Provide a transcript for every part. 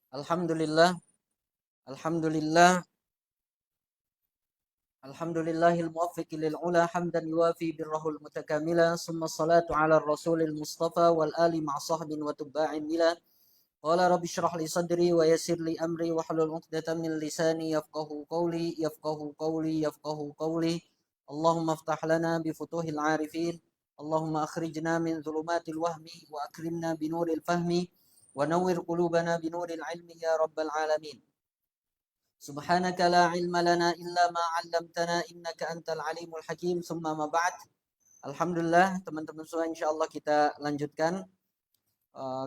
Alhamdulillah, alhamdulillah, alhamdulillahil muwaffiqi lil ula hamdan yuwafi birrahul mutakamila summa salatu ala rasulil mustafa wal ali ma'a sahbin wa tubba'in bila qala rabbi shrah li sadri wa yassir li amri wa hlul 'uqdatam min lisani yafqahu qawli Allahumma iftah lana bi futuhil 'arifin Allahumma akhrijna min dhulumatil wahmi wa akrimna bi nuril fahmi wa nawwir qulubana bi nuril 'ilmi ya rabbal alamin. Subhanaka la ilma lana illa ma 'allamtana innaka antal alimul hakim. Summa ma ba'd. Alhamdulillah teman-teman semua, insyaallah kita lanjutkan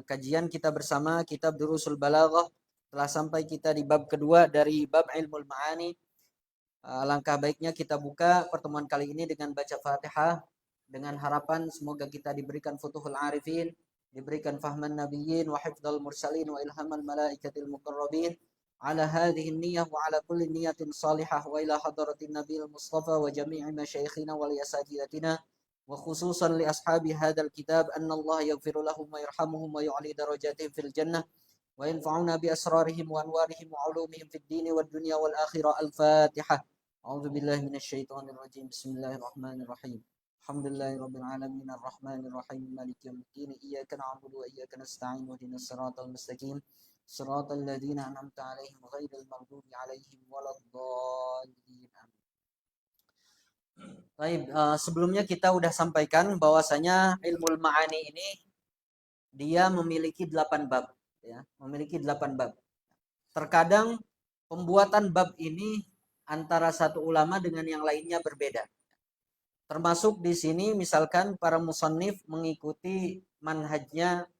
kajian kita bersama kitab Durusul Balaghah. Telah sampai kita di bab kedua dari bab Ilmul Ma'ani. Alangkah baiknya kita buka pertemuan kali ini dengan baca Fatihah dengan harapan semoga kita diberikan futuhul arifin, diberikan fahman nabiyyin wa hifdzal mursalin wa ilhamal malaikatil muqarrabin. على هذه النية وعلى كل نية صالحة وإلى حضرة النبي المصطفى وجميع مشايخنا ولأساتذتنا وخصوصا لأصحاب هذا الكتاب أن الله يغفر لهم ويرحمهم ويعلي درجاتهم في الجنة وينفعنا بأسرارهم وأنوارهم وعلومهم في الدين والدنيا والآخرة. الفاتحة. أعوذ بالله من الشيطان الرجيم. بسم الله الرحمن الرحيم. الحمد لله رب العالمين الرحمن الرحيم مالك يوم الدين إياك نعبد وإياك نستعين واهدنا الصراط المستقيم صراط الذين أنعمت عليهم غير المغضوب عليهم ولا الضالين. Baik, sebelumnya kita udah sampaikan bahwasanya ilmu ma'ani ini dia memiliki 8 bab, ya, memiliki 8 bab. Terkadang pembuatan bab ini antara satu ulama dengan yang lainnya berbeda. Termasuk di sini misalkan para musannif mengikuti manhajnya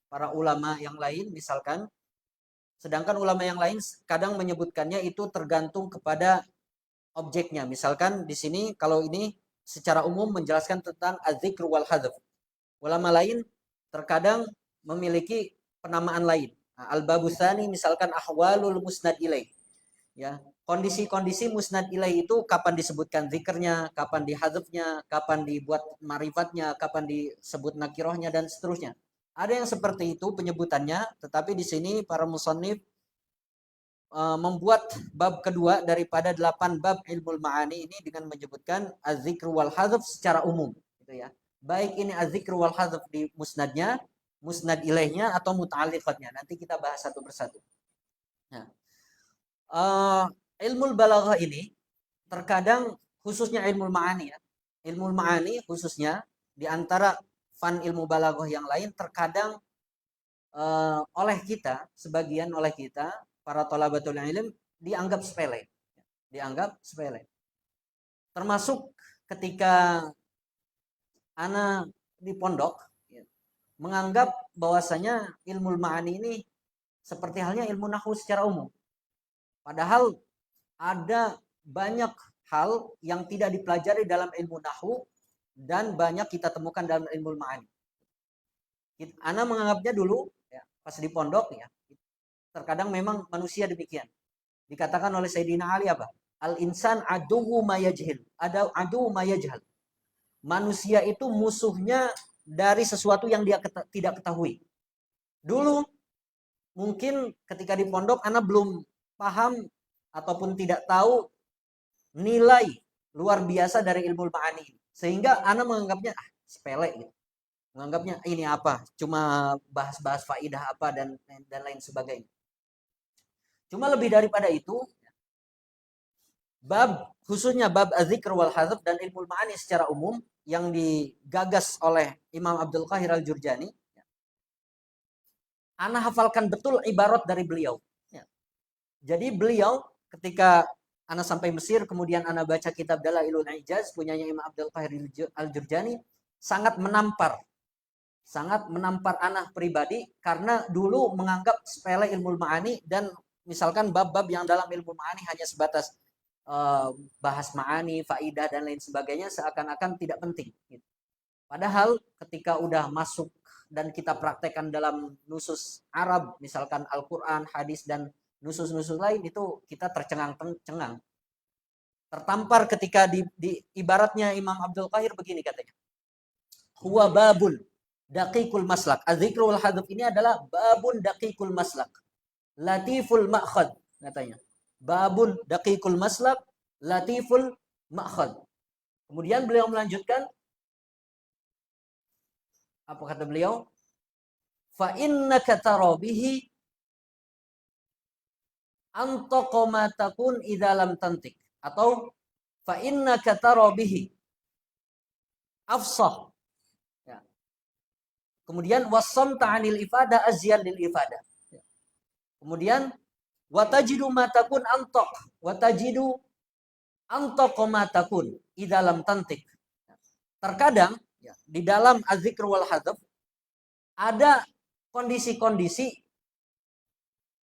para ulama yang lain misalkan, sedangkan ulama yang lain kadang menyebutkannya itu tergantung kepada objeknya. Misalkan di sini kalau ini secara umum menjelaskan tentang az-zikr wal hadzf. Ulama lain terkadang memiliki penamaan lain. Nah, al-babusani misalkan ahwalul musnad ilaih. Ya, kondisi-kondisi musnad ilaih itu kapan disebutkan zikrnya, kapan dihadzfnya, kapan dibuat marifatnya, kapan disebut nakirohnya dan seterusnya. Ada yang seperti itu penyebutannya, tetapi di sini para musannif membuat bab kedua daripada 8 bab ilmul ma'ani ini dengan menyebutkan az-zikr wal hadzf secara umum, gitu ya. Baik ini az-zikr wal hadzf di musnadnya, musnad ilaihnya atau muta'alliqatnya. Nanti kita bahas satu persatu. Nah, ilmul balaghah ini terkadang khususnya ilmul ma'ani ya. Ilmul ma'ani khususnya di antara fan ilmu balaghah yang lain terkadang oleh kita, sebagian oleh kita para thalabatul ilm dianggap sepele. Dianggap sepele. Termasuk ketika ana di pondok menganggap bahwasanya ilmu ma'ani ini seperti halnya ilmu nahwu secara umum. Padahal ada banyak hal yang tidak dipelajari dalam ilmu nahwu dan banyak kita temukan dalam ilmu ma'ani. Ana menganggapnya dulu ya, pas di pondok ya, terkadang memang manusia demikian. Dikatakan oleh Sayyidina Ali apa? Al-insan aduwu mayajhil. Ada aduwu mayajhal. Manusia itu musuhnya dari sesuatu yang dia tidak ketahui. Dulu mungkin ketika di pondok ana belum paham ataupun tidak tahu nilai luar biasa dari ilmu ma'ani. Sehingga ana menganggapnya sepele gitu. Menganggapnya ini apa? Cuma bahas-bahas faidah apa dan lain sebagainya. Cuma lebih daripada itu, bab khususnya bab az-zikr wal hadzf dan ilmu ma'ani secara umum yang digagas oleh Imam Abdul Qahir Al-Jurjani, ana hafalkan betul ibarat dari beliau. Jadi beliau ketika ana sampai Mesir, kemudian ana baca kitab Dalailul Ijaz punyanya Imam Abdul Qahir Al-Jurjani, sangat menampar ana pribadi karena dulu menganggap sepele ilmu ma'ani dan misalkan bab-bab yang dalam ilmu ma'ani hanya sebatas bahas ma'ani, faidah dan lain sebagainya seakan-akan tidak penting. Padahal ketika udah masuk dan kita praktekkan dalam nusus Arab, misalkan Al-Quran, hadis dan nusus-nusus lain, itu kita tercengang-cengang. Tertampar ketika di ibaratnya Imam Abdul Qahir begini katanya. Huwa babun daqiqul maslak. Az-zikru wal hadzf ini adalah babun daqiqul maslak. Latiful ma'khad katanya. Babun daqiqul maslak, latiful ma'khad. Kemudian beliau melanjutkan, apa kata beliau? Fa innaka tara bihi antaqa ma takun idza lam tantik, atau fa innaka tara bihi afsah. Ya. Kemudian wasamta 'anil ifadah azyan lil ifadah. Ya. Kemudian watajidu ma takun antaq, watajidu antaq ma takun idza lam tantik. Terkadang ya, di dalam az-zikr wal hadzf ada kondisi-kondisi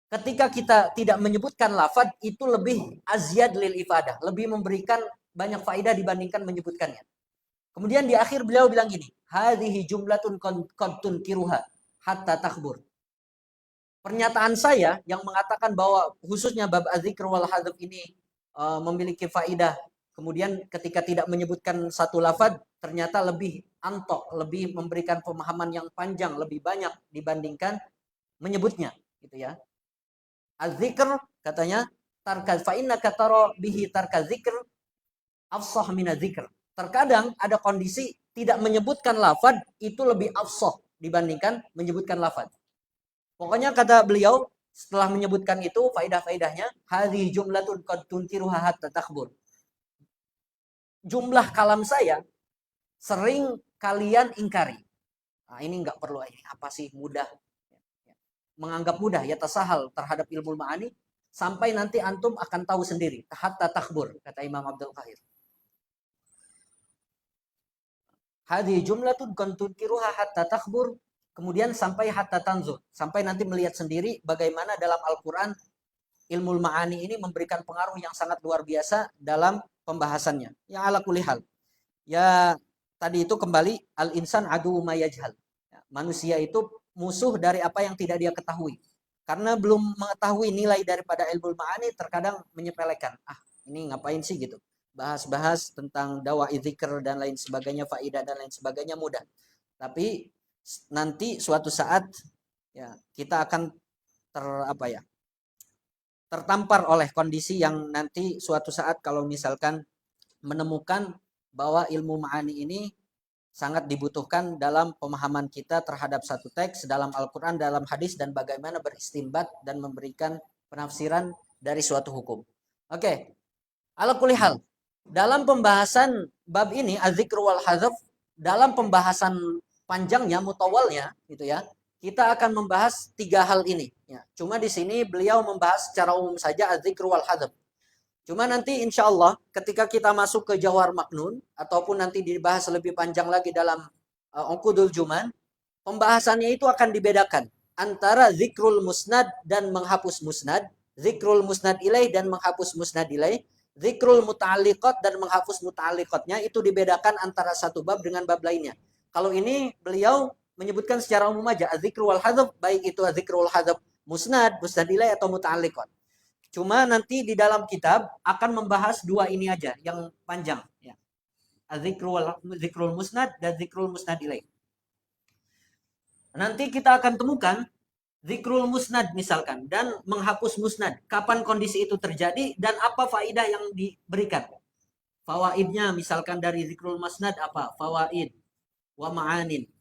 ketika kita tidak menyebutkan lafaz itu lebih azyad lil ifadah, lebih memberikan banyak faedah dibandingkan menyebutkannya. Kemudian di akhir beliau bilang gini, hadhihi jumlatun qad tunkiruha hatta takhbur. Pernyataan saya yang mengatakan bahwa khususnya bab az-zikr wal hadzf ini memiliki faedah. Kemudian ketika tidak menyebutkan satu lafaz ternyata lebih antok, lebih memberikan pemahaman yang panjang, lebih banyak dibandingkan menyebutnya, gitu ya. Az-zikr katanya tarka fa innaka tara bihi tarka zikr afsah min az-zikr. Terkadang ada kondisi tidak menyebutkan lafaz itu lebih afsah dibandingkan menyebutkan lafaz. Pokoknya kata beliau setelah menyebutkan itu faedah-faedahnya, hadhi jumlatun qad tunkiruha hatta takhbur. Jumlah kalam saya sering kalian ingkari. Nah, ini enggak perlu, ini apa sih, mudah. Menganggap mudah ya tasahal terhadap ilmu ma'ani sampai nanti antum akan tahu sendiri hatta takhbur, kata Imam Abdul Qahir. Hadhi jumlatun qad tunkiruha hatta takhbur, kemudian sampai hatta tanzur, sampai nanti melihat sendiri bagaimana dalam Al-Qur'an ilmu ma'ani ini memberikan pengaruh yang sangat luar biasa dalam pembahasannya. Ya ala kulli hal. Ya tadi itu kembali al-insan adu ma yajhal. Ya, manusia itu musuh dari apa yang tidak dia ketahui. Karena belum mengetahui nilai daripada ilmu ma'ani terkadang menyepelekan. Ah, ini ngapain sih gitu. Bahas-bahas tentang dakwah dzikir dan lain sebagainya, faidah dan lain sebagainya mudah. Tapi nanti suatu saat ya kita akan tertampar oleh kondisi yang nanti suatu saat kalau misalkan menemukan bahwa ilmu ma'ani ini sangat dibutuhkan dalam pemahaman kita terhadap satu teks dalam Al-Quran, dalam hadis, dan bagaimana beristimbat dan memberikan penafsiran dari suatu hukum. Oke, ala kulli hal, dalam pembahasan bab ini az-zikr wal hadzf, dalam pembahasan panjangnya, mutawalnya gitu ya, kita akan membahas 3 hal ini ya. Cuma di sini beliau membahas secara umum saja az-zikr wal hadzf. Cuma nanti insya Allah ketika kita masuk ke Jawhar Maknun ataupun nanti dibahas lebih panjang lagi dalam Uqudul Juman, pembahasannya itu akan dibedakan antara zikrul musnad dan menghapus musnad, zikrul musnad ilaih dan menghapus musnad ilaih, zikrul muta'alliqat dan menghapus muta'alliqatnya itu dibedakan antara satu bab dengan bab lainnya. Kalau ini beliau menyebutkan secara umum aja az-zikr wal hadzf, baik itu az-zikr wal hadzf musnad, musnad ilaih atau muta'alliqat. Cuma nanti di dalam kitab akan membahas 2 ini aja yang panjang ya. Az-zikrul musnad dan zikrul musnad ilaih. Nanti kita akan temukan zikrul musnad misalkan dan menghapus musnad. Kapan kondisi itu terjadi dan apa faidah yang diberikan. Fawaidnya misalkan dari zikrul musnad apa? Fawaid wa ma'anin.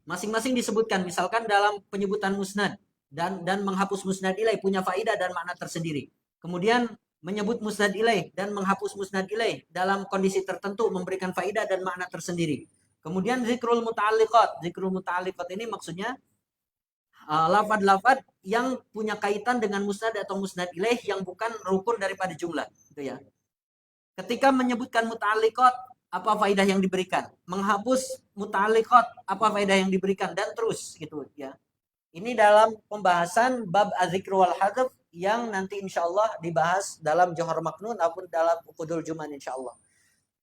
Masing-masing disebutkan misalkan dalam penyebutan musnad dan menghapus musnad ilaih punya faidah dan makna tersendiri. Kemudian menyebut musnad ilaih dan menghapus musnad ilaih dalam kondisi tertentu memberikan faidah dan makna tersendiri. Kemudian zikrul muta'alliqat. Zikrul muta'alliqat ini maksudnya lafaz-lafaz yang punya kaitan dengan musnad atau musnad ilaih yang bukan rukun daripada jumlah, gitu ya. Ketika menyebutkan muta'alliqat, apa faedah yang diberikan? Menghapus muta'alliqat, apa faedah yang diberikan, dan terus gitu ya. Ini dalam pembahasan bab az-zikr wal hadzf yang nanti insyaallah dibahas dalam Jawhar Maknun ataupun dalam Uqudul Juman insyaallah.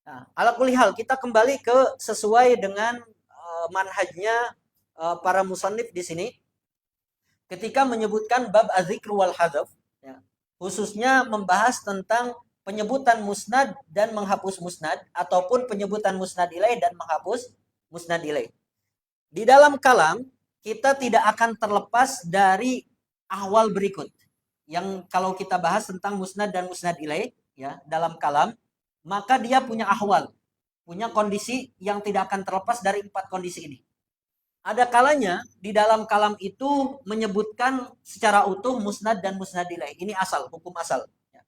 Nah, ala kulli hal kita kembali ke sesuai dengan manhajnya para musannif di sini. Ketika menyebutkan bab az-zikr wal hadzf ya, khususnya membahas tentang penyebutan musnad dan menghapus musnad ataupun penyebutan musnad ilaih dan menghapus musnad ilaih. Di dalam kalam kita tidak akan terlepas dari ahwal berikut. Yang kalau kita bahas tentang musnad dan musnad ilaih ya, dalam kalam, maka dia punya ahwal, punya kondisi yang tidak akan terlepas dari 4 kondisi ini. Ada kalanya di dalam kalam itu menyebutkan secara utuh musnad dan musnad ilaih. Ini asal, hukum asal. Ya.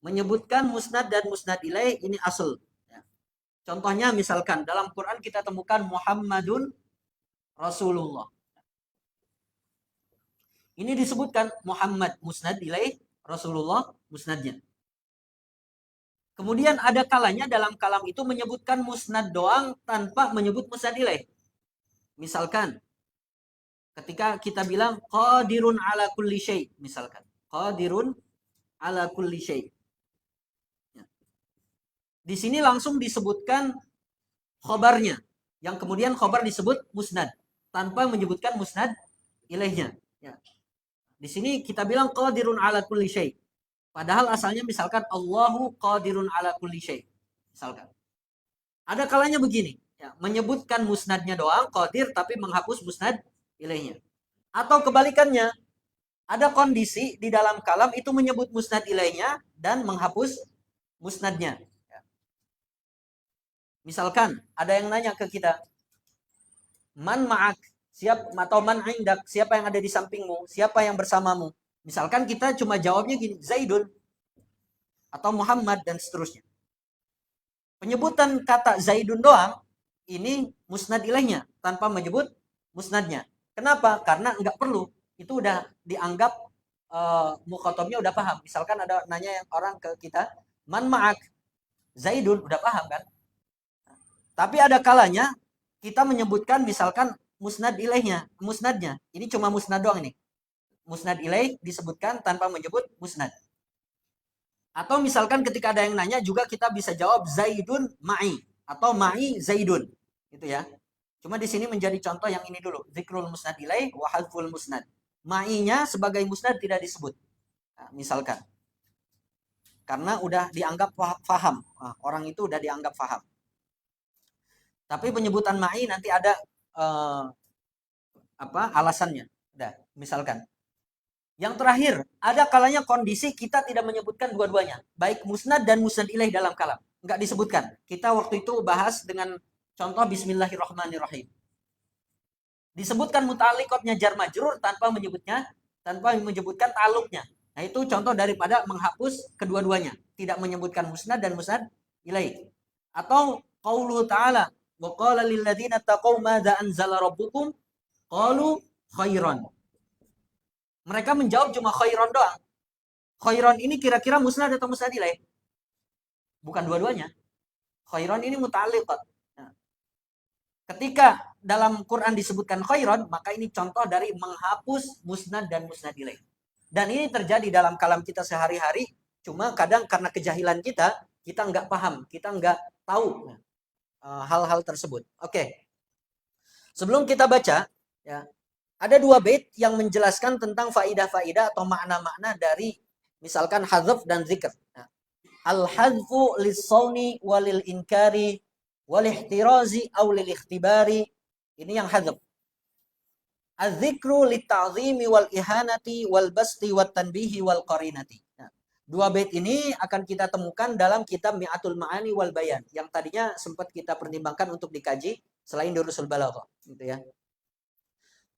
Menyebutkan musnad dan musnad ilaih ini asal. Ya. Contohnya misalkan dalam Quran kita temukan Muhammadun Rasulullah. Ini disebutkan Muhammad musnad ilaih, Rasulullah musnadnya. Kemudian ada kalanya dalam kalam itu menyebutkan musnad doang tanpa menyebut musnad ilaih. Misalkan ketika kita bilang qadirun ala kulli syai, misalkan qadirun ala kulli syai. Ya. Di sini langsung disebutkan khobarnya, yang kemudian khobar disebut musnad tanpa menyebutkan musnad ilaihnya. Ya. Di sini kita bilang qadirun ala kulli syai. Padahal asalnya misalkan Allahu qadirun ala kulli syai. Misalkan. Ada kalanya begini, ya, menyebutkan musnadnya doang qadir tapi menghapus musnad ilaihnya. Atau kebalikannya, ada kondisi di dalam kalam itu menyebut musnad ilaihnya dan menghapus musnadnya. Ya. Misalkan ada yang nanya ke kita, man ma'ak, siapa atau man indak, siapa yang ada di sampingmu, siapa yang bersamamu. Misalkan kita cuma jawabnya gini, Zaidun atau Muhammad dan seterusnya. Penyebutan kata Zaidun doang ini musnad ilaihnya tanpa menyebut musnadnya. Kenapa? Karena enggak perlu. Itu udah dianggap mukhatabnya udah paham. Misalkan ada nanya yang orang ke kita, man ma'ak Zaidun, udah paham kan? Tapi ada kalanya kita menyebutkan misalkan musnad ilaihnya, musnadnya. Ini cuma musnad doang ini. Musnad ilaih disebutkan tanpa menyebut musnad. Atau misalkan ketika ada yang nanya juga kita bisa jawab Zaidun ma'i atau ma'i Zaidun. Gitu ya. Cuma di sini menjadi contoh yang ini dulu, zikrul musnad ilaih wa hadful musnad. Ma'inya sebagai musnad tidak disebut. Nah, misalkan karena udah dianggap faham. Nah, orang itu udah dianggap faham. Tapi penyebutan ma'i nanti ada alasannya. Udah, misalkan yang terakhir, ada kalanya kondisi kita tidak menyebutkan dua-duanya. Baik musnad dan musnad ilaih dalam kalam. Enggak disebutkan. Kita waktu itu bahas dengan contoh Bismillahirrahmanirrahim. Disebutkan muta'alliqatnya jar majrur tanpa menyebutkan ta'alluqnya. Nah itu contoh daripada menghapus kedua-duanya. Tidak menyebutkan musnad dan musnad ilaih. Atau qauluhu ta'ala, wa qala lilladzina taqaw madza anzala rabbukum qalu khairan. Mereka menjawab cuma khairon doang. Khairon ini kira-kira musnad atau musnad ilaih? Bukan dua-duanya. Khairon ini muta'alliqat. Nah, ketika dalam Quran disebutkan khairon, maka ini contoh dari menghapus musnad dan musnad ilaih. Dan ini terjadi dalam kalam kita sehari-hari, cuma kadang karena kejahilan kita nggak paham, kita nggak tahu hal-hal tersebut. Oke. Sebelum kita baca, ya, ada 2 bait yang menjelaskan tentang faidah-faidah atau makna-makna dari misalkan hadzf dan zikr. Nah, al-hadzfu lis-sauni walil inkari wal ihtirazi aw lil ikhtibari. Ini yang hadzf. Az-zikru lit-ta'zimi wal ihanati wal basti wat tanbihi wal qarinati. Nah, 2 bait ini akan kita temukan dalam kitab Mi'atul Ma'ani wal Bayan yang tadinya sempat kita pertimbangkan untuk dikaji selain Durusul Balaghah, gitu ya.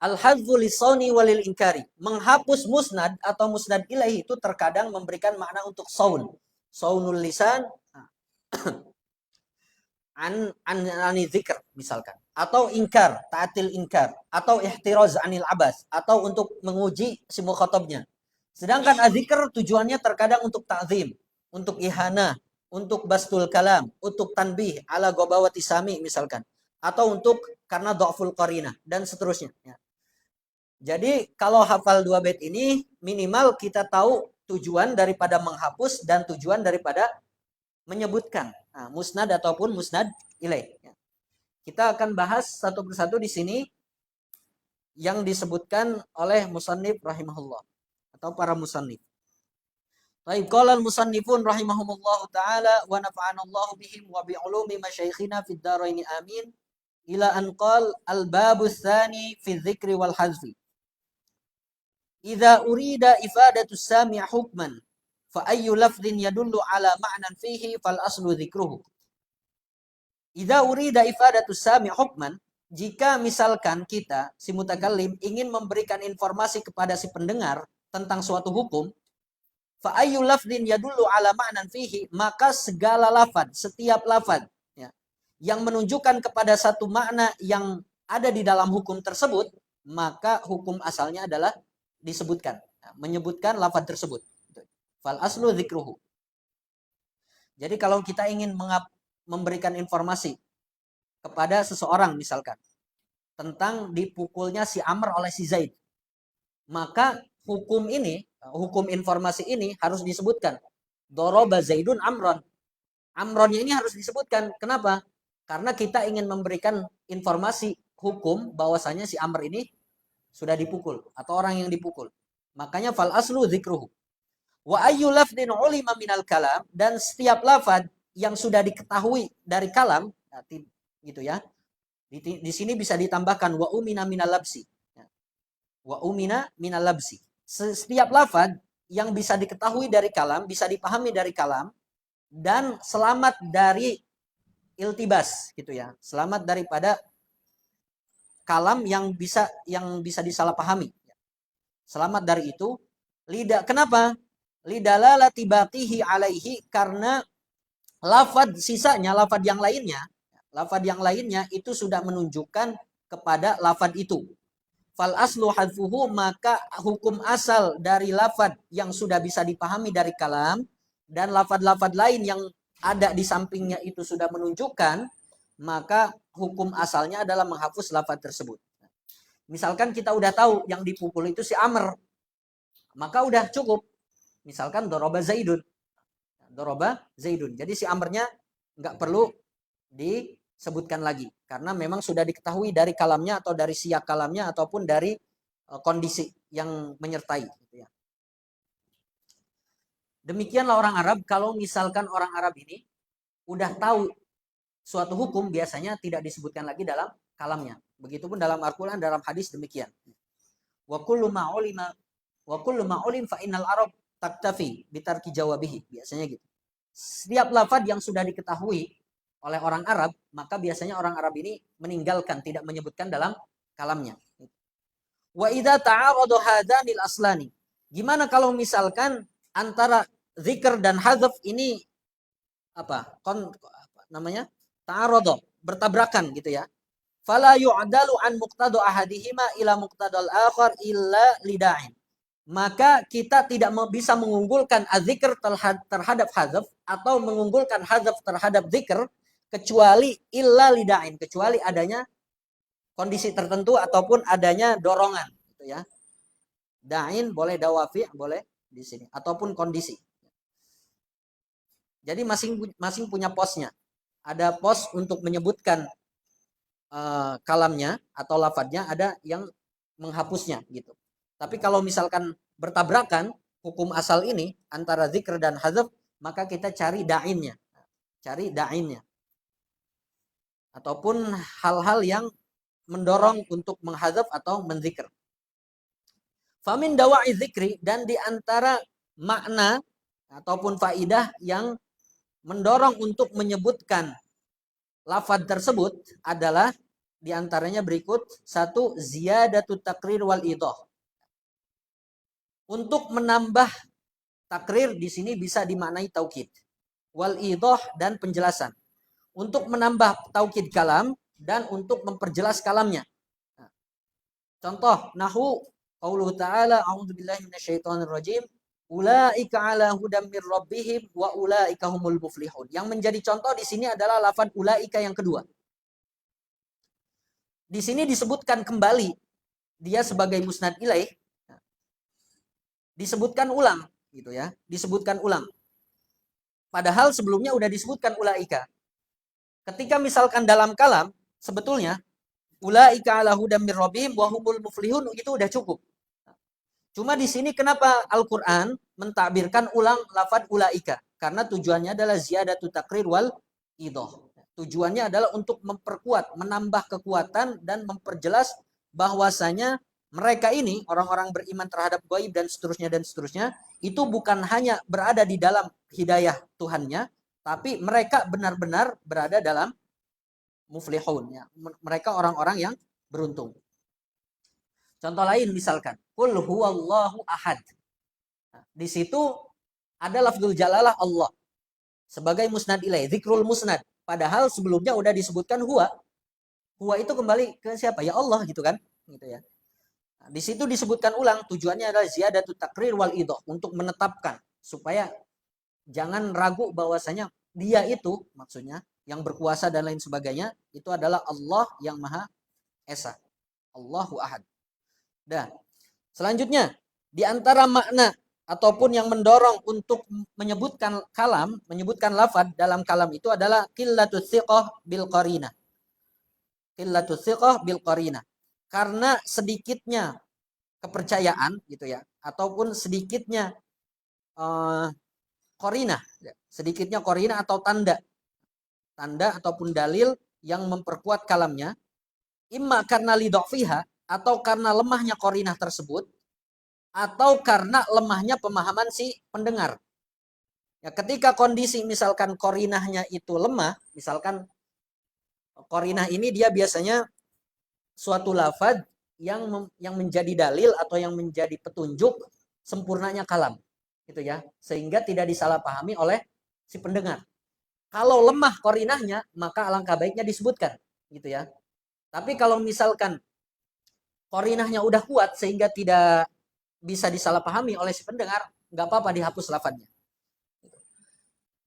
Al-hadzfu lis-sauni walil inkari. Menghapus musnad atau musnad ilahi itu terkadang memberikan makna untuk saun. Saunul lisan ani dzikr misalkan. Atau inkar, ta'atil inkar. Atau ihtiraz anil abas. Atau untuk menguji si mukhatabnya. Sedangkan adzikr tujuannya terkadang untuk ta'zim. Untuk ihana. Untuk bastul kalam. Untuk tanbih ala gobawati sami misalkan. Atau untuk karena dha'ful qarinah. Dan seterusnya. Ya. Jadi kalau hafal 2 bait ini minimal kita tahu tujuan daripada menghapus dan tujuan daripada menyebutkan musnad ataupun musnad ilaih. Kita akan bahas satu persatu di sini yang disebutkan oleh musannif rahimahullah atau para musannif. Baik, qala al-musannifun rahimahumullah taala wa nafa'ana Allah bihim wa bi ulumi masyayikhina fid dharain amin. ila an qala al-babu tsani fi dzikri wal hazfi. Idza urida ifadatu sami' hukman fa ayyu lafdhin yadullu ala ma'nan fihi fal aslu dzikruhu. Idza urida ifadatu sami' hukman, jika misalkan kita si mutakallim ingin memberikan informasi kepada si pendengar tentang suatu hukum, fa ayyu lafdhin yadullu ala ma'nan fihi, maka segala lafaz, setiap lafaz ya, yang menunjukkan kepada satu makna yang ada di dalam hukum tersebut, maka hukum asalnya adalah disebutkan, menyebutkan lafaz tersebut. Fal aslu dzikruhu. Jadi kalau kita ingin memberikan informasi kepada seseorang misalkan tentang dipukulnya si Amr oleh si Zaid, maka hukum ini, hukum informasi ini harus disebutkan. Doroba Zaidun Amron. Amronnya ini harus disebutkan. Kenapa? Karena kita ingin memberikan informasi hukum bahwasanya si Amr ini sudah dipukul atau orang yang dipukul. Makanya fal aslu dzikruhu. Wa ayyu lafdin ulima minal kalam, dan setiap lafaz yang sudah diketahui dari kalam, gitu ya. Di sini bisa ditambahkan wa umina minal labsi. Wa umina minal labsi. Setiap lafaz yang bisa diketahui dari kalam, bisa dipahami dari kalam, dan selamat dari iltibas, gitu ya. Selamat daripada kalam yang bisa disalahpahami. Selamat dari itu. Kenapa? Lidalalati baqihi alaihi, karena lafaz sisanya, lafaz yang lainnya itu sudah menunjukkan kepada lafaz itu. Fal aslu hadfuhu, maka hukum asal dari lafaz yang sudah bisa dipahami dari kalam dan lafaz-lafaz lain yang ada di sampingnya itu sudah menunjukkan, maka hukum asalnya adalah menghapus lafaz tersebut. Misalkan kita udah tahu yang dipukul itu si Amr, maka udah cukup. Misalkan doroba Zaidun. Doroba Zaidun. Jadi si Amrnya nggak perlu disebutkan lagi. Karena memang sudah diketahui dari kalamnya atau dari siyak kalamnya ataupun dari kondisi yang menyertai. Gitu ya. Demikianlah orang Arab. Kalau misalkan orang Arab ini udah tahu suatu hukum, biasanya tidak disebutkan lagi dalam kalamnya. Begitupun dalam Al-Quran, dalam hadis demikian. Wa kullu ma'ulim fa innal Arab taktafi bitarki jawabihi. Biasanya gitu. Setiap lafaz yang sudah diketahui oleh orang Arab, maka biasanya orang Arab ini meninggalkan, tidak menyebutkan dalam kalamnya. Wa idza ta'aradu hadanil aslani. Gimana kalau misalkan antara zikr dan hadzaf ini namanya? Ta'aradu, bertabrakan gitu ya. Fala yu'dalu an muqtada ahadihima ila muqtadal akhar illa lida'in. Maka kita tidak bisa mengunggulkan adzikr terhadap hadzaf atau mengunggulkan hadzaf terhadap zikr kecuali illa lida'in, kecuali adanya kondisi tertentu ataupun adanya dorongan, gitu ya. Da'in boleh dawafi, boleh di sini ataupun kondisi. Jadi masing-masing punya posnya. Ada pos untuk menyebutkan kalamnya atau lafadznya, ada yang menghapusnya gitu. Tapi kalau misalkan bertabrakan hukum asal ini antara zikr dan hadzaf, maka kita cari da'innya. Cari da'innya. Ataupun hal-hal yang mendorong untuk menghadzaf atau menzikr. Famin dawa'i zikri, dan di antara makna ataupun faidah yang mendorong untuk menyebutkan lafaz tersebut adalah di antaranya berikut. Satu, ziyadatu takrir wal idah. Untuk menambah takrir di sini bisa dimaknai taukid. Wal idah, dan penjelasan. Untuk menambah taukid kalam dan untuk memperjelas kalamnya. Contoh nahwu qauluhu ta'ala a'udzubillahi minasyaitonirrajim ulaika 'ala hudam mir rabbihim wa ulaika humul muflihun. Yang menjadi contoh di sini adalah lafaz ulaika yang kedua. Di sini disebutkan kembali dia sebagai musnad ilaih. Disebutkan ulang gitu ya, disebutkan ulang. Padahal sebelumnya udah disebutkan ulaika. Ketika misalkan dalam kalam sebetulnya ulaika 'ala hudam mir rabbihim wa humul muflihun itu udah cukup. Cuma di sini kenapa Al-Qur'an mentakbirkan ulang lafaz ulaika? Karena tujuannya adalah ziyadatu takrir wal idah. Tujuannya adalah untuk memperkuat, menambah kekuatan dan memperjelas bahwasanya mereka ini orang-orang beriman terhadap gaib dan seterusnya itu bukan hanya berada di dalam hidayah Tuhannya, tapi mereka benar-benar berada dalam muflihun, ya. Mereka orang-orang yang beruntung. Contoh lain misalkan, qul huwallahu ahad. Nah, di situ ada lafzul jalalah Allah sebagai musnad ilaih, zikrul musnad. Padahal sebelumnya udah disebutkan huwa. Huwa itu kembali ke siapa? Ya Allah gitu kan? Gitu ya. Nah, di situ disebutkan ulang, tujuannya adalah ziyadatut takrir wal idah, untuk menetapkan supaya jangan ragu bahwasanya dia itu maksudnya yang berkuasa dan lain sebagainya itu adalah Allah yang Maha Esa. Allahu Ahad. Dah. Selanjutnya, di antara makna ataupun yang mendorong untuk menyebutkan kalam, menyebutkan lafad dalam kalam itu adalah qillatus thiqah bil qarinah. Qillatus thiqah bil qarinah. Karena sedikitnya kepercayaan gitu ya, ataupun sedikitnya qarinah, sedikitnya qarinah atau tanda ataupun dalil yang memperkuat kalamnya, imma karena lidhafiha, atau karena lemahnya qarinah tersebut, atau karena lemahnya pemahaman si pendengar. Ya, ketika kondisi misalkan qarinahnya itu lemah, misalkan qarinah ini dia biasanya suatu lafaz yang menjadi dalil atau yang menjadi petunjuk sempurnanya kalam, gitu ya, sehingga tidak disalahpahami oleh si pendengar. Kalau lemah qarinahnya, maka alangkah baiknya disebutkan, gitu ya. Tapi kalau misalkan qarinahnya udah kuat sehingga tidak bisa disalahpahami oleh si pendengar, nggak apa-apa dihapus lafadznya.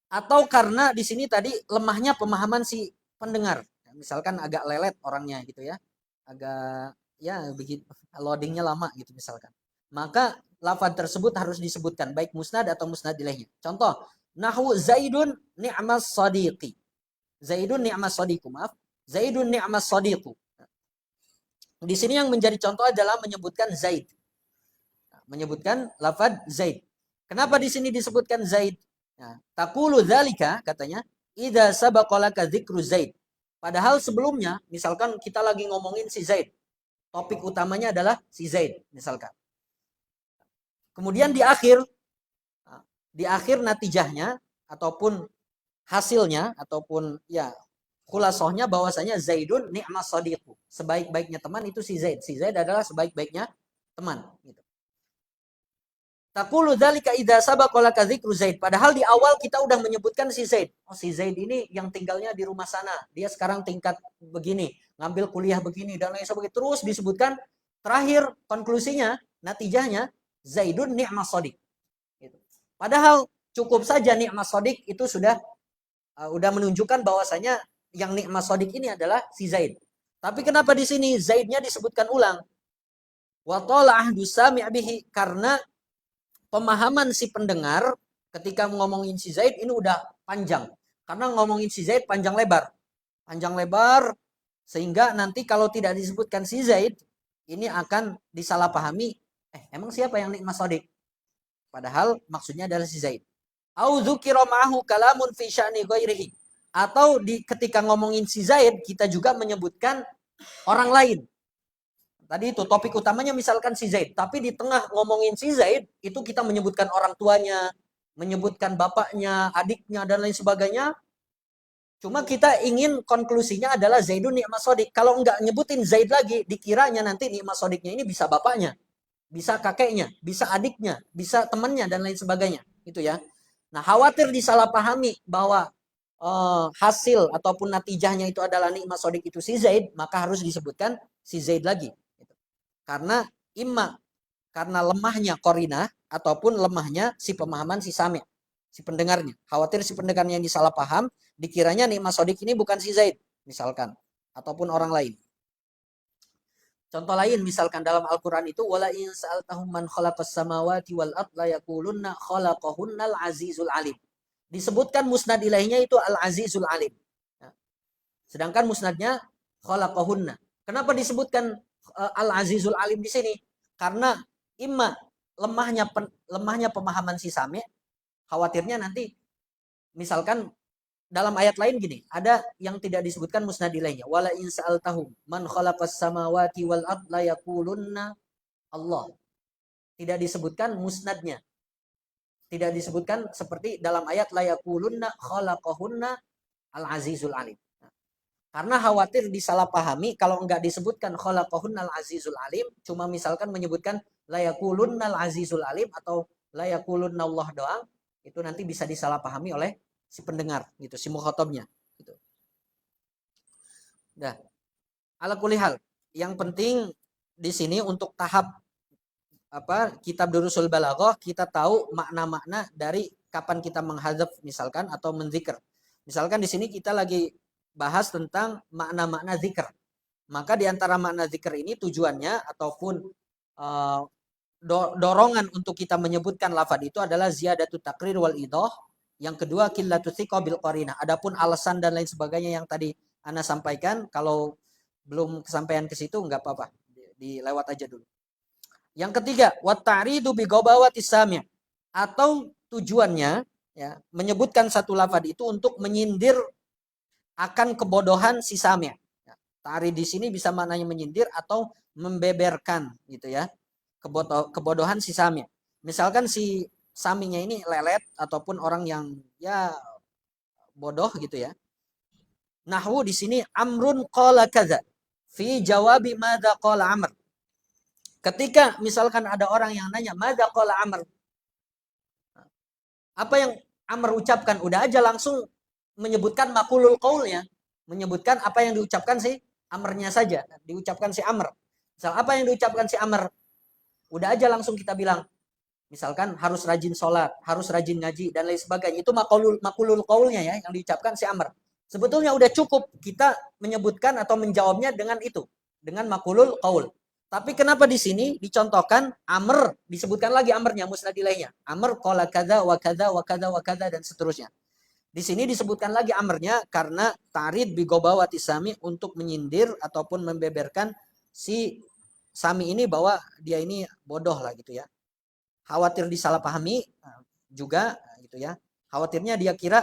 Atau karena di sini tadi lemahnya pemahaman si pendengar, misalkan agak lelet orangnya gitu ya, agak ya begitu, loadingnya lama gitu misalkan, maka lafadz tersebut harus disebutkan baik musnad atau musnad ilaihnya. Contoh, nahu Zaidun ni'mas sadiqi. Zaidun ni'mas sadiqu, maaf. Zaidun ni'mas sadiqu. Di sini yang menjadi contoh adalah menyebutkan Zaid. Menyebutkan lafadz Zaid. Kenapa di sini disebutkan Zaid? Nah, taqulu dzalika katanya, idza sabaqalaka dzikru Zaid. Padahal sebelumnya, misalkan kita lagi ngomongin si Zaid, topik utamanya adalah si Zaid, misalkan. Kemudian di akhir natijahnya ataupun hasilnya ataupun ya khulasohnya bahwasanya Zaidun ni'mas sadiqu. Sebaik-baiknya teman itu si Zaid. Si Zaid adalah sebaik-baiknya teman. Gitu. Taqulu dzalika idza sabaqalaka dzikru Zaid. Padahal di awal kita udah menyebutkan si Zaid. Oh, si Zaid ini yang tinggalnya di rumah sana. Dia sekarang tingkat begini, ngambil kuliah begini dan lain sebagainya. Terus disebutkan terakhir konklusinya, natijahnya Zaidun ni'mas shadiq. Gitu. Padahal cukup saja ni'mas shadiq itu sudah menunjukkan bahwasanya yang ni'mas shadiq ini adalah si Zaid. Tapi kenapa di sini Zaidnya disebutkan ulang? Wa tala ahdu sami' bihi, karena pemahaman si pendengar ketika ngomongin si Zaid ini udah panjang. Karena ngomongin si Zaid panjang lebar. Panjang lebar sehingga nanti kalau tidak disebutkan si Zaid, ini akan disalahpahami. Emang siapa yang ni'mas shadiq? Padahal maksudnya adalah si Zaid. Au dzukira ma'ahu kalamun fi sya'ni ghairihi. Atau ketika ngomongin si Zaid, kita juga menyebutkan orang lain. Tadi itu topik utamanya misalkan si Zaid, tapi di tengah ngomongin si Zaid itu kita menyebutkan orang tuanya, menyebutkan bapaknya, adiknya dan lain sebagainya. Cuma kita ingin konklusinya adalah Zaidun ni'mas shadiq. Kalau enggak nyebutin Zaid lagi, dikiranya nanti ni'mas shadiqnya ini bisa bapaknya, bisa kakeknya, bisa adiknya, bisa temannya dan lain sebagainya. Itu ya. Nah, khawatir disalahpahami bahwa hasil ataupun natijahnya itu adalah ni'mas shadiq itu si Zaid, maka harus disebutkan si Zaid lagi. Karena karena lemahnya qarinah ataupun lemahnya si pemahaman si sami', si pendengarnya. Khawatir si pendengarnya yang disalah paham, dikiranya ni'mas shadiq ini bukan si Zaid misalkan ataupun orang lain. Contoh lain misalkan dalam Al-Qur'an itu wala in sa'altahum man khalaqas samawati wal ard la yaqulunna khalaqahunnal azizul alim. Disebutkan musnad ilaihnya itu al-azizul alim. Sedangkan musnadnya khalaqahunna. Kenapa disebutkan Al-Azizul Alim di sini? Karena lemahnya pemahaman si sami', khawatirnya nanti misalkan dalam ayat lain gini, ada yang tidak disebutkan musnad ilaihnya. Wala in sa'altahum man khalaqas samawati wal ard la yaqulunna Allah. Tidak disebutkan musnadnya. Tidak disebutkan seperti dalam ayat la yaqulunna khalaqahunna al-azizul alim. Karena khawatir disalahpahami kalau enggak disebutkan khalaqahunna al-azizul alim, cuma misalkan menyebutkan la yaqulunna al-azizul alim atau la yaqulunna Allah doang, itu nanti bisa disalahpahami oleh si pendengar gitu, si mukhatabnya gitu. Nah, ala kulli hal, yang penting di sini untuk tahap kitab Durusul Balaghah kita tahu makna-makna dari kapan kita menghadzaf misalkan atau menzikir. Misalkan di sini kita lagi bahas tentang makna-makna zikir. Maka di antara makna zikir ini tujuannya ataupun dorongan untuk kita menyebutkan lafaz itu adalah ziyadatu takrir wal idah. Yang kedua qillatu thiqah bil qarinah. Adapun alasan dan lain sebagainya yang tadi Ana sampaikan, kalau belum kesampaian ke situ enggak apa-apa. Dilewat aja dulu. Yang ketiga, wat ta'ridu bi ghabawati sami', atau tujuannya ya menyebutkan satu lafaz itu untuk menyindir akan kebodohan si sami'. Ya, ta'rid di sini bisa maknanya menyindir atau membeberkan gitu ya. Kebodohan si sami'. Misalkan si saminya ini lelet ataupun orang yang ya bodoh gitu ya. Nahwu di sini amrun qala kadza fi jawabi madza qala Amr. Ketika misalkan ada orang yang nanya madza qala Amr, apa yang Amr ucapkan, udah aja langsung menyebutkan maqulul qaulnya, menyebutkan apa yang diucapkan si Amrnya saja, diucapkan si Amr. Misal apa yang diucapkan si Amr, udah aja langsung kita bilang, misalkan harus rajin sholat, harus rajin ngaji dan lain sebagainya. Itu maqulul qaulnya ya yang diucapkan si Amr. Sebetulnya udah cukup kita menyebutkan atau menjawabnya dengan itu, dengan maqulul qaul. Tapi kenapa di sini dicontohkan Amr, disebutkan lagi Amrnya, musnad ilaihnya. Amr qala kadza wa kadza wa kadza wa kadza dan seterusnya. Di sini disebutkan lagi Amrnya karena ta'rid bi ghabawati sami, untuk menyindir ataupun membeberkan si sami ini bahwa dia ini bodoh lah gitu ya. Khawatir disalahpahami juga gitu ya. Khawatirnya dia kira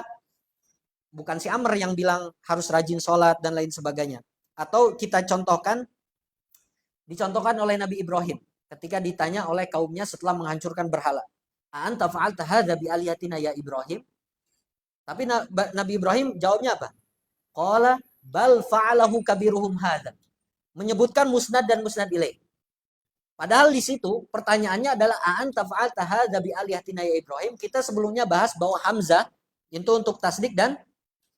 bukan si Amr yang bilang harus rajin sholat dan lain sebagainya. Atau kita dicontohkan oleh Nabi Ibrahim ketika ditanya oleh kaumnya setelah menghancurkan berhala. Anta fa'alta hadza bi aliyatina ya Ibrahim? Tapi Nabi Ibrahim jawabnya apa? Qala bal fa'alahu kabiruhum hadza. Menyebutkan musnad dan musnad ilaih. Padahal di situ pertanyaannya adalah anta fa'alta hadza bi aliyatina ya Ibrahim? Kita sebelumnya bahas bahwa hamzah itu untuk tasdik dan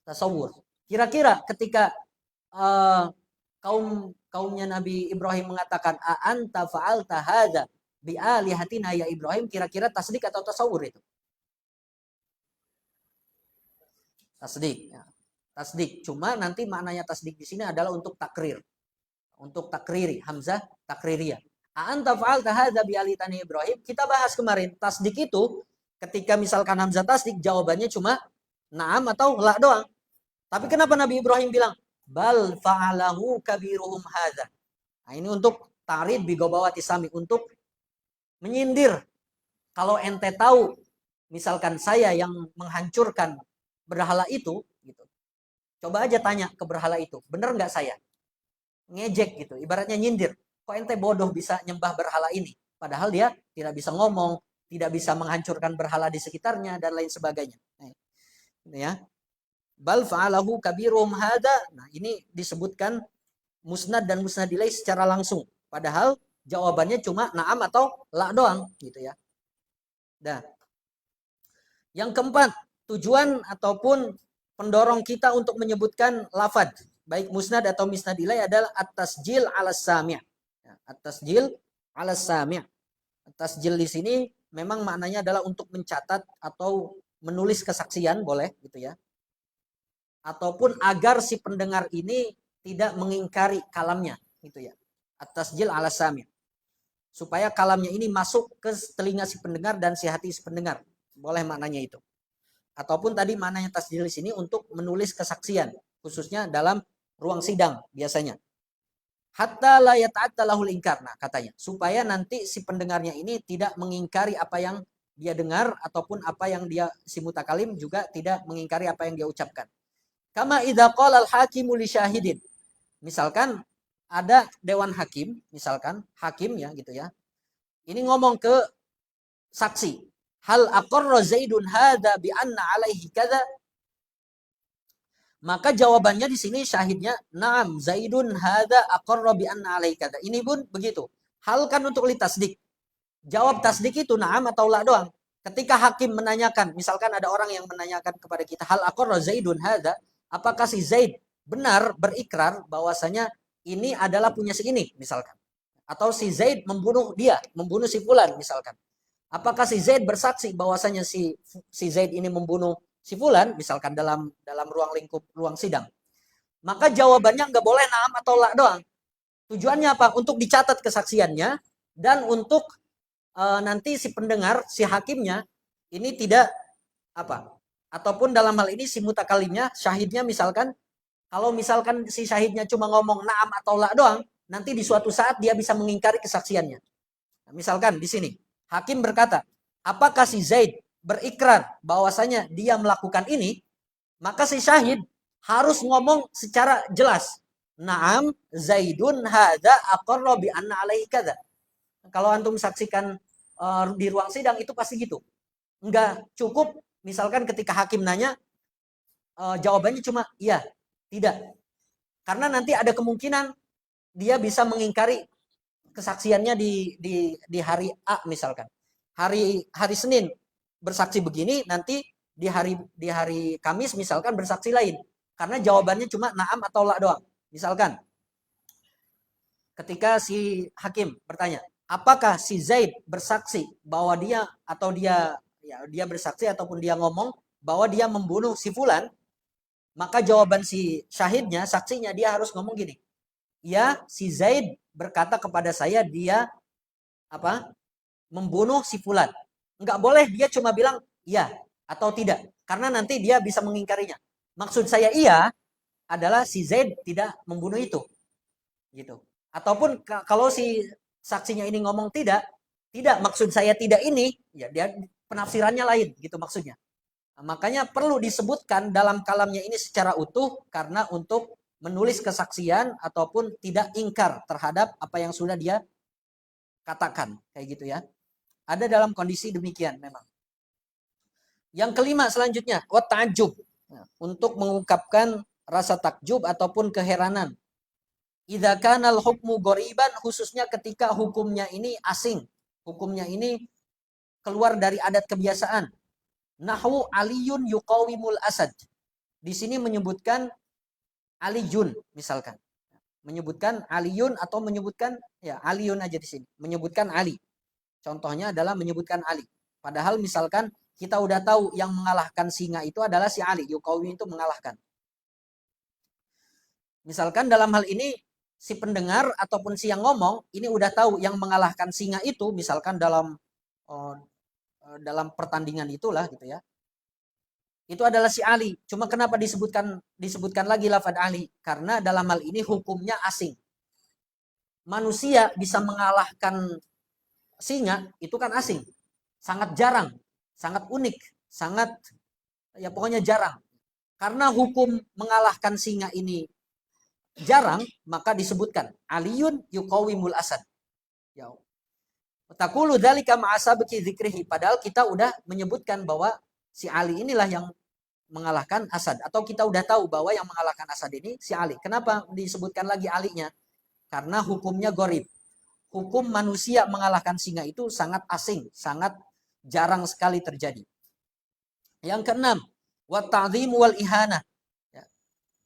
tasawur. Kira-kira ketika kaumnya Nabi Ibrahim mengatakan anta fa'alta hadza bi alihatina ya Ibrahim, kira-kira tasdik atau tasawur itu? Tasdik. Ya. Tasdik. Cuma nanti maknanya tasdik di sini adalah untuk takrir. Untuk takriri, hamzah takririyah. Anta fa'alta hadza bi alihatina Ibrahim. Kita bahas kemarin, tasdik itu ketika misalkan hamzah tasdik jawabannya cuma na'am atau la doang. Tapi kenapa Nabi Ibrahim bilang bal fa'alahu kabiruhum hadza? Nah, ini untuk ta'rid bi ghabawati sami, untuk menyindir. Kalau ente tahu misalkan saya yang menghancurkan berhala itu gitu. Coba aja tanya ke berhala itu, benar nggak saya? Ngejek gitu, ibaratnya nyindir. Kok ente bodoh bisa nyembah berhala ini? Padahal dia tidak bisa ngomong, tidak bisa menghancurkan berhala di sekitarnya dan lain sebagainya. Nah, ya. Bal fa'alahu kabirum hada. Nah, ini disebutkan musnad dan musnad ilaih secara langsung. Padahal jawabannya cuma na'am atau la doang gitu ya. Nah. Yang keempat, tujuan ataupun pendorong kita untuk menyebutkan lafaz baik musnad atau musnad ilaih adalah at-tasjil 'ala sami'. At-tasjil 'ala sami'. At-tasjil di sini memang maknanya adalah untuk mencatat atau menulis kesaksian, boleh gitu ya. Ataupun agar si pendengar ini tidak mengingkari kalamnya gitu ya. At-tasjil 'ala sami'. Supaya kalamnya ini masuk ke telinga si pendengar dan si hati si pendengar. Boleh maknanya itu. Ataupun tadi maknanya tasjil di sini untuk menulis kesaksian, khususnya dalam ruang sidang biasanya. Hatta la yata'atta lahul inkar, nah katanya, supaya nanti si pendengarnya ini tidak mengingkari apa yang dia dengar ataupun apa yang dia si mutakalim juga tidak mengingkari apa yang dia ucapkan. Kama idza qala al-hakimu li syahidin. Misalkan ada dewan hakim, misalkan hakim ya gitu ya. Ini ngomong ke saksi. Hal aqarra Zaidun hadza bi anna alaihi kadza. Maka jawabannya di sini syahidnya na'am Zaidun hadza aqarra bi anna alaihi kadza. Ini pun begitu. Hal kan untuk litasdik. Jawab tasdik itu na'am atau la doang. Ketika hakim menanyakan, misalkan ada orang yang menanyakan kepada kita, hal aqarra Zaidun hadza, apakah si Zaid benar berikrar bahwasanya ini adalah punya si ini, misalkan. Atau si Zaid membunuh dia, membunuh si fulan, misalkan. Apakah si Zaid bersaksi bahwasanya si Zaid ini membunuh si fulan, misalkan dalam ruang lingkup ruang sidang? Maka jawabannya nggak boleh na'am atau la doang. Tujuannya apa? Untuk dicatat kesaksiannya dan untuk nanti si pendengar, si hakimnya ini tidak apa? Ataupun dalam hal ini si mutakalimnya, syahidnya misalkan, kalau misalkan si syahidnya cuma ngomong na'am atau la doang, nanti di suatu saat dia bisa mengingkari kesaksiannya. Nah, misalkan di sini, hakim berkata, apakah si Zaid berikrar bahwasanya dia melakukan ini? Maka si syahid harus ngomong secara jelas. Naam Zaidun hadza aqarra bi anna alaihi kadza. Kalau antum saksikan di ruang sidang itu pasti gitu. Enggak cukup misalkan ketika hakim nanya jawabannya cuma iya, tidak. Karena nanti ada kemungkinan dia bisa mengingkari kesaksiannya di hari A misalkan. Hari Senin bersaksi begini, nanti di hari Kamis misalkan bersaksi lain. Karena jawabannya cuma naam atau la doang. Misalkan ketika si hakim bertanya, apakah si Zaid bersaksi bahwa dia bersaksi ataupun dia ngomong bahwa dia membunuh si fulan, maka jawaban si syahidnya, saksinya, dia harus ngomong gini. Ya, si Zaid berkata kepada saya dia membunuh si fulan. Enggak boleh dia cuma bilang iya atau tidak, karena nanti dia bisa mengingkarinya. Maksud saya iya adalah si Zaid tidak membunuh itu, gitu. Ataupun kalau si saksinya ini ngomong tidak maksud saya tidak ini, ya dia penafsirannya lain, gitu maksudnya. Nah, makanya perlu disebutkan dalam kalamnya ini secara utuh karena untuk menulis kesaksian ataupun tidak ingkar terhadap apa yang sudah dia katakan, kayak gitu ya. Ada dalam kondisi demikian memang. Yang kelima selanjutnya, wa ta'ajjub. Untuk mengungkapkan rasa takjub ataupun keheranan. Idza kana al-hukmu ghariban, khususnya ketika hukumnya ini asing. Hukumnya ini keluar dari adat kebiasaan. Nahwu aliyun yuqawimul asad. Di sini menyebutkan aliyun misalkan. Menyebutkan aliyun atau menyebutkan ya aliyun aja di sini. Menyebutkan Ali. Contohnya adalah menyebutkan Ali. Padahal misalkan kita udah tahu yang mengalahkan singa itu adalah si Ali. Yuqawim itu mengalahkan. Misalkan dalam hal ini si pendengar ataupun si yang ngomong ini udah tahu yang mengalahkan singa itu misalkan dalam pertandingan itulah gitu ya. Itu adalah si Ali. Cuma kenapa disebutkan lagi lafaz Ali? Karena dalam hal ini hukumnya asing. Manusia bisa mengalahkan singa itu kan asing. Sangat jarang, sangat unik, sangat ya pokoknya jarang. Karena hukum mengalahkan singa ini jarang, maka disebutkan aliyun yuqawimul asad. Ya. Taqulu dzalika ma'asabki dzikrihi, padahal kita udah menyebutkan bahwa si Ali inilah yang mengalahkan Asad, atau kita udah tahu bahwa yang mengalahkan Asad ini si Ali. Kenapa disebutkan lagi Alinya? Karena hukumnya gharib. Hukum manusia mengalahkan singa itu sangat asing, sangat jarang sekali terjadi. Yang keenam, wa ta'zim wal ihana. Ya.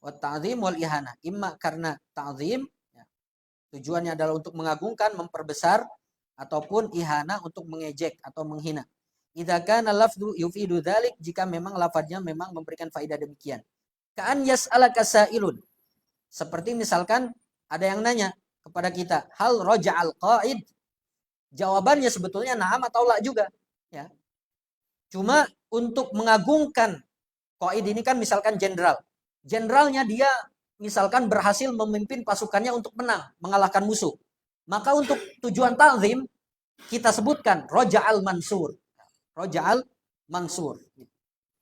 Wa ta'zim wal ihana. Imma karena ta'zim ya, tujuannya adalah untuk mengagungkan, memperbesar, ataupun ihana untuk mengejek atau menghina. Idza kana lafdhu yufidu dzalik, jika memang lafadznya memang memberikan faedah demikian. Ka'an yas'alaka sa'ilun. Seperti misalkan ada yang nanya kepada kita, hal raja'al qa'id? Jawabannya sebetulnya na'am atau la juga, ya. Cuma untuk mengagungkan qa'id ini kan misalkan jenderal. Jenderalnya dia misalkan berhasil memimpin pasukannya untuk menang, mengalahkan musuh. Maka untuk tujuan ta'zim kita sebutkan roja'al mansur. Roja'al mansur.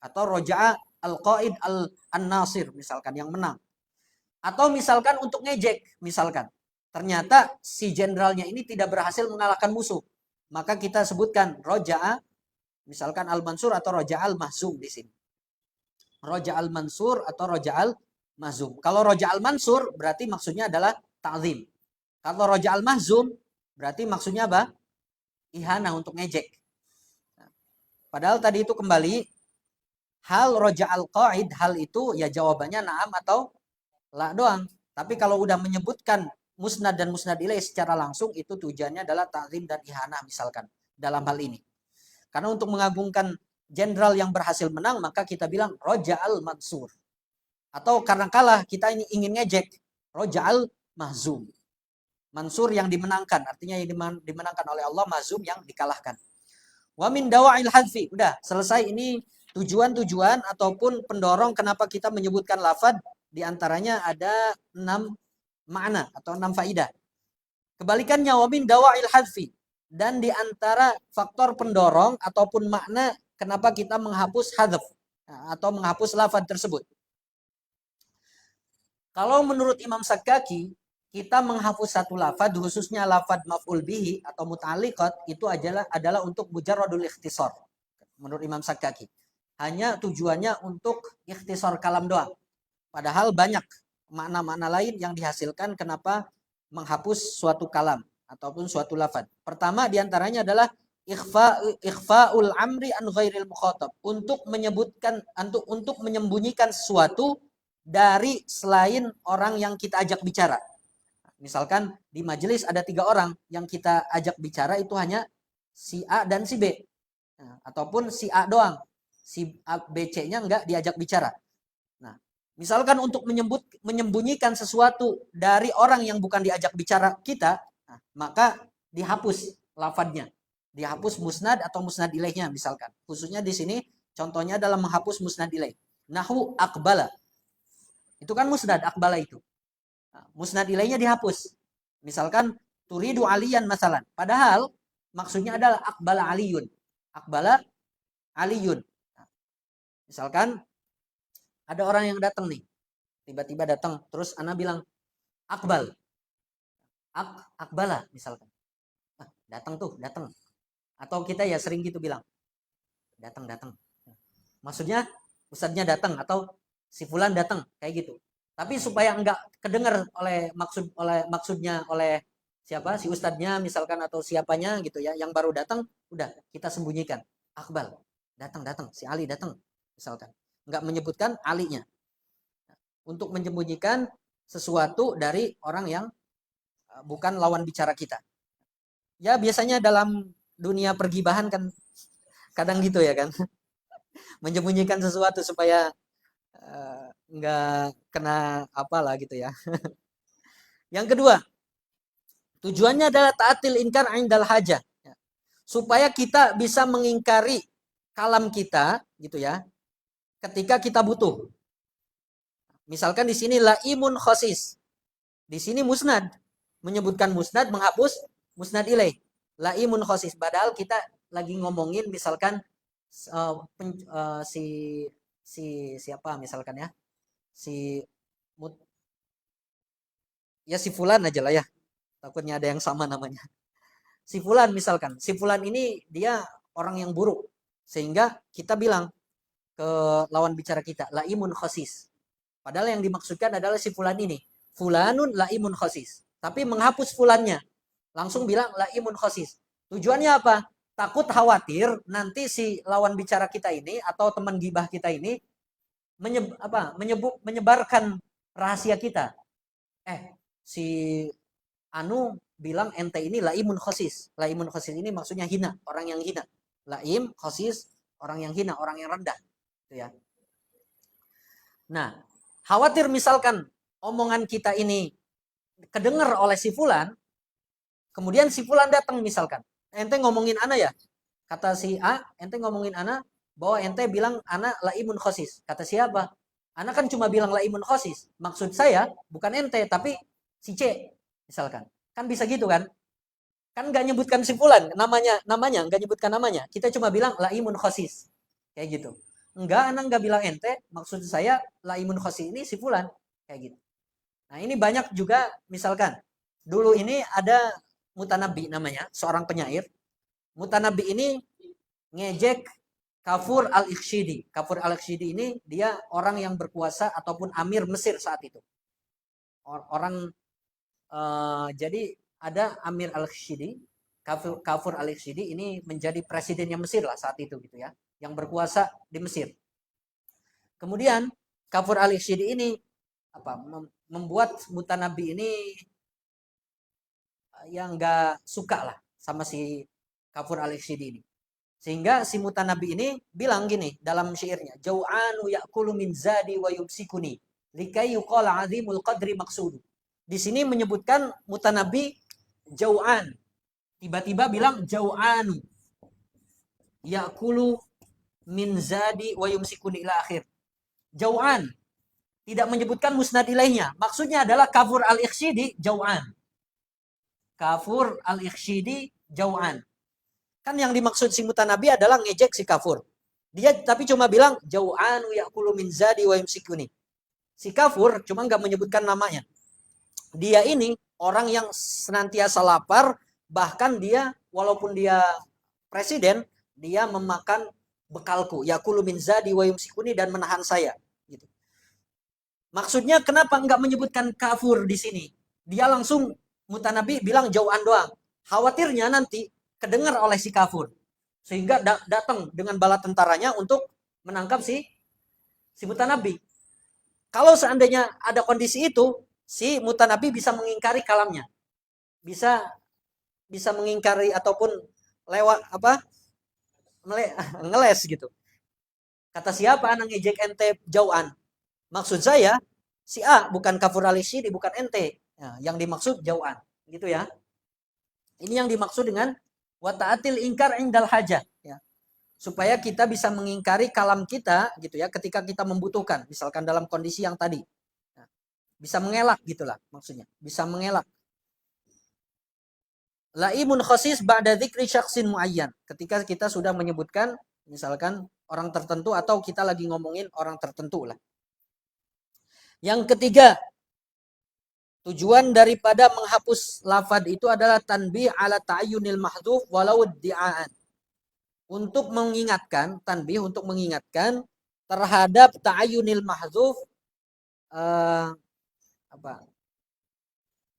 Atau roja'a al-qaid an-nasir misalkan yang menang. Atau misalkan untuk ngejek misalkan. Ternyata si jenderalnya ini tidak berhasil mengalahkan musuh. Maka kita sebutkan roja'a misalkan al-mansur atau roja'al mahzum di sini. Roja'al mansur atau roja'al mahzum. Kalau roja'al mansur berarti maksudnya adalah ta'zim. Kalau roja'al mahzum berarti maksudnya apa? Ihana untuk ngejek. Padahal tadi itu kembali hal roja'al qaid, hal itu ya jawabannya na'am atau la doang. Tapi kalau udah menyebutkan musnad dan musnad ilaih secara langsung itu tujuannya adalah ta'zim dan ihanah misalkan dalam hal ini. Karena untuk mengagungkan jenderal yang berhasil menang maka kita bilang roja'al mansur. Atau karena kalah kita ingin ngejek roja'al mahzum. Mansur yang dimenangkan, artinya yang dimenangkan oleh Allah, mahzum yang dikalahkan. Wa min dawa'il hadfi. Udah, selesai ini tujuan-tujuan ataupun pendorong kenapa kita menyebutkan lafad. Di antaranya ada 6 makna atau 6 faidah. Kebalikannya wa min dawa'il hadfi. Dan di antara faktor pendorong ataupun makna kenapa kita menghapus hadf atau menghapus lafad tersebut. Kalau menurut Imam Sakkaki, kita menghapus satu lafad, khususnya lafad maf'ul bihi atau muta'alliqat, itu adalah untuk mujarradul ikhtisar. Menurut Imam Sakkaki. Hanya tujuannya untuk ikhtisar kalam doang. Padahal banyak makna-makna lain yang dihasilkan kenapa menghapus suatu kalam ataupun suatu lafad. Pertama diantaranya adalah ikhfa'ul amri an ghairil mukhatab. Untuk menyembunyikan sesuatu dari selain orang yang kita ajak bicara. Misalkan di majelis ada 3 orang yang kita ajak bicara itu hanya si A dan si B. Nah, ataupun si A doang. Si A, B, C-nya enggak diajak bicara. Nah, misalkan untuk menyembunyikan sesuatu dari orang yang bukan diajak bicara kita, nah, maka dihapus lafadznya. Dihapus musnad atau musnad ilaihnya misalkan. Khususnya di sini contohnya dalam menghapus musnad ilaih. Nahu akbala. Itu kan musnad akbala itu. Musnad ilaihnya dihapus. Misalkan turidu aliyan masalan. Padahal maksudnya adalah akbala aliyun. Akbala aliyun. Misalkan ada orang yang datang nih. Tiba-tiba datang. Terus ana bilang akbal. Akbala misalkan. Datang tuh, datang. Atau kita ya sering gitu bilang. Datang. Maksudnya ustadznya datang atau si fulan datang. Kayak gitu. Tapi supaya enggak kedengar oleh maksudnya oleh siapa si ustadznya misalkan atau siapanya gitu ya yang baru datang, udah kita sembunyikan. Akbal datang si Ali datang misalkan. Enggak menyebutkan alinya. Untuk menyembunyikan sesuatu dari orang yang bukan lawan bicara kita. Ya biasanya dalam dunia pergibahan kan kadang gitu ya kan. Menyembunyikan sesuatu supaya nggak kena apalah gitu ya. Yang kedua, tujuannya adalah ta'atil inkar indal hajah. Supaya kita bisa mengingkari kalam kita gitu ya. Ketika kita butuh. Misalkan di sini laimun khosis. Di sini musnad. Menyebutkan musnad menghapus musnad ilaih. Laimun khosis. Padahal kita lagi ngomongin misalkan si siapa misalkan ya. Si fulan aja lah ya. Takutnya ada yang sama namanya. Si fulan misalkan. Si fulan ini dia orang yang buruk. Sehingga kita bilang ke lawan bicara kita. Laimun khosis. Padahal yang dimaksudkan adalah si fulan ini. Fulanun laimun khosis. Tapi menghapus fulannya. Langsung bilang laimun khosis. Tujuannya apa? Takut khawatir nanti si lawan bicara kita ini atau teman gibah kita ini menyebarkan rahasia kita. Si Anu bilang ente ini laimun khosis. Laimun khosis ini maksudnya hina, orang yang hina. Laim khosis, orang yang hina, orang yang rendah. Gitu ya. Nah, khawatir misalkan omongan kita ini kedengar oleh si fulan, kemudian si fulan datang misalkan. Ente ngomongin ana ya? Kata si A, ente ngomongin ana bahwa ente bilang ana laimun khosis. Kata siapa? Ana kan cuma bilang laimun khosis. Maksud saya bukan ente tapi si C misalkan. Kan bisa gitu kan? Kan nggak nyebutkan si fulan namanya nggak nyebutkan namanya. Kita cuma bilang laimun khosis. Kayak gitu. Enggak, anak enggak bilang ente, maksud saya laimun khosi ini si fulan, kayak gitu. Nah, ini banyak juga, misalkan dulu ini ada Mutanabi namanya, seorang penyair. Mutanabi ini ngejek Kafur al-Ikhshidi. Kafur al-Ikhshidi ini dia orang yang berkuasa ataupun amir Mesir saat itu. Orang jadi ada Amir al-Ikhshidi, Kafur al-Ikhshidi ini menjadi presidennya Mesir lah saat itu gitu ya, yang berkuasa di Mesir. Kemudian Kafur al-Ikhshidi ini apa membuat Mutanabi ini yang enggak suka lah sama si Kafur al-Ikhshidi ini. Sehingga si Mutanabi ini bilang gini dalam syairnya, jau'anu ya'kulu min zadi wa yumsikuni likai yuqala azimul qadri maqsudu. Di sini menyebutkan Mutanabi jau'an. Tiba-tiba bilang jau'anu ya'kulu min zadi wa yumsikuni ila akhir. Jau'an. Tidak menyebutkan musnad ilaihnya. Maksudnya adalah Kafur al-Ikhshidi jau'an. Kafur al-Ikhshidi jau'an. Kan yang dimaksud si Mutanabi adalah ngejek si Kafur. Dia tapi cuma bilang jau'anu ya'kulu min zadi wa yumsikuni. Si Kafur cuma nggak menyebutkan namanya. Dia ini orang yang senantiasa lapar, bahkan dia walaupun dia presiden, dia memakan bekalku, ya'kulu min zadi wa yumsikuni, dan menahan saya. Gitu. Maksudnya kenapa nggak menyebutkan Kafur di sini? Dia langsung Mutanabi bilang jau'an doang. Khawatirnya nanti kedengar oleh si Kafur, sehingga datang dengan bala tentaranya untuk menangkap si Mutanabi. Kalau seandainya ada kondisi itu, si Mutanabi bisa mengingkari kalamnya, bisa mengingkari ataupun lewat apa ngeles gitu. Kata siapa anak ngejek ente jauhan? Maksud saya si A, bukan Kafur al-Ikhshidi, bukan ente. Nah, yang dimaksud jauhan, gitu ya. Ini yang dimaksud dengan wa ta'atil ingkar indal hajah, ya. Supaya kita bisa mengingkari kalam kita gitu ya ketika kita membutuhkan, misalkan dalam kondisi yang tadi. Nah, bisa mengelak gitulah maksudnya, bisa mengelak. Laimun khasis ba'da dzikri syakhsin muayyan. Ketika kita sudah menyebutkan misalkan orang tertentu atau kita lagi ngomongin orang tertentu lah. Yang ketiga, tujuan daripada menghapus lafad itu adalah tanbih ala ta'ayyunil mahdhuf walau di'aan. Untuk mengingatkan, tanbih untuk mengingatkan terhadap ta'ayyunil mahdhuf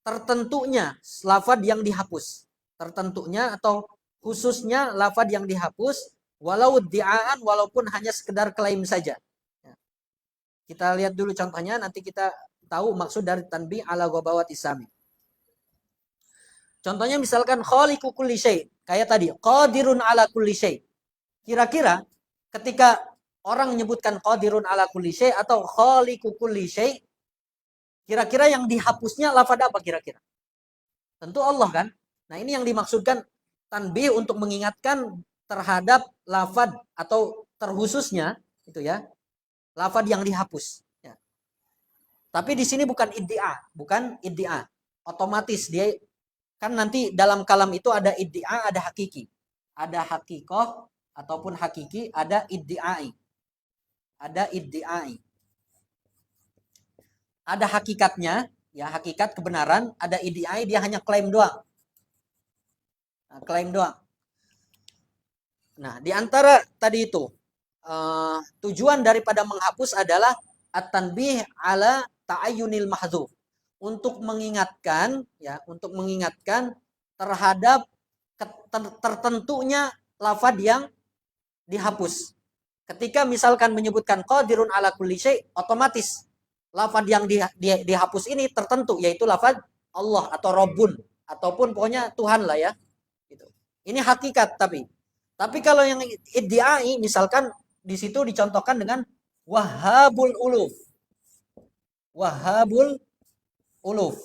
tertentunya lafad yang dihapus. Tertentunya atau khususnya lafad yang dihapus walau di'aan, walaupun hanya sekedar klaim saja. Kita lihat dulu contohnya, nanti kita tahu maksud dari tanbih ala ghabawat isami. Contohnya misalkan khaliqu kulli syai, kayak tadi qadirun ala kulli syai. Kira-kira ketika orang menyebutkan qadirun ala kulli syai atau khaliqu kulli syai, kira-kira yang dihapusnya lafaz apa kira-kira? Tentu Allah kan? Nah, ini yang dimaksudkan tanbih untuk mengingatkan terhadap lafaz atau terkhususnya itu ya. Lafaz yang dihapus. Ya. Tapi di sini bukan iddia, otomatis dia kan nanti dalam kalam itu ada iddia, ada hakiki, ada hakikoh ataupun hakiki, ada iddiai, ada hakikatnya, ya hakikat kebenaran, ada iddiai dia hanya klaim doang, Nah, di antara tadi itu tujuan daripada menghapus adalah at-tanbih ala ta'ayyunil mahdzuf, untuk mengingatkan terhadap tertentunya lafaz yang dihapus. Ketika misalkan menyebutkan qadirun ala kulli syai, otomatis lafaz yang dihapus ini tertentu, yaitu lafaz Allah atau Rabbun, ataupun pokoknya Tuhan lah ya. Gitu. Ini hakikat tapi kalau yang iddiai misalkan di situ dicontohkan dengan Wahhabul Uluf. Wahhabul Uluf.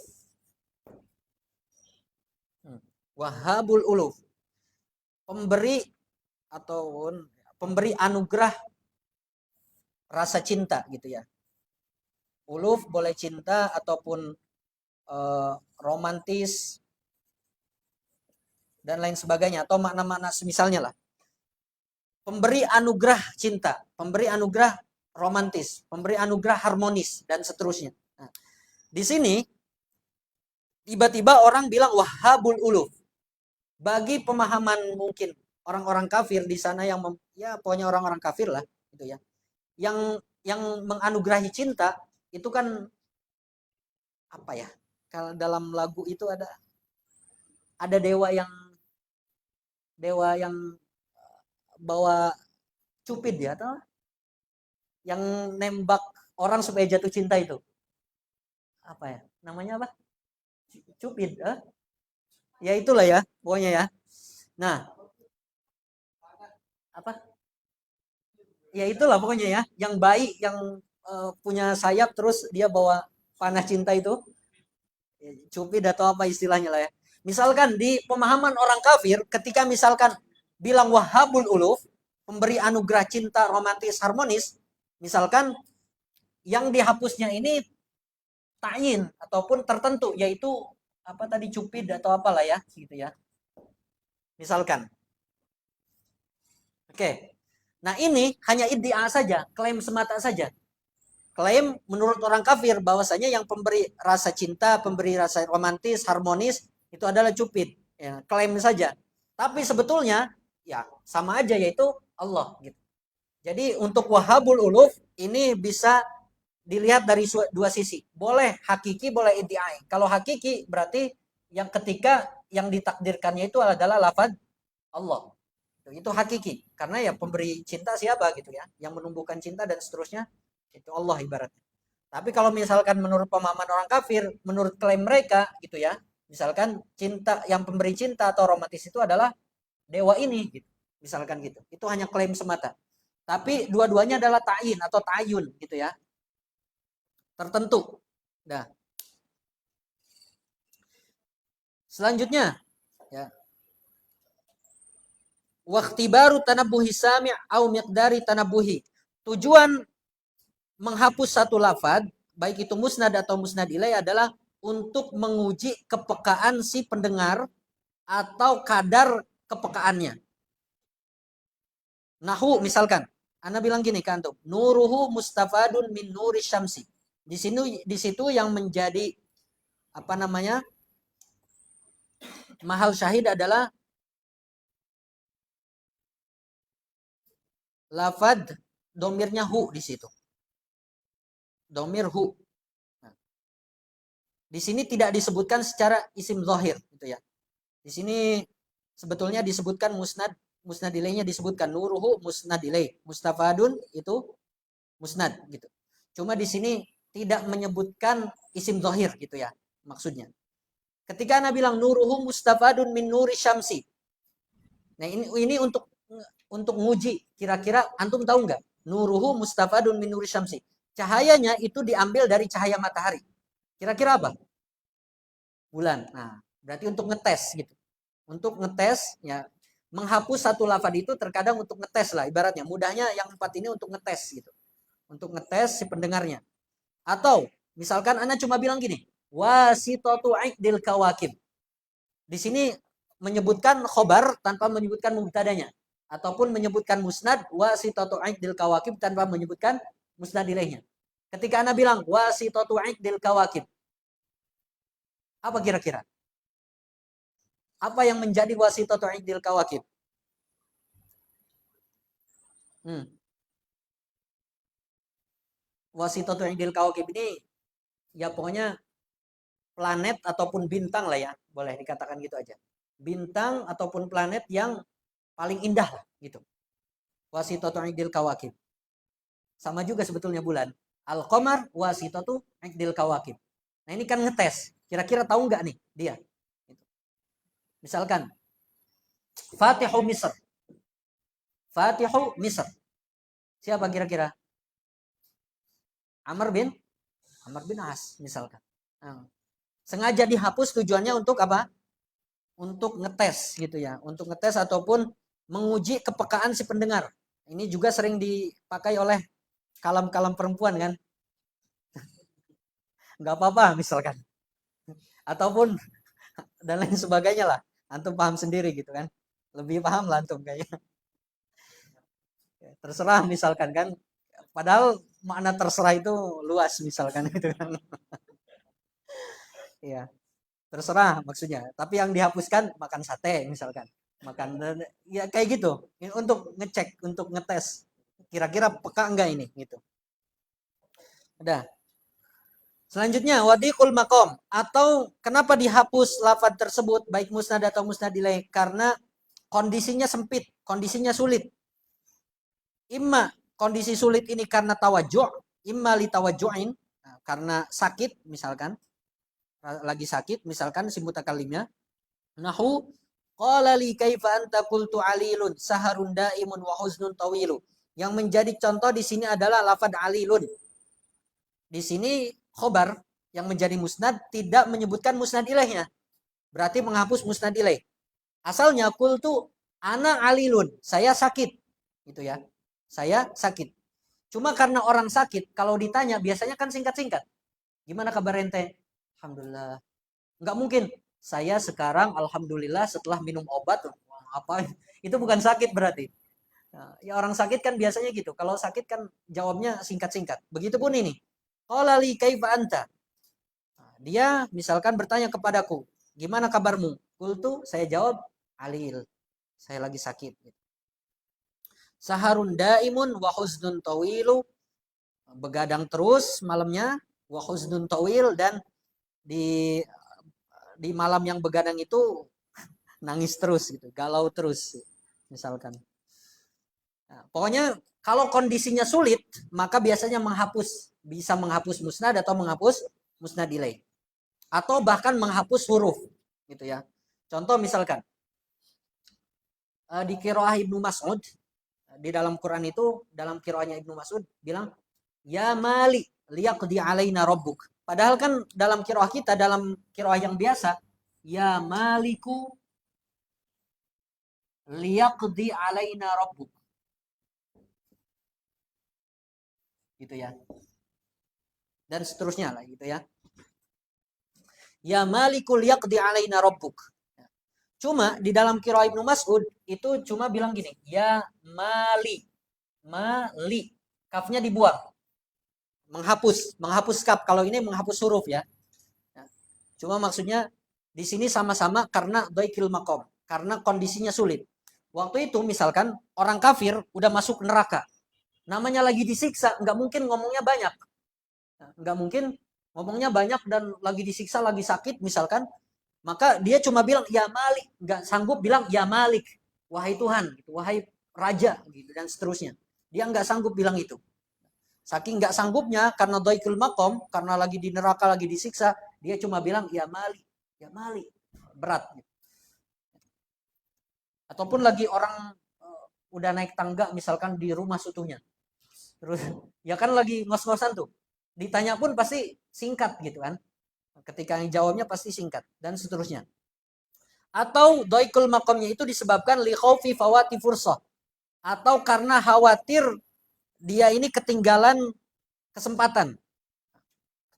Wahhabul Uluf. Pemberi ataupun pemberi anugerah rasa cinta gitu ya. Uluf boleh cinta ataupun romantis dan lain sebagainya, atau makna-makna semisalnya lah. pemberi anugerah cinta, pemberi anugerah romantis, pemberi anugerah harmonis, dan seterusnya. Nah, di sini tiba-tiba orang bilang Wahhabul Uluf. Bagi pemahaman mungkin orang-orang kafir di sana yang ya pokoknya orang-orang kafir lah gitu ya. Yang menganugerahi cinta itu kan apa ya? Kalau dalam lagu itu ada dewa yang bawa cupid ya, atau yang nembak orang supaya jatuh cinta itu. Apa ya? Namanya apa? Cupid, ya itulah ya, pokoknya ya. Nah, apa? Ya itulah pokoknya ya, yang baik, yang punya sayap terus dia bawa panah cinta itu. Ya, cupid atau apa istilahnya lah ya. Misalkan di pemahaman orang kafir, ketika misalkan bilang Wahhabul Uluf, pemberi anugerah cinta romantis harmonis, misalkan yang dihapusnya ini ta'yin ataupun tertentu, yaitu apa tadi, cupid atau apalah ya gitu ya. Misalkan. Oke. Nah, ini hanya iddia saja, klaim semata saja. Klaim menurut orang kafir bahwasanya yang pemberi rasa cinta, pemberi rasa romantis, harmonis itu adalah cupid. Ya, klaim saja. Tapi sebetulnya ya sama aja, yaitu Allah gitu. Jadi untuk Wahhabul Uluf ini bisa dilihat dari dua sisi. Boleh hakiki, boleh iddiai. Kalau hakiki berarti yang ketika yang ditakdirkannya itu adalah lafaz Allah. Itu hakiki. Karena ya pemberi cinta siapa gitu ya. Yang menumbuhkan cinta dan seterusnya itu Allah ibaratnya. Tapi kalau misalkan menurut pemahaman orang kafir, menurut klaim mereka gitu ya, misalkan cinta, yang pemberi cinta atau romantis itu adalah dewa ini gitu. Misalkan gitu. Itu hanya klaim semata. Tapi dua-duanya adalah ta'yin atau ta'yun gitu ya. Tertentu. Nah, selanjutnya ya. Waqtibaru tanabbuhi sami' au miqdari tanabbuhi. Tujuan menghapus satu lafad, baik itu musnad atau musnad ilaih, adalah untuk menguji kepekaan si pendengar atau kadar kepekaannya. Nahu misalkan, Ana bilang gini kan antum, nuruhu mustafadun min nuri syamsi. Di situ yang menjadi apa namanya? Mahal syahid adalah lafad domirnya hu di situ. Domir hu. Nah, di sini tidak disebutkan secara isim zahir gitu ya. Di sini sebetulnya disebutkan musnad ilaihnya disebutkan nuruhu musnad ilaih, mustafadun itu musnad gitu. Cuma di sini tidak menyebutkan isim zahir gitu ya maksudnya. Ketika Ana bilang nuruhu mustafadun min nuri syamsi. Nah, ini untuk nguji, kira-kira antum tahu nggak? Nuruhu mustafadun min nuri syamsi. Cahayanya itu diambil dari cahaya matahari. Kira-kira apa? Bulan. Nah, berarti untuk ngetes gitu. Untuk ngetes ya, menghapus satu lafaz itu terkadang untuk ngetes lah ibaratnya. Mudahnya yang empat ini untuk ngetes gitu. Untuk ngetes si pendengarnya. Atau misalkan Anda cuma bilang gini, wasitatu iqdil kawakib. Di sini menyebutkan khobar tanpa menyebutkan mubtadanya, ataupun menyebutkan musnad wasitatu iqdil kawakib tanpa menyebutkan musnad ilaihnya. Ketika Anda bilang wasitatu iqdil kawakib, apa kira-kira? Apa yang menjadi wasitatu iqdil kawakib? Wasitatu iqdil kawakib ini ya pokoknya planet ataupun bintang lah ya, boleh dikatakan gitu aja. Bintang ataupun planet yang paling indah lah gitu. Wasitatu iqdil kawakib. Sama juga sebetulnya bulan. Al-Qamar wasitatu iqdil kawakib. Nah, ini kan ngetes. Kira-kira tahu nggak nih dia? Misalkan Fatihu Misr. Fatihu Misr. Siapa kira-kira? Amr bin As misalkan. Nah, sengaja dihapus tujuannya untuk apa? Untuk ngetes gitu ya. Untuk ngetes ataupun menguji kepekaan si pendengar. Ini juga sering dipakai oleh kalam-kalam perempuan kan. Nggak apa-apa misalkan. Ataupun dan lain sebagainya lah. Antum paham sendiri gitu kan. Lebih paham lah antum kayaknya. Terserah misalkan kan. Padahal makna terserah itu luas misalkan itu kan. Iya, terserah maksudnya. Tapi yang dihapuskan makan sate misalkan. Makan ya kayak gitu. Untuk ngecek, untuk ngetes kira-kira peka enggak ini gitu. Udah. Selanjutnya wadiqul makom, atau kenapa dihapus lafaz tersebut baik musnad atau musnad ilaih, karena kondisinya sempit, kondisinya sulit. Imma kondisi sulit ini karena tawajju', imma li tawajju'in, karena sakit misalkan, lagi sakit misalkan si mutakallimnya. Nahu qala li kaifa anta qultu alilun saharun daimun wa huznun tawilu. Yang menjadi contoh di sini adalah lafaz alilun. Di sini khobar yang menjadi musnad tidak menyebutkan musnad ilaihnya. Berarti menghapus musnad ilaih. Asalnya qultu ana alilun, saya sakit. Gitu ya. Saya sakit. Cuma karena orang sakit kalau ditanya biasanya kan singkat-singkat. Gimana kabar ente? Alhamdulillah. Enggak mungkin. Saya sekarang alhamdulillah setelah minum obat. Apa? Itu bukan sakit berarti. Nah, ya orang sakit kan biasanya gitu. Kalau sakit kan jawabnya singkat-singkat. Begitupun ini. Qala li kaifa anta? Nah, dia misalkan bertanya kepadaku, gimana kabarmu? Qultu, saya jawab, alil. Saya lagi sakit. Saharun daimun wa huznun tawilu. Begadang terus malamnya, wa huznun tawil, dan di malam yang begadang itu nangis terus gitu, galau terus misalkan. Nah, pokoknya kalau kondisinya sulit, maka biasanya bisa menghapus musnad atau menghapus musnad ilaih. Atau bahkan menghapus huruf gitu ya. Contoh misalkan di qiraah Ibnu Mas'ud, di dalam Quran itu, dalam qiraahnya Ibnu Mas'ud bilang ya mali liyaqdi alaina rabbuk. Padahal kan dalam qiraah kita, dalam qiraah yang biasa, ya maliku liyaqdi alaina rabbuk. Gitu ya. Dan seterusnya lah gitu ya. Ya malikul yaqdi alaina rabbuk. Cuma di dalam qiraah Ibnu Mas'ud itu cuma bilang gini, ya mali. Mali. Kafnya dibuang. Menghapus kaf. Kalau ini menghapus huruf ya. Cuma maksudnya di sini sama-sama karena dhaikil maqam, karena kondisinya sulit. Waktu itu misalkan orang kafir udah masuk neraka. Namanya lagi disiksa, nggak mungkin ngomongnya banyak. Nggak mungkin ngomongnya banyak dan lagi disiksa, lagi sakit misalkan, maka dia cuma bilang ya Malik, nggak sanggup bilang ya Malik, wahai Tuhan, gitu, wahai Raja, gitu dan seterusnya. Dia nggak sanggup bilang itu. Saking nggak sanggupnya karena dhaikul maqam, karena lagi di neraka, lagi disiksa, dia cuma bilang ya Malik, ya Malik, berat. Gitu. Ataupun lagi orang udah naik tangga misalkan di rumah seutuhnya, terus ya kan lagi ngos-ngosan tuh. Ditanya pun pasti singkat gitu kan. Ketika yang jawabnya pasti singkat dan seterusnya. Atau dhaikul maqamnya itu disebabkan li khaufi fawati fursah, atau karena khawatir dia ini ketinggalan kesempatan.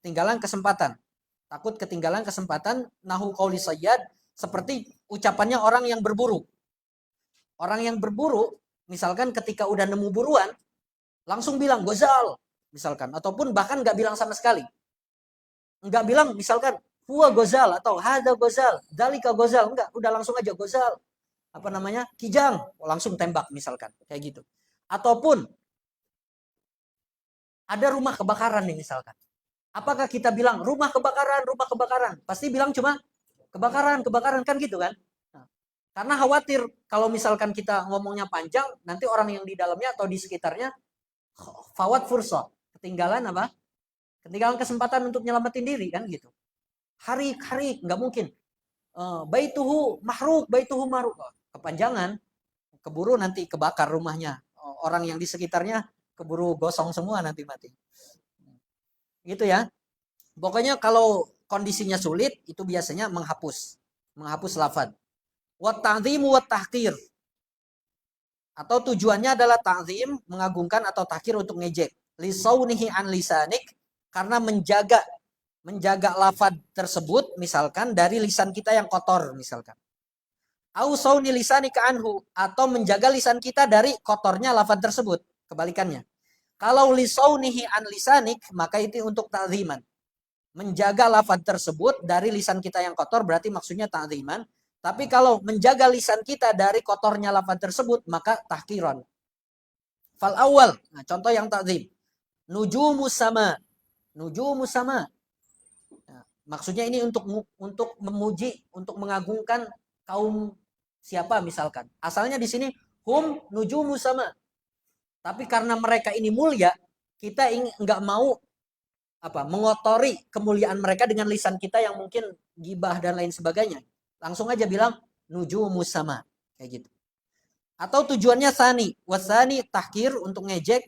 Ketinggalan kesempatan. Takut ketinggalan kesempatan, nahu qauli sayyad, seperti ucapannya orang yang berburu. Orang yang berburu misalkan ketika udah nemu buruan langsung bilang gozal misalkan, ataupun bahkan nggak bilang sama sekali. Nggak bilang misalkan huwa gozal atau hada gozal, dalika gozal, enggak, udah langsung aja gozal. Apa namanya? Kijang, langsung tembak misalkan, kayak gitu. Ataupun ada rumah kebakaran nih misalkan. Apakah kita bilang rumah kebakaran, rumah kebakaran? Pasti bilang cuma kebakaran, kebakaran kan gitu kan? Nah, karena khawatir kalau misalkan kita ngomongnya panjang, nanti orang yang di dalamnya atau di sekitarnya fawat fursa, ketinggalan apa? Ketinggalan kesempatan untuk nyelamatin diri kan gitu. Hari nggak mungkin. Baituhu mahruk, baituhu maruk. Kepanjangan, keburu nanti kebakar rumahnya. Orang yang di sekitarnya keburu gosong semua nanti mati. Gitu ya. Pokoknya kalau kondisinya sulit itu biasanya menghapus lafaz. Wa ta'dhimu wa tahqir. Atau tujuannya adalah ta'zim, mengagungkan, atau tahqir untuk ngejek. Li saunihi an lisanik, karena menjaga lafaz tersebut misalkan dari lisan kita yang kotor misalkan. Au sauni lisanika anhu, atau menjaga lisan kita dari kotornya lafaz tersebut. Kebalikannya. Kalau lisaunihi an lisanik, maka itu untuk ta'ziman. Menjaga lafaz tersebut dari lisan kita yang kotor berarti maksudnya ta'ziman. Tapi kalau menjaga lisan kita dari kotornya lafaz tersebut, maka tahkiran. Fal awal, nah contoh yang ta'zim. Nujumus sama. Nujumus sama. Nah, maksudnya ini untuk memuji, untuk mengagungkan kaum siapa misalkan. Asalnya di sini hum nujumu sama. Tapi karena mereka ini mulia, kita nggak mau mengotori kemuliaan mereka dengan lisan kita yang mungkin gibah dan lain sebagainya. Langsung aja bilang nujumu sama kayak gitu. Atau tujuannya sani, wasani tahkir untuk ngejek,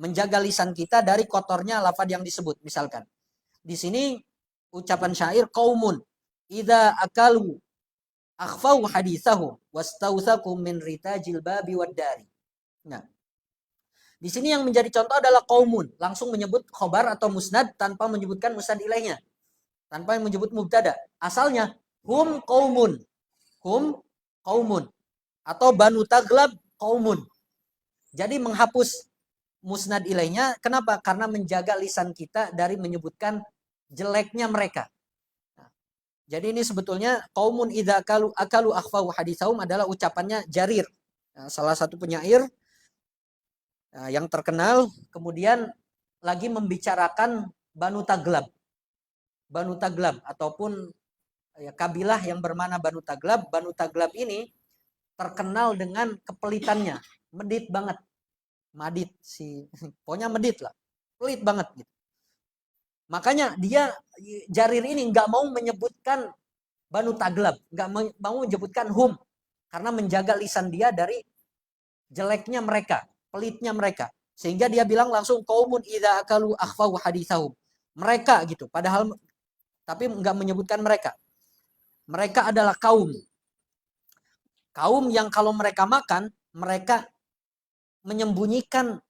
menjaga lisan kita dari kotornya lafaz yang disebut. Misalkan di sini ucapan syair qaumun idza akalu akhfau hadithahu wastausakum min ritajil babi wad dari. Nah, di sini yang menjadi contoh adalah qaumun, langsung menyebut khobar atau musnad tanpa menyebutkan musnad ilaihnya, tanpa menyebut mubtada. Asalnya hum qaumun, hum qaumun, atau banu taglab qaumun. Jadi menghapus musnad ilaihnya, kenapa? Karena menjaga lisan kita dari menyebutkan jeleknya mereka. Jadi ini sebetulnya qaumun idza akalu akhfau hadithahum adalah ucapannya Jarir, salah satu penyair yang terkenal, kemudian lagi membicarakan Banu Taglab. Banu Taglab ataupun kabilah yang bermana Banu Taglab. Banu Taglab ini terkenal dengan kepelitannya, medit banget. Madit si pokoknya medit lah. Pelit banget gitu. Makanya dia Jarir ini nggak mau menyebutkan Banu Taglab, nggak mau menyebutkan hum karena menjaga lisan dia dari jeleknya mereka, pelitnya mereka. Sehingga dia bilang langsung qaumun idza akalu akhfau hadithahum. Mereka gitu. Padahal tapi nggak menyebutkan mereka. Mereka adalah kaum. Kaum yang kalau mereka makan, mereka menyembunyikan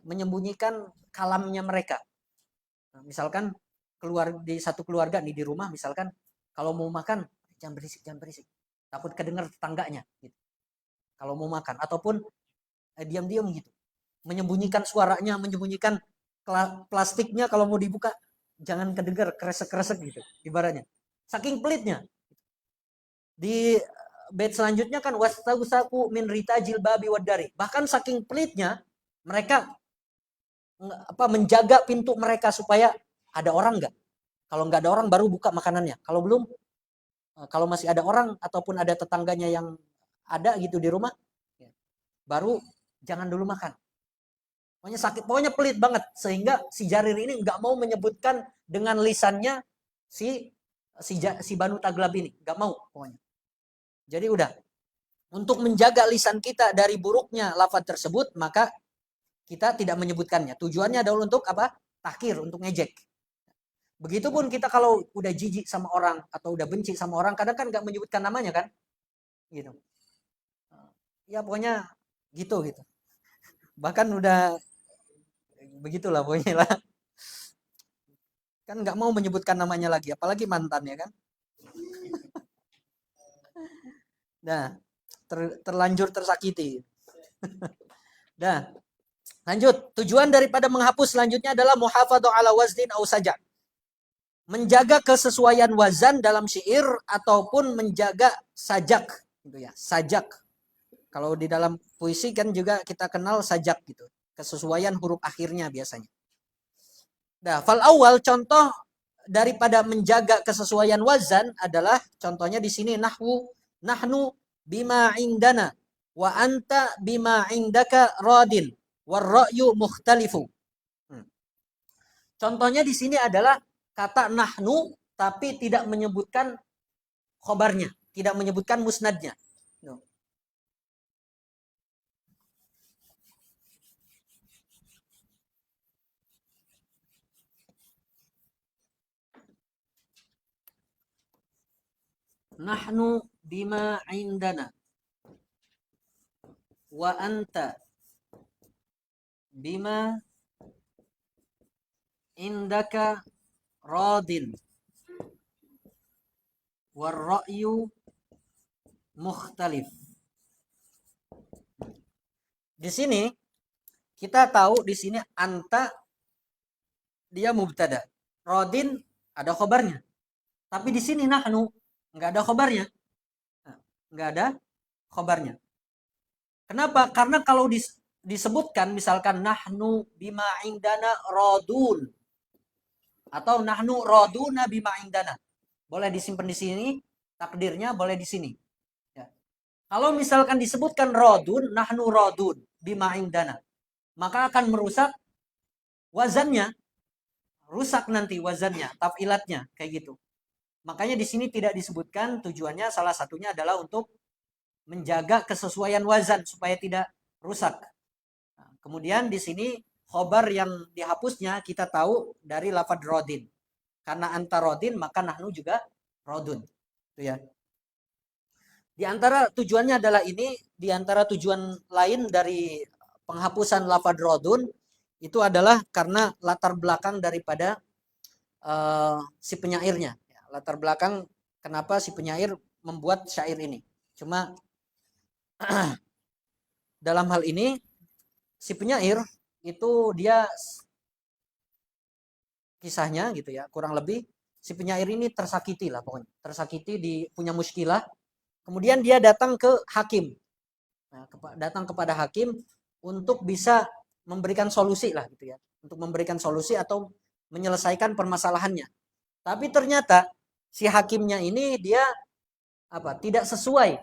menyembunyikan kalamnya mereka. Nah, misalkan di satu keluarga nih di rumah misalkan kalau mau makan jangan berisik. Takut kedengar tetangganya gitu. Kalau mau makan ataupun diam-diam gitu. Menyembunyikan suaranya, menyembunyikan plastiknya kalau mau dibuka jangan kedengar kresek-kresek gitu ibaratnya. Saking pelitnya. Di bait selanjutnya kan wastausaku min ritajil babi wadari. Bahkan saking pelitnya mereka menjaga pintu mereka supaya ada orang enggak. Kalau nggak ada orang baru buka makanannya. Kalau belum, kalau masih ada orang ataupun ada tetangganya yang ada gitu di rumah, baru jangan dulu makan. Pokoknya sakit, pokoknya pelit banget sehingga si Jarir ini nggak mau menyebutkan dengan lisannya si Banu Taglab ini, nggak mau pokoknya. Jadi udah untuk menjaga lisan kita dari buruknya lafaz tersebut, maka kita tidak menyebutkannya. Tujuannya adalah untuk apa? Tahkir, untuk ngejek. Begitupun kita kalau udah jijik sama orang atau udah benci sama orang, kadang kan nggak menyebutkan namanya kan, gitu. Ya pokoknya gitu. Bahkan udah begitulah pokoknya lah. Kan nggak mau menyebutkan namanya lagi, apalagi mantannya kan. Nah, terlanjur tersakiti. Nah, lanjut. Tujuan daripada menghapus selanjutnya adalah muhafadzah ala wazdin au sajak. Menjaga kesesuaian wazan dalam syair ataupun menjaga sajak gitu ya. Sajak. Kalau di dalam puisi kan juga kita kenal sajak gitu. Kesesuaian huruf akhirnya biasanya. Nah, fal awal contoh daripada menjaga kesesuaian wazan adalah contohnya di sini nahnu bima indana wa anta bima indaka radin war ra'yu mukhtalifu. Contohnya di sini adalah kata nahnu tapi tidak menyebutkan khobarnya, tidak menyebutkan musnadnya. No. Nahnu bima indana wa anta bima indaka radin war ra'yu mukhtalif. Di sini kita tahu di sini anta dia mubtada. Rodin ada khobarnya. Tapi di sini nahnu nggak ada khobarnya. Nah, nggak ada khobarnya. Kenapa? Karena kalau disebutkan misalkan nahnu bima indana rodun atau nahnu roduna bima indana. Boleh disimpan di sini, takdirnya boleh di sini. Ya. Kalau misalkan disebutkan rodun, nahnu rodun bima indana, maka akan merusak wazannya, rusak nanti wazannya, tafilatnya, kayak gitu. Makanya di sini tidak disebutkan, tujuannya salah satunya adalah untuk menjaga kesesuaian wazan supaya tidak rusak. Nah, kemudian di sini khobar yang dihapusnya kita tahu dari lafadz rodin. Karena anta rodin maka nahnu juga rodun. Itu ya. Di antara tujuannya adalah ini, di antara tujuan lain dari penghapusan lafadz rodun itu adalah karena latar belakang daripada si penyairnya. Latar belakang kenapa si penyair membuat syair ini. Cuma dalam hal ini si penyair itu dia kisahnya gitu ya, kurang lebih si penyair ini tersakiti lah pokoknya. Tersakiti, punya muskilah. Kemudian dia datang ke hakim. Nah, datang kepada hakim untuk bisa memberikan solusi lah gitu ya. Untuk memberikan solusi atau menyelesaikan permasalahannya. Tapi ternyata si hakimnya ini dia tidak sesuai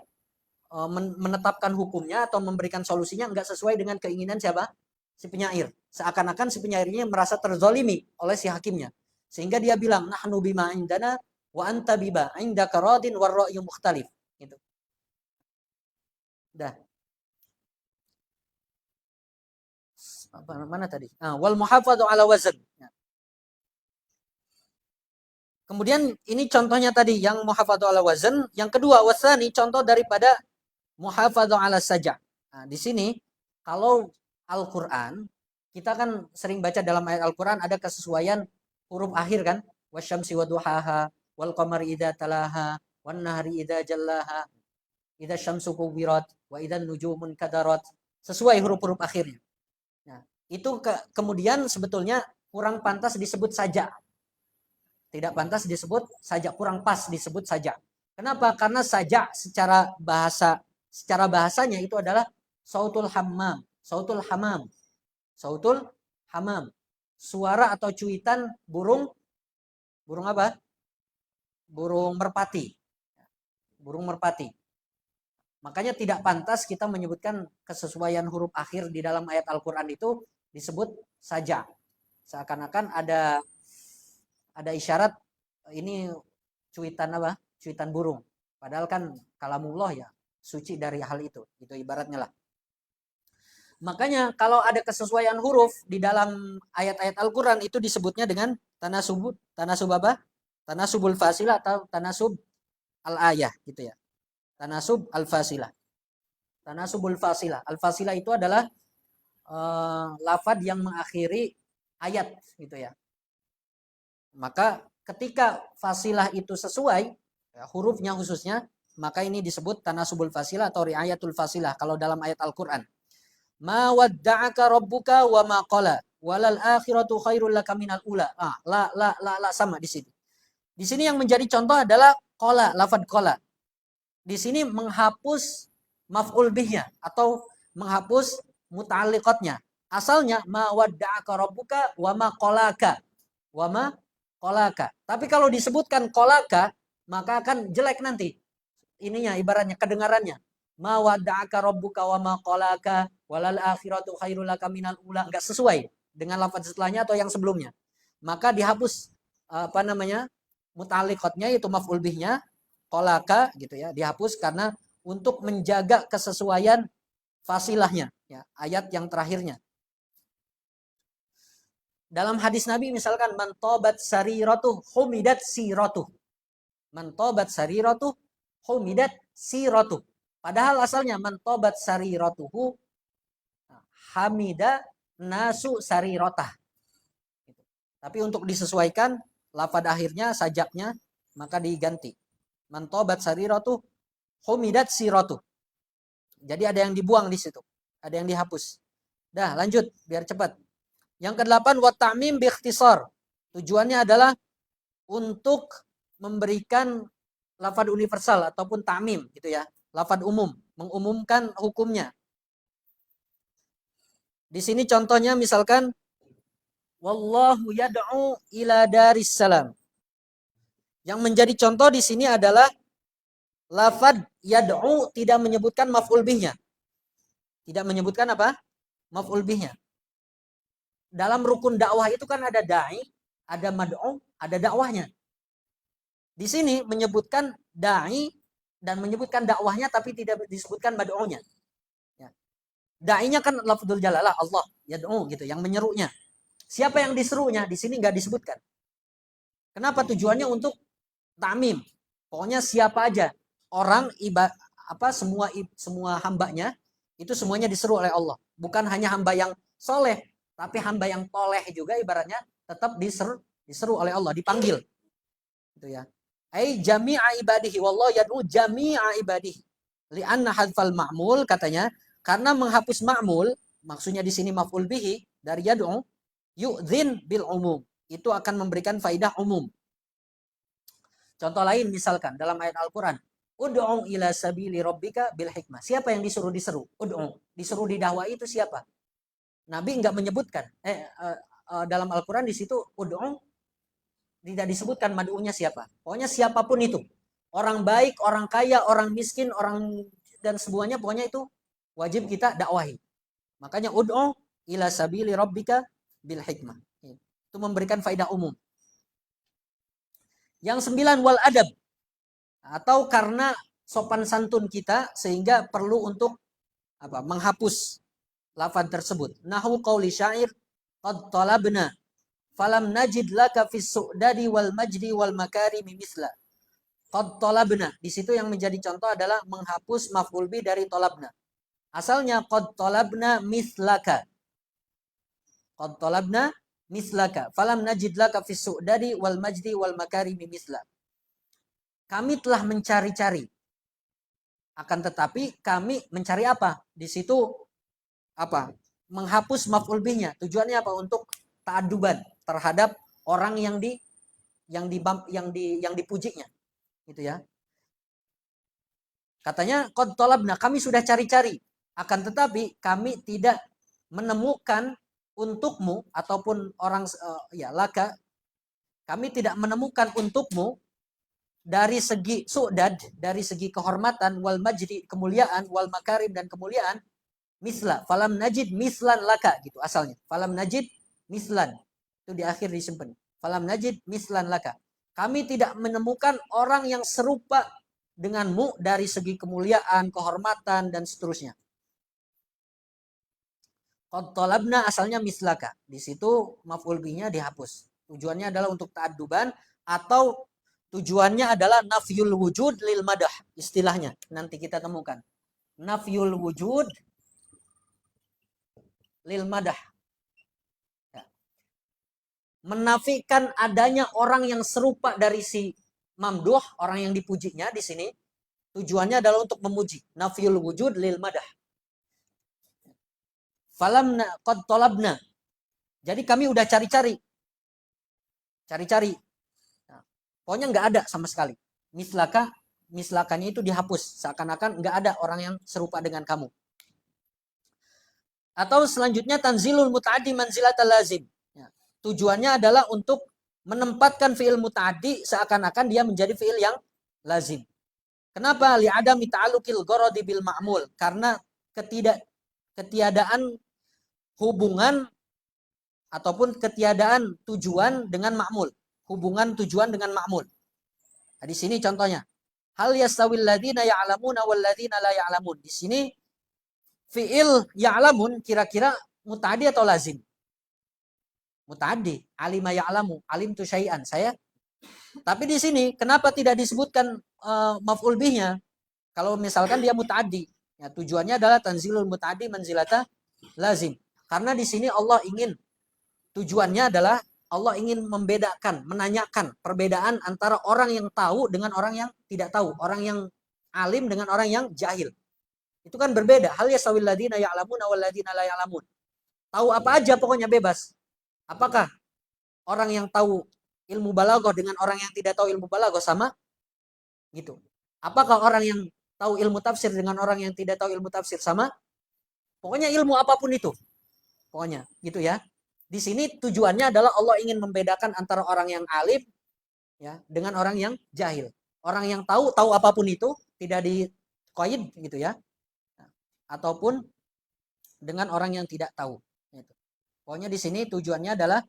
menetapkan hukumnya atau memberikan solusinya enggak sesuai dengan keinginan siapa? Si penyair. Seakan-akan si penyair ini merasa terzolimi oleh si hakimnya. Sehingga dia bilang, nahnu bima indana wa anta biba indaka radin war ra'yu mukhtalif. Gitu. Dah. Mana tadi? Wal muhafadhu ala wazn. Kemudian ini contohnya tadi yang muhafadhu ala wazn. Yang kedua, wasani contoh daripada muhafadhu ala saja. Nah, di sini kalau Al-Qur'an, kita kan sering baca dalam ayat Al-Qur'an ada kesesuaian huruf akhir kan? Wasyamsi waduhaha, wal qamari idza talaha, wan nahri idza jallaha, idza syamsu kuwirat, wa idzan nujumun kadarat. Sesuai huruf-huruf akhirnya. Nah, itu kemudian sebetulnya kurang pantas disebut saja. Tidak pantas disebut saja, kurang pas disebut saja. Kenapa? Karena saja secara bahasanya itu adalah sautul hammam, sautul hamam. Sautul hamam. Suara atau cuitan burung apa? Burung merpati. Burung merpati. Makanya tidak pantas kita menyebutkan kesesuaian huruf akhir di dalam ayat Al-Qur'an itu disebut saja. Seakan-akan ada isyarat ini cuitan apa? Cuitan burung. Padahal kan kalamullah ya, suci dari hal itu. Itu ibaratnya lah. Makanya kalau ada kesesuaian huruf di dalam ayat-ayat Al-Qur'an itu disebutnya dengan tanasub apa? Tanasubul fasilah atau tanasub al-ayah gitu ya. Tanasub al-fasilah. Tanasubul fasilah. Al-fasilah itu adalah lafaz yang mengakhiri ayat gitu ya. Maka ketika fasilah itu sesuai ya, hurufnya khususnya, maka ini disebut tanasubul fasilah atau riayatul fasilah kalau dalam ayat Al-Qur'an. Ma wadda'aka rabbuka wa ma qala walal akhiratu khairul laka minal ula. La sama di sini. Di sini yang menjadi contoh adalah qala, lafaz qala. Di sini menghapus maf'ul bihnya atau menghapus muta'alliqatnya. Asalnya ma wadda'aka rabbuka wa ma qalaka. Wa ma qalaka. Tapi kalau disebutkan qalaka, maka akan jelek nanti. Ininya ibaratnya kedengarannya. Ma wadda'aka rabbuka wa ma qalaka walal akhiratu khairul laka minal ula. Enggak sesuai dengan lafaz setelahnya atau yang sebelumnya. Maka dihapus muta'alliqatnya yaitu maf'ul bihnya qalaka gitu ya, dihapus karena untuk menjaga kesesuaian fasilahnya ya, ayat yang terakhirnya. Dalam hadis Nabi misalkan man tobat sariratuh humidat siratuh. Man tobat sariratuh humidat siratuh. Padahal asalnya man tobat sariratuhu hamida nasu sarirotah. Tapi untuk disesuaikan lafaz akhirnya sajaknya maka diganti. Man tobat sariratuh humidat siratu. Jadi ada yang dibuang di situ, ada yang dihapus. Dah, lanjut biar cepat. Yang ke-8 wa ta'mim bi ikhtisar. Tujuannya adalah untuk memberikan lafaz universal ataupun ta'mim gitu ya. Lafaz umum, mengumumkan hukumnya. Di sini contohnya misalkan wallahu yad'u ila daris salam. Yang menjadi contoh di sini adalah lafaz yad'u tidak menyebutkan maf'ul bihnya. Tidak menyebutkan apa? Maf'ul bihnya. Dalam rukun dakwah itu kan ada da'i, ada mad'u, ada dakwahnya. Di sini menyebutkan da'i dan menyebutkan dakwahnya tapi tidak disebutkan mad'unya. Ya. Da'inya kan lafzul jalalah Allah, yad'u gitu, yang menyerunya. Siapa yang diserunya? Di sini nggak disebutkan. Kenapa? Tujuannya untuk ta'mim. Pokoknya siapa aja orang semua hambanya itu semuanya diseru oleh Allah. Bukan hanya hamba yang soleh, tapi hamba yang toleh juga ibaratnya tetap diseru oleh Allah, dipanggil. Gitu ya. Ai jami'a ibadihi wallahu yad'u jami'a ibadihi. Li'anna hadfal ma'mul katanya karena menghapus ma'mul maksudnya di sini maf'ul bihi dari yad'u yu'dzin bil umum. Itu akan memberikan faidah umum. Contoh lain misalkan dalam ayat Al-Qur'an, ud'u ila sabili rabbika bil hikmah. Siapa yang disuruh diseru? Ud'u. Disuruh didakwah itu siapa? Nabi enggak menyebutkan. Dalam Al-Qur'an di situ ud'u tidak disebutkan mad'unya siapa. Pokoknya siapapun itu. Orang baik, orang kaya, orang miskin, orang dan semuanya pokoknya itu wajib kita dakwahi. Makanya ud'u ila sabili rabbika bil hikmah. Itu memberikan faedah umum. Yang 9 wal adab. Atau karena sopan santun kita sehingga perlu untuk menghapus lafaz tersebut. Nahu qauli syair qad talabna falam najid laka fis su'dadi wal majdi wal makarimi misla. Qad talabna. Di situ yang menjadi contoh adalah menghapus maf'ul bih dari talabna. Asalnya qad talabna mislaka. Qad talabna mislaka. Falam najid laka fis su'dadi wal majdi wal makarimi misla. Kami telah mencari-cari. Akan tetapi kami mencari apa? Di situ menghapus maf'ul bihnya. Tujuannya apa? Untuk ta'aduban terhadap orang yang dipujinya. Gitu ya. Katanya qad talabna, kami sudah cari-cari. Akan tetapi kami tidak menemukan untukmu ataupun orang laka, kami tidak menemukan untukmu dari segi su'dad, dari segi kehormatan, wal majdi, kemuliaan, wal makarim dan kemuliaan, misla, falam najid mislan laka gitu asalnya. Falam najid mislan. Itu di akhir disimpan. Falam najid mislan laka. Kami tidak menemukan orang yang serupa denganmu dari segi kemuliaan, kehormatan dan seterusnya. Qad talabna asalnya mislaka. Di situ maf'ul bihnya dihapus. Tujuannya adalah untuk ta'adduban atau tujuannya adalah nafyul wujud lil madah. Istilahnya nanti kita temukan. Nafyul wujud lil madah. Ya. Menafikan adanya orang yang serupa dari si mamduh, orang yang dipujinya di sini. Tujuannya adalah untuk memuji. Nafyul wujud lil madah. Falamna qad talabna. Jadi kami udah cari-cari. Cari-cari. Nah, pokoknya nggak ada sama sekali. Mislakanya itu dihapus. Seakan-akan nggak ada orang yang serupa dengan kamu. Atau selanjutnya tanzilul muta'addi manzilatal lazim. Ya. Tujuannya adalah untuk menempatkan fi'il muta'addi seakan-akan dia menjadi fi'il yang lazim. Kenapa? Li'adami ta'alluqil gharadi bil ma'mul. Karena ketiadaan hubungan ataupun ketiadaan tujuan dengan ma'mul. Hubungan tujuan dengan ma'mul. Nah, di sini contohnya. Hal yastawil ladzina ya'lamuna wal ladzina la ya'lamun. Di sini fi'il ya'lamun kira-kira muta'addi atau lazim? Muta'addi. Alima ya'lamu. Alim tu syai'an. Tapi di sini kenapa tidak disebutkan maf'ul bihnya? Kalau misalkan dia muta'addi. Ya, tujuannya adalah tanzilul muta'addi manzilata lazim. Karena di sini tujuannya adalah Allah ingin membedakan, menanyakan perbedaan antara orang yang tahu dengan orang yang tidak tahu. Orang yang alim dengan orang yang jahil. Itu kan berbeda. Hal yasawil ladina ya'lamuna wal ladina la ya'lamun. Tahu apa aja pokoknya bebas. Apakah orang yang tahu ilmu balaghah dengan orang yang tidak tahu ilmu balaghah sama? Gitu. Apakah orang yang tahu ilmu tafsir dengan orang yang tidak tahu ilmu tafsir sama? Pokoknya ilmu apapun itu. Pokoknya gitu ya. Di sini tujuannya adalah Allah ingin membedakan antara orang yang alim ya dengan orang yang jahil. Orang yang tahu apapun itu tidak diqaid gitu ya. Ataupun dengan orang yang tidak tahu. Gitu. Pokoknya di sini tujuannya adalah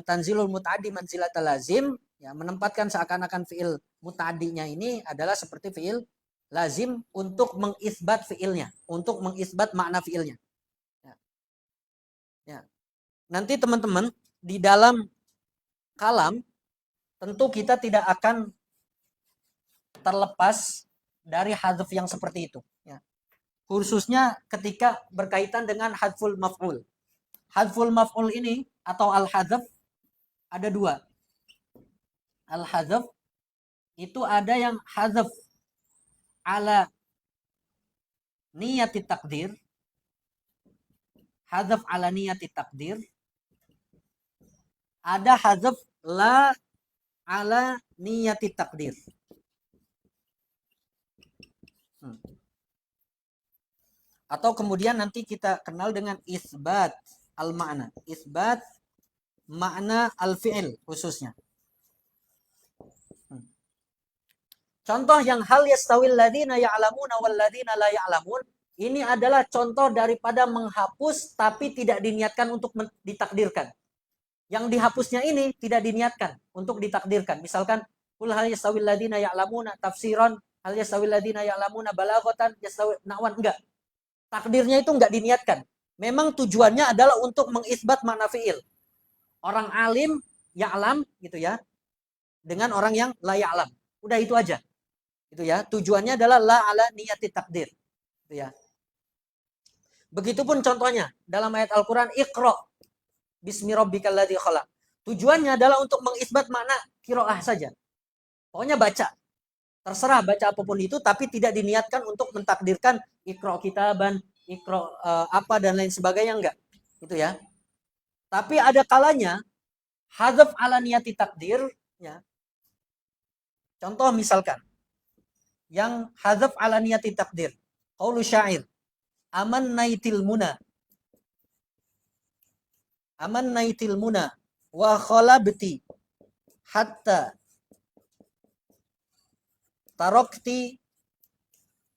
tanzilul muta'addi manzilatal lazim, ya, menempatkan seakan-akan fiil muta'addinya ini adalah seperti fiil lazim untuk mengisbat fiilnya, untuk mengisbat makna fiilnya. Ya. Ya. Nanti teman-teman di dalam kalam tentu kita tidak akan terlepas dari hadzf yang seperti itu. Ya. Khususnya ketika berkaitan dengan hadzful maf'ul. Hadzful maf'ul ini atau al-hadzf ada dua. Al-hadzf itu ada yang hadzf ala niyati takdir. Hadzf ala niyati takdir. Ada hadzf la ala niyati takdir. Atau kemudian nanti kita kenal dengan isbat al-ma'na. Isbat makna al-fi'il khususnya. Contoh yang hal yastawil ladina ya'lamuna wal ladina la ya'lamun. Ini adalah contoh daripada menghapus tapi tidak diniatkan untuk ditakdirkan. Yang dihapusnya ini tidak diniatkan untuk ditakdirkan. Misalkan kul hal yastawil ladina ya'lamuna tafsiran, hal yastawil ladina ya'lamuna balaghatan, yastawi na'wan, enggak. Takdirnya itu enggak diniatkan. Memang tujuannya adalah untuk mengisbat makna fi'il. Orang alim ya'lam gitu ya dengan orang yang la ya'lam. Udah itu aja. Gitu ya. Tujuannya adalah la ala niyati takdir. Gitu ya. Begitupun contohnya dalam ayat Al-Qur'an Iqra bismi rabbikal ladzi khalaq. Tujuannya adalah untuk mengisbat makna qiraah saja. Pokoknya baca. Terserah baca apapun itu tapi tidak diniatkan untuk mentakdirkan Iqra kitaban, Iqra apa dan lain sebagainya, enggak. Gitu ya. Tapi ada kalanya hadzf ala niyati takdir ya. Contoh misalkan yang hadzf ala niyati takdir. Qaulu syair. Amannaitil muna. Amannaitil muna wa khalabti hatta tarakti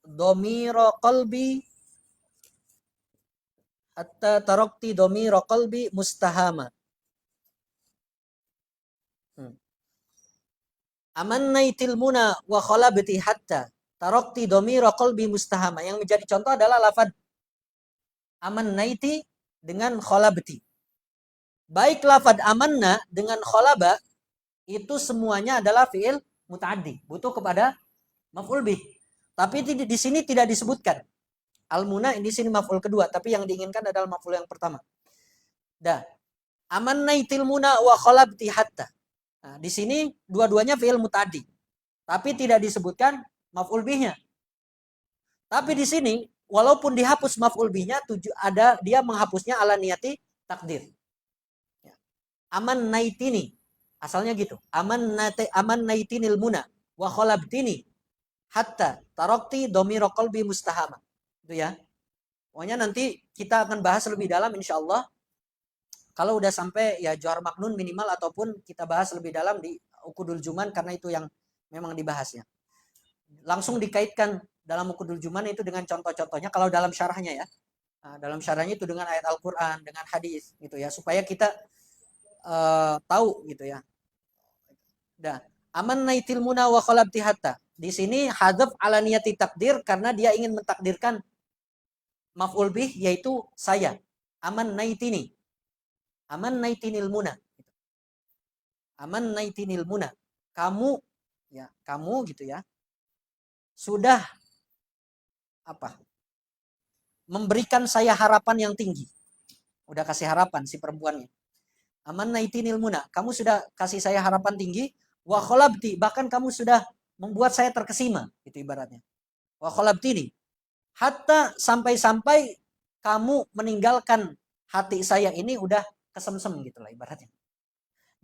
dhamira qalbi hatta tarakti dhamira qalbi mustahama. Amannaitil muna wa khalabti hatta tarakti dhamira qalbi mustahama. Yang menjadi contoh adalah lafaz amannaiti dengan khalabti. Baik lafaz amanna dengan khalaba itu semuanya adalah fiil muta'addi, butuh kepada maf'ul bih. Tapi di sini tidak disebutkan. Al-muna di sini maf'ul kedua, tapi yang diinginkan adalah maf'ul yang pertama. Dah. Amannaitil muna wa khalabti hatta. Nah, di sini dua-duanya fiil muta'addi. Tapi tidak disebutkan maf'ul bihnya. Tapi di sini walaupun dihapus maf'ul bihnya ada dia menghapusnya ala niyati takdir. Aman naitini asalnya gitu. Aman naitinil muna wa khalabtini hatta tarakti dhamira qalbi mustahama. Itu ya. Pokoknya nanti kita akan bahas lebih dalam insyaallah. Kalau udah sampai ya Johar Maknun minimal ataupun kita bahas lebih dalam di Uqudul Juman karena itu yang memang dibahasnya. Langsung dikaitkan dalam Uqudul Juman itu dengan contoh-contohnya kalau dalam syarahnya ya. Nah, dalam syarahnya itu dengan ayat Al-Qur'an, dengan hadis gitu ya, supaya kita tahu gitu ya. Dah, aman naitil muna wa khalabti hatta. Di sini hadzf ala niyati takdir karena dia ingin mentakdirkan maf'ul bih yaitu saya. Aman naitini. Aman naitinil muna. Aman naitinil muna. Kamu ya, kamu gitu ya. Sudah apa? Memberikan saya harapan yang tinggi. Udah kasih harapan si perempuannya. Aman naitinil muna, kamu sudah kasih saya harapan tinggi. Wa khalabti, bahkan kamu sudah membuat saya terkesima, itu ibaratnya. Wa khalabtini, hatta sampai-sampai kamu meninggalkan hati saya ini udah kesemsem gitu lah ibaratnya.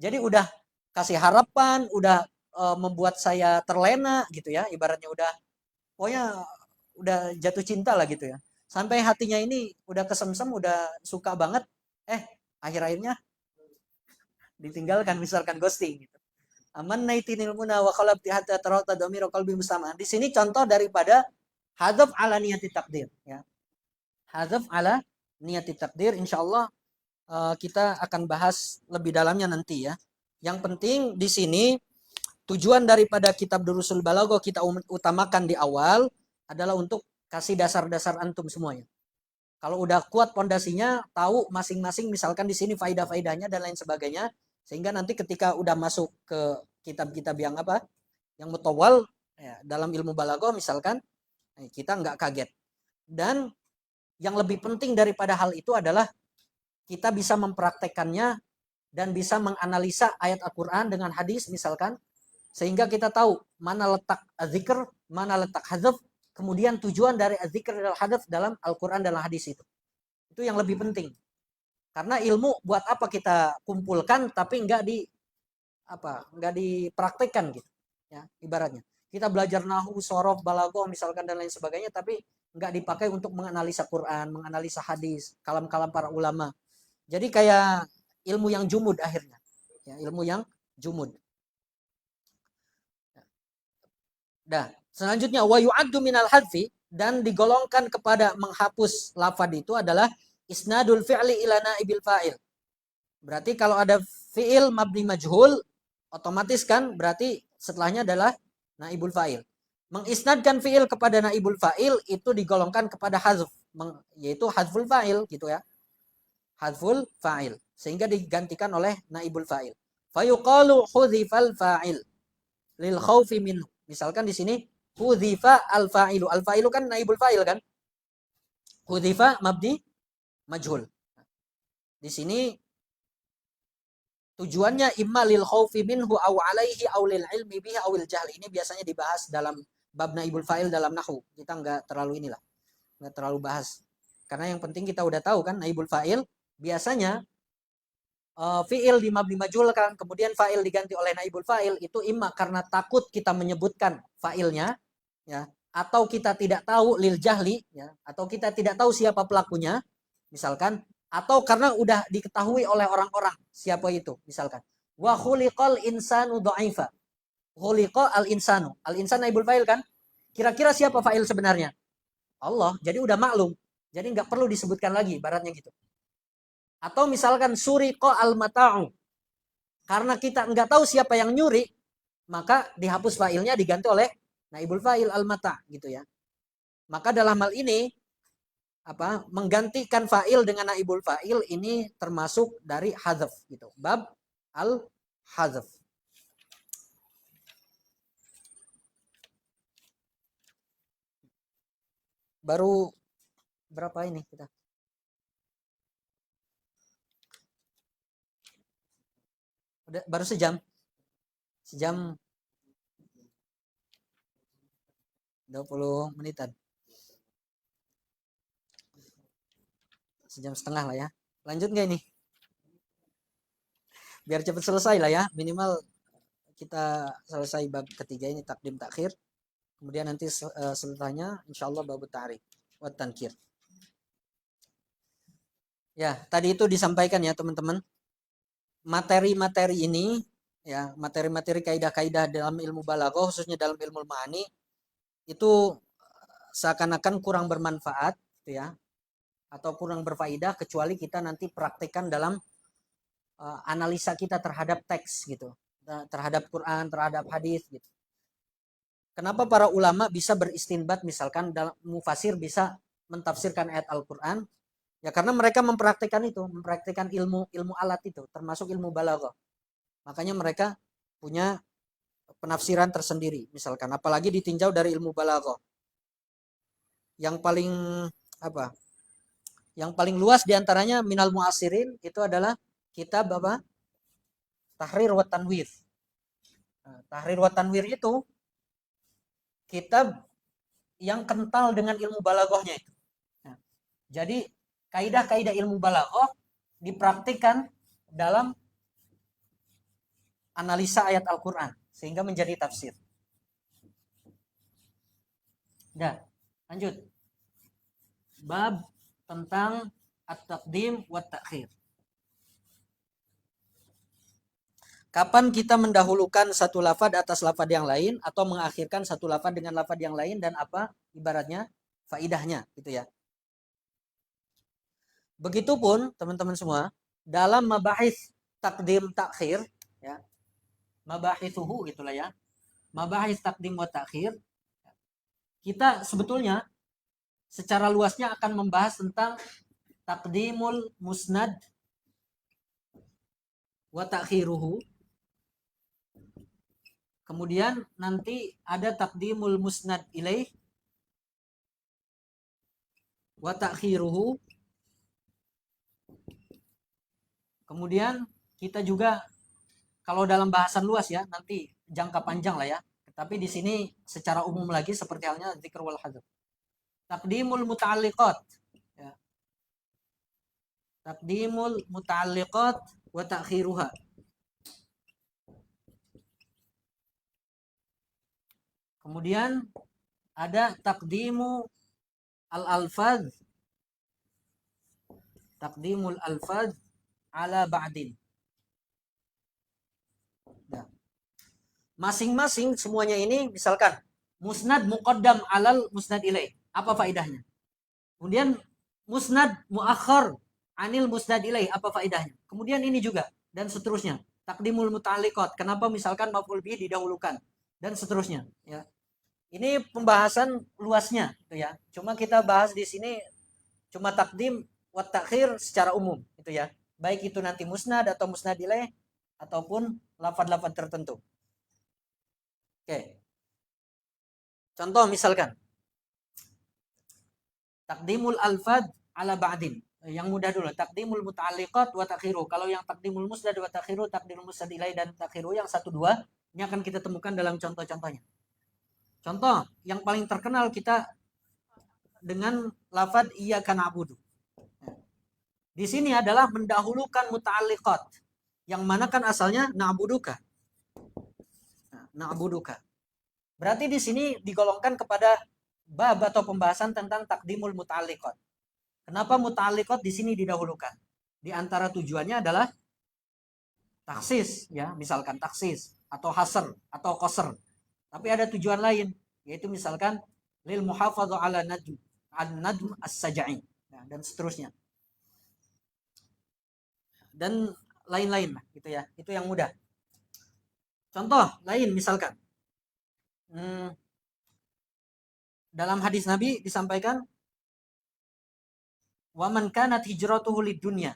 Jadi udah kasih harapan, udah membuat saya terlena gitu ya, ibaratnya udah pokoknya udah jatuh cinta lah gitu ya. Sampai hatinya ini udah kesemsem, udah suka banget, akhir-akhirnya ditinggalkan, misalkan ghosting gitu. Aman naitinil muna wa qalabti hatta tarata damiru qalbi musamaan. Di sini contoh daripada hadzaf ala niyati takdir ya. Hadzaf ala niyati takdir, insyaallah kita akan bahas lebih dalamnya nanti ya. Yang penting di sini tujuan daripada kitab Durusul Balaghah kita utamakan di awal adalah untuk kasih dasar-dasar antum semuanya. Kalau udah kuat pondasinya, tahu masing-masing misalkan di sini faidah-faidahnya dan lain sebagainya, sehingga nanti ketika udah masuk ke kitab-kitab yang apa? Yang mutawal ya, dalam ilmu balaghah misalkan, kita nggak kaget. Dan yang lebih penting daripada hal itu adalah kita bisa mempraktekannya dan bisa menganalisa ayat Al-Qur'an dengan hadis misalkan, sehingga kita tahu mana letak zikr, mana letak hadzaf, kemudian tujuan dari zikr dan hadzaf dalam Al-Qur'an dalam hadis itu. Itu yang lebih penting. Karena ilmu buat apa kita kumpulkan tapi nggak dipraktekkan gitu. Ya, ibaratnya. Kita belajar nahwu, shorof, balaghah misalkan dan lain sebagainya tapi nggak dipakai untuk menganalisa Quran, menganalisa hadis, kalam-kalam para ulama. Jadi kayak ilmu yang jumud akhirnya. Ya, ilmu yang jumud. Nah, selanjutnya wa yu'addu minal hadfi, dan digolongkan kepada menghapus lafaz itu adalah isnadul fi'li ila naibil fa'il. Berarti kalau ada fi'il mabni majhul, otomatis kan berarti setelahnya adalah naibul fa'il. Mengisnadkan fi'il kepada naibul fa'il itu digolongkan kepada hazf, yaitu hazful fa'il gitu ya. Hazful fa'il, sehingga digantikan oleh naibul fa'il. Fayuqalu hudzifal fa'il lil khaufi minhu. Misalkan di sini hudhifa al-fa'ilu. Al-fa'ilu kan naibul fa'il kan? Hudhifa mabni majhul. Di sini tujuannya imma lil khaufi minhu aw alaihi aw lil ilmi bihi aw lil jahl. Ini biasanya dibahas dalam bab naibul fa'il dalam nahwu. Kita enggak terlalu enggak terlalu bahas. Karena yang penting kita udah tahu kan naibul fa'il biasanya fi'il di mabni majhul kan, kemudian fa'il diganti oleh naibul fa'il itu imma karena takut kita menyebutkan fa'ilnya ya, atau kita tidak tahu lil jahli ya, atau kita tidak tahu siapa pelakunya misalkan, atau karena udah diketahui oleh orang-orang siapa itu misalkan. Wa khuliqal insanu dha'ifa. Khuliqa al insanu. Al insan naibul fa'il kan? Kira-kira siapa fa'il sebenarnya? Allah. Jadi udah maklum. Jadi nggak perlu disebutkan lagi baratnya gitu. Atau misalkan suriqa al-mata'u. Karena kita nggak tahu siapa yang nyuri, maka dihapus fa'ilnya diganti oleh naibul fa'il al-mata' gitu ya. Maka dalam hal ini menggantikan fa'il dengan naibul fa'il ini termasuk dari hadzaf gitu. Bab al-hadzaf. Baru berapa ini kita? Udah, baru sejam 20 menitan, sejam setengah lah ya. Lanjut nggak ini biar cepat selesai lah ya, minimal kita selesai bab ketiga ini takdim takhir, kemudian nanti setelahnya insyaallah bab ta'rif wa tankir ya. Tadi itu disampaikan ya teman-teman, materi-materi ini ya, materi-materi kaidah-kaidah dalam ilmu balaghah khususnya dalam ilmu ma'ani itu seakan-akan kurang bermanfaat gitu ya, atau kurang berfaedah kecuali kita nanti praktekkan dalam analisa kita terhadap teks gitu, terhadap Quran, terhadap hadis gitu. Kenapa para ulama bisa beristinbat misalkan dalam mufasir bisa mentafsirkan ayat Al-Qur'an? Ya karena mereka mempraktikkan itu, mempraktikkan ilmu alat itu, termasuk ilmu balaghah. Makanya mereka punya penafsiran tersendiri misalkan, apalagi ditinjau dari ilmu balaghah. Yang paling luas diantaranya minal mu'asirin itu adalah kitab Tahrir wa Tanwir. Tahrir wa Tanwir itu kitab yang kental dengan ilmu balaghahnya itu. Nah, jadi kaidah-kaidah ilmu balaghah dipraktikkan dalam analisa ayat Al-Qur'an sehingga menjadi tafsir. Dah, lanjut. Bab tentang at-taqdim wa ta'khir. Kapan kita mendahulukan satu lafaz atas lafaz yang lain atau mengakhirkan satu lafaz dengan lafaz yang lain dan apa ibaratnya faidahnya gitu ya. Begitupun teman-teman semua dalam mabahis takdim takhir ya. Mabahithuhu itulah ya. Mabahis takdim wa takhir kita sebetulnya secara luasnya akan membahas tentang takdimul musnad wa takhiruhu. Kemudian nanti ada takdimul musnad ilaih wa takhiruhu. Kemudian kita juga kalau dalam bahasan luas ya, nanti jangka panjang lah ya. Tapi di sini secara umum lagi seperti halnya dzikr wal hadzf. Takdimul muta'alliqat ya. Takdimul muta'alliqat wa ta'khiruha. Kemudian ada takdimu al-alfaz. Takdimul alfaz ala ba'din. Nah, masing-masing semuanya ini misalkan musnad muqaddam alal musnad ilaih. Apa faedahnya? Kemudian musnad muakhar anil musnad ilaih. Apa faedahnya? Kemudian ini juga dan seterusnya. Takdimul muta'alliqat. Kenapa misalkan maf'ul bihi didahulukan dan seterusnya ya. Ini pembahasan luasnya gitu ya. Cuma kita bahas di sini cuma takdim wa takhir secara umum gitu ya. Baik itu nanti musnad atau musnad ilaih ataupun lafaz-lafaz tertentu. Oke. Contoh misalkan takdimul alfad ala ba'din. Yang mudah dulu, takdimul muta'alliqat wa takhiru. Kalau yang takdimul musnad wa takhiru, takdimul musnad ilaih dan takhiru yang 1 2 ini akan kita temukan dalam contoh-contohnya. Contoh yang paling terkenal kita dengan lafaz iyyaka na'budu. Di sini adalah mendahulukan muta'alliqat. Yang mana kan asalnya na'buduka. Na'buduka. Berarti di sini digolongkan kepada bab atau pembahasan tentang takdimul muta'alliqat. Kenapa muta'alliqat di sini didahulukan? Di antara tujuannya adalah taksis ya, misalkan taksis atau hasr atau qasr. Tapi ada tujuan lain, yaitu misalkan lil muhafadhu ala najm as-saj'i dan seterusnya. Dan lain-lain lah gitu ya. Itu yang mudah. Contoh lain misalkan dalam hadis Nabi disampaikan wa man kanat hijratuhu lid dunya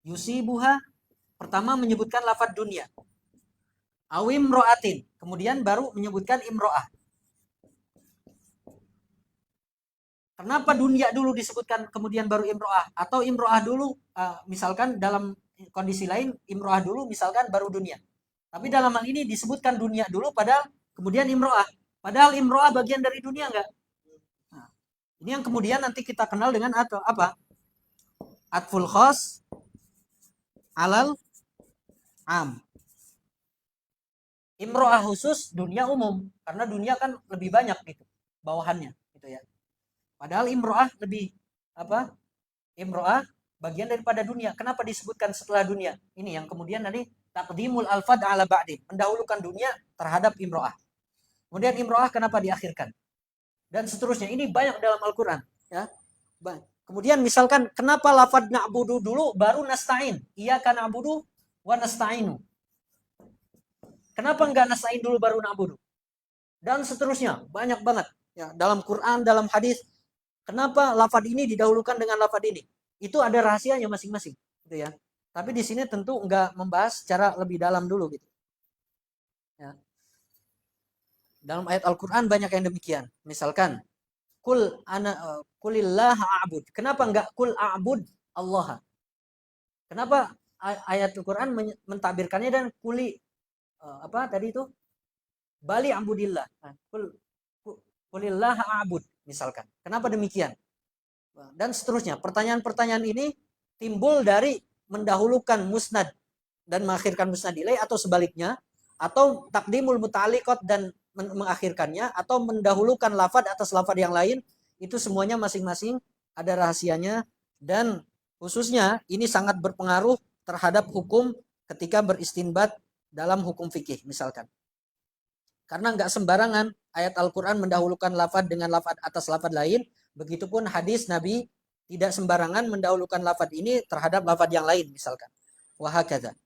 yusibuha, pertama menyebutkan lafaz dunia. Awim ro'atin, kemudian baru menyebutkan imro'ah. Kenapa dunia dulu disebutkan kemudian baru imro'ah? Atau imro'ah dulu, misalkan dalam kondisi lain imro'ah dulu misalkan baru dunia. Tapi dalam hal ini disebutkan dunia dulu padahal kemudian imro'ah. Padahal imro'ah bagian dari dunia enggak? Nah, ini yang kemudian nanti kita kenal dengan apa? Atful khas alal am. Imro'ah khusus, dunia umum. Karena dunia kan lebih banyak gitu bawahannya gitu ya. Padahal imro'ah lebih apa? Imro'ah bagian daripada dunia. Kenapa disebutkan setelah dunia? Ini yang kemudian nanti takdimul alfad ala ba'din, mendahulukan dunia terhadap imro'ah. Kemudian imro'ah kenapa diakhirkan? Dan seterusnya. Ini banyak dalam Al-Qur'an ya. Kemudian misalkan kenapa lafad na'budu dulu baru nasta'in? Iyyaka na'budu wa nasta'inu. Kenapa enggak nasta'in dulu baru na'budu? Dan seterusnya. Banyak banget ya dalam Quran, dalam hadis. Kenapa lafad ini didahulukan dengan lafad ini? Itu ada rahasianya masing-masing gitu ya. Tapi di sini tentu enggak membahas secara lebih dalam dulu gitu. Ya. Dalam ayat Al-Qur'an banyak yang demikian. Misalkan kulillah a'bud. Kenapa enggak kul a'bud Allah? Kenapa ayat Al-Qur'an mentakbirkannya dan kuli apa tadi itu? Bali abudillah. Qulillah a'bud misalkan. Kenapa demikian? Dan seterusnya. Pertanyaan-pertanyaan ini timbul dari mendahulukan musnad dan mengakhirkan musnad ilaih atau sebaliknya, atau takdimul muta'alliqat dan mengakhirkannya, atau mendahulukan lafad atas lafad yang lain. Itu semuanya masing-masing ada rahasianya, dan khususnya ini sangat berpengaruh terhadap hukum ketika beristinbat dalam hukum fikih misalkan. Karena nggak sembarangan ayat Al-Quran mendahulukan lafad dengan lafad atas lafad lain, begitupun hadis Nabi tidak sembarangan mendahulukan lafad ini terhadap lafad yang lain misalkan. Wahakadha.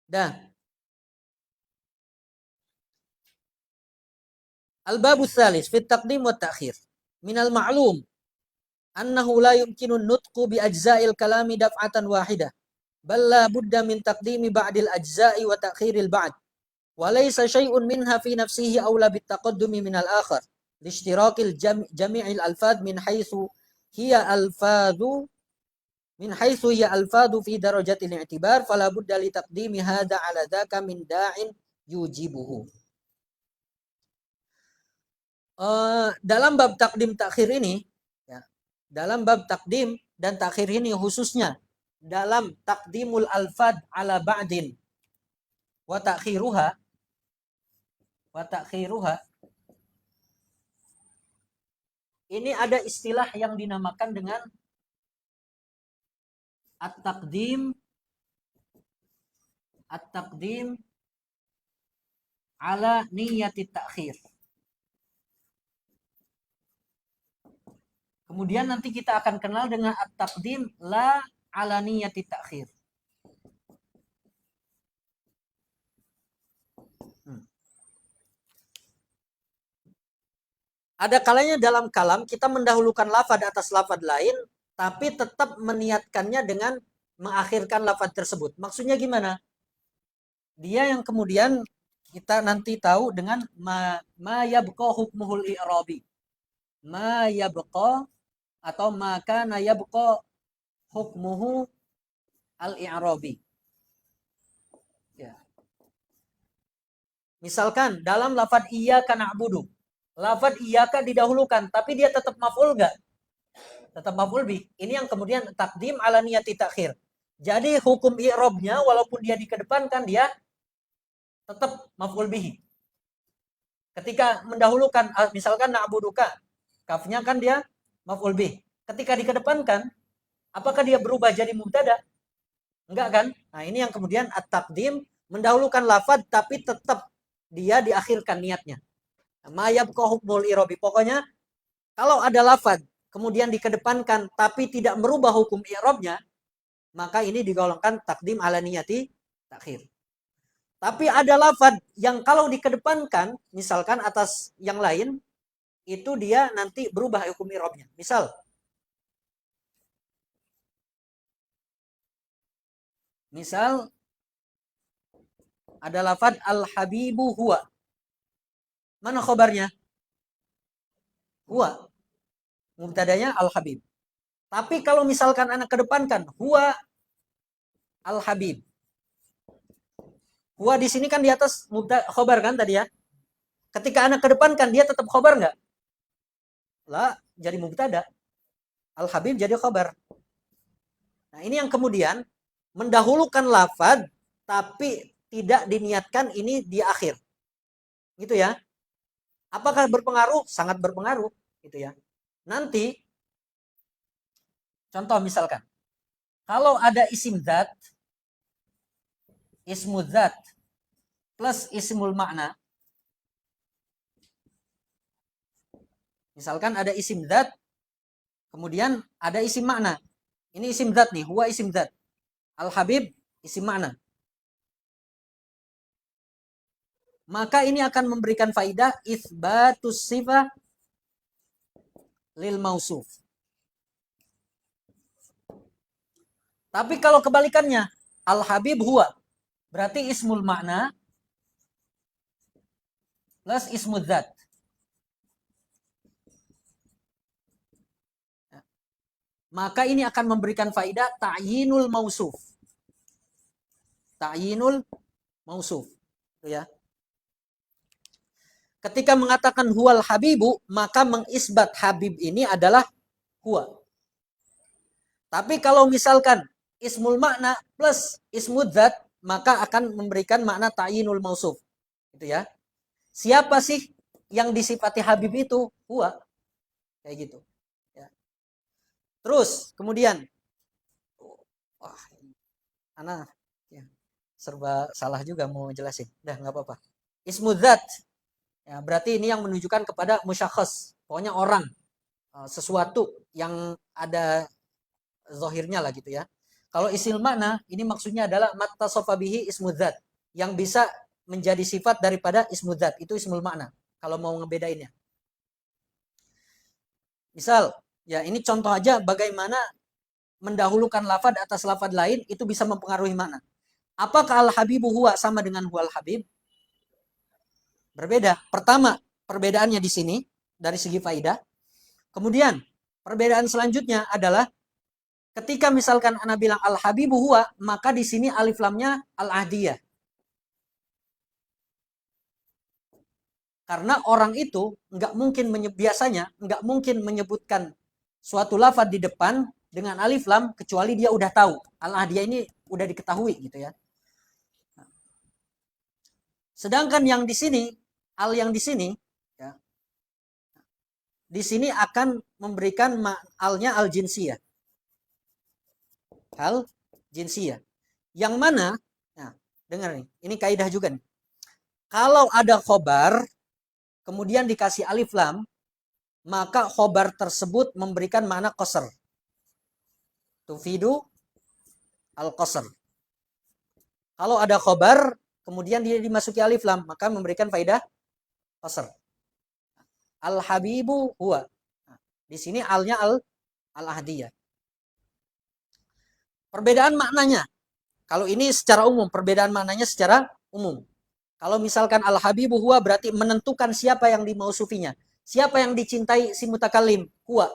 Dah. Al-babu tsalis fi taqdim wa ta'khir. Minal ma'lum annahu la yumkinu nutqu bi ajza'il kalami daf'atan wahidah. Bal la budda min taqdimi ba'dil ajza'i wa ta'khiril ba'd. Wa laysa syai'un minha fi nafsihi awla bit taqaddumi minal akhar. Lishtirakil jami'il alfad min haitsu hiya alfadhu fi darajatil i'tibar fala budda li taqdimi hadha ala dzaka min da'in yujibuhu. Dalam bab takdim takhir ini, ya, dalam bab takdim dan takhir ini khususnya dalam takdimul alfad ala ba'din wa ta'khiruha ini ada istilah yang dinamakan dengan at-taqdim ala niyati ta'khir. Kemudian nanti kita akan kenal dengan at-taqdim la ala niyati ta'khir. Ada kalanya dalam kalam kita mendahulukan lafad atas lafad lain, tapi tetap meniatkannya dengan mengakhirkan lafad tersebut. Maksudnya gimana? Dia yang kemudian kita nanti tahu dengan ma yabqa hukmuhul i'rabi. Ma yabqa atau maka na yabqa hukmuhu al-i'rabi. Ya. Misalkan dalam lafad iyyaka na'budu, lafad iyyaka didahulukan, tapi dia tetap maf'ul enggak? Tetap maf'ul bih. Ini yang kemudian takdim ala niyati takhir. Jadi hukum i'rabnya walaupun dia dikedepankan, dia tetap maf'ul bihi. Ketika mendahulukan misalkan na'buduka, kafnya kan dia maf'ul bih. Ketika dikedepankan, apakah dia berubah jadi mubtada? Enggak kan? Nah, ini yang kemudian at-taqdim mendahulukan lafad tapi tetap dia diakhirkan niatnya. Mayabqa hukmul i'rabi. Pokoknya kalau ada lafad kemudian dikedepankan tapi tidak merubah hukum i'rabnya, maka ini digolongkan takdim ala niyati takhir. Tapi ada lafad yang kalau dikedepankan misalkan atas yang lain, itu dia nanti berubah hukum i'rabnya. Misal ada lafad al-habibu huwa. Mana khobarnya? Huwa. Mubtadanya al-habib. Tapi kalau misalkan anak kedepankan huwa al-habib. Huwa di sini kan di atas khobar kan tadi ya. Ketika anak kedepankan dia tetap khobar enggak? Lah, jadi mubtada. Al-habib jadi khobar. Nah, ini yang kemudian mendahulukan lafad tapi tidak diniatkan ini di akhir. Gitu ya. Apakah berpengaruh? Sangat berpengaruh, gitu ya. Nanti contoh misalkan kalau ada isim dzat, ismu dzat plus ismul makna. Misalkan ada isim dzat kemudian ada isim makna. Ini isim dzat nih, huwa isim dzat. Al-habib isim makna. Maka ini akan memberikan faidah itsbatus sifah lil mausuf. Tapi kalau kebalikannya, al-habib huwa, berarti ismul makna plus ismul dzat. Maka ini akan memberikan faidah ta'yinul mausuf. Ta'yinul mausuf. Itu ya. Ketika mengatakan huwal habibu, maka mengisbat habib ini adalah huwa. Tapi kalau misalkan ismul makna plus ismul dzat, maka akan memberikan makna ta'yinul mausuf. Gitu ya. Siapa sih yang disifati habib itu? Huwa. Kayak gitu. Ya. Terus kemudian, wah, Ana ya, serba salah juga mau jelasin. Udah nggak apa-apa. Ismul dzat, ya, berarti ini yang menunjukkan kepada musyakhas. Pokoknya orang, sesuatu yang ada zahirnya lah gitu ya. Kalau isil makna ini maksudnya adalah mattasafa bihi ismul dzat, yang bisa menjadi sifat daripada ismul dzat, itu ismul makna. Kalau mau ngebedainnya. Misal, ya ini contoh aja bagaimana mendahulukan lafad atas lafad lain itu bisa mempengaruhi makna. Apakah al-habibu huwa sama dengan huwal habib? Berbeda. Pertama, perbedaannya di sini dari segi faidah. Kemudian, perbedaan selanjutnya adalah ketika misalkan ana bilang al-habibu huwa, maka di sini alif lamnya al-ahdiyah. Karena orang itu biasanya nggak mungkin menyebutkan suatu lafaz di depan dengan alif lam kecuali dia udah tahu. Al-ahdiyah ini udah diketahui gitu ya. Sedangkan yang di sini, yang di sini ya, di sini akan memberikan alnya al-jinsiyah. Al-jinsiyah. Yang mana, nah, dengar nih, ini kaidah juga nih. Kalau ada khobar, kemudian dikasih alif lam, maka khobar tersebut memberikan makna qasr. Tufidu al-qasr. Kalau ada khobar, kemudian dia dimasuki alif lam, maka memberikan faidah qasr. Al-habibu huwa. Nah, di sini alnya al-ahdiyah. Perbedaan maknanya. Kalau ini secara umum, perbedaan maknanya secara umum. Kalau misalkan al-habibu huwa berarti menentukan siapa yang dimausufinya. Siapa yang dicintai si mutakallim? Huwa.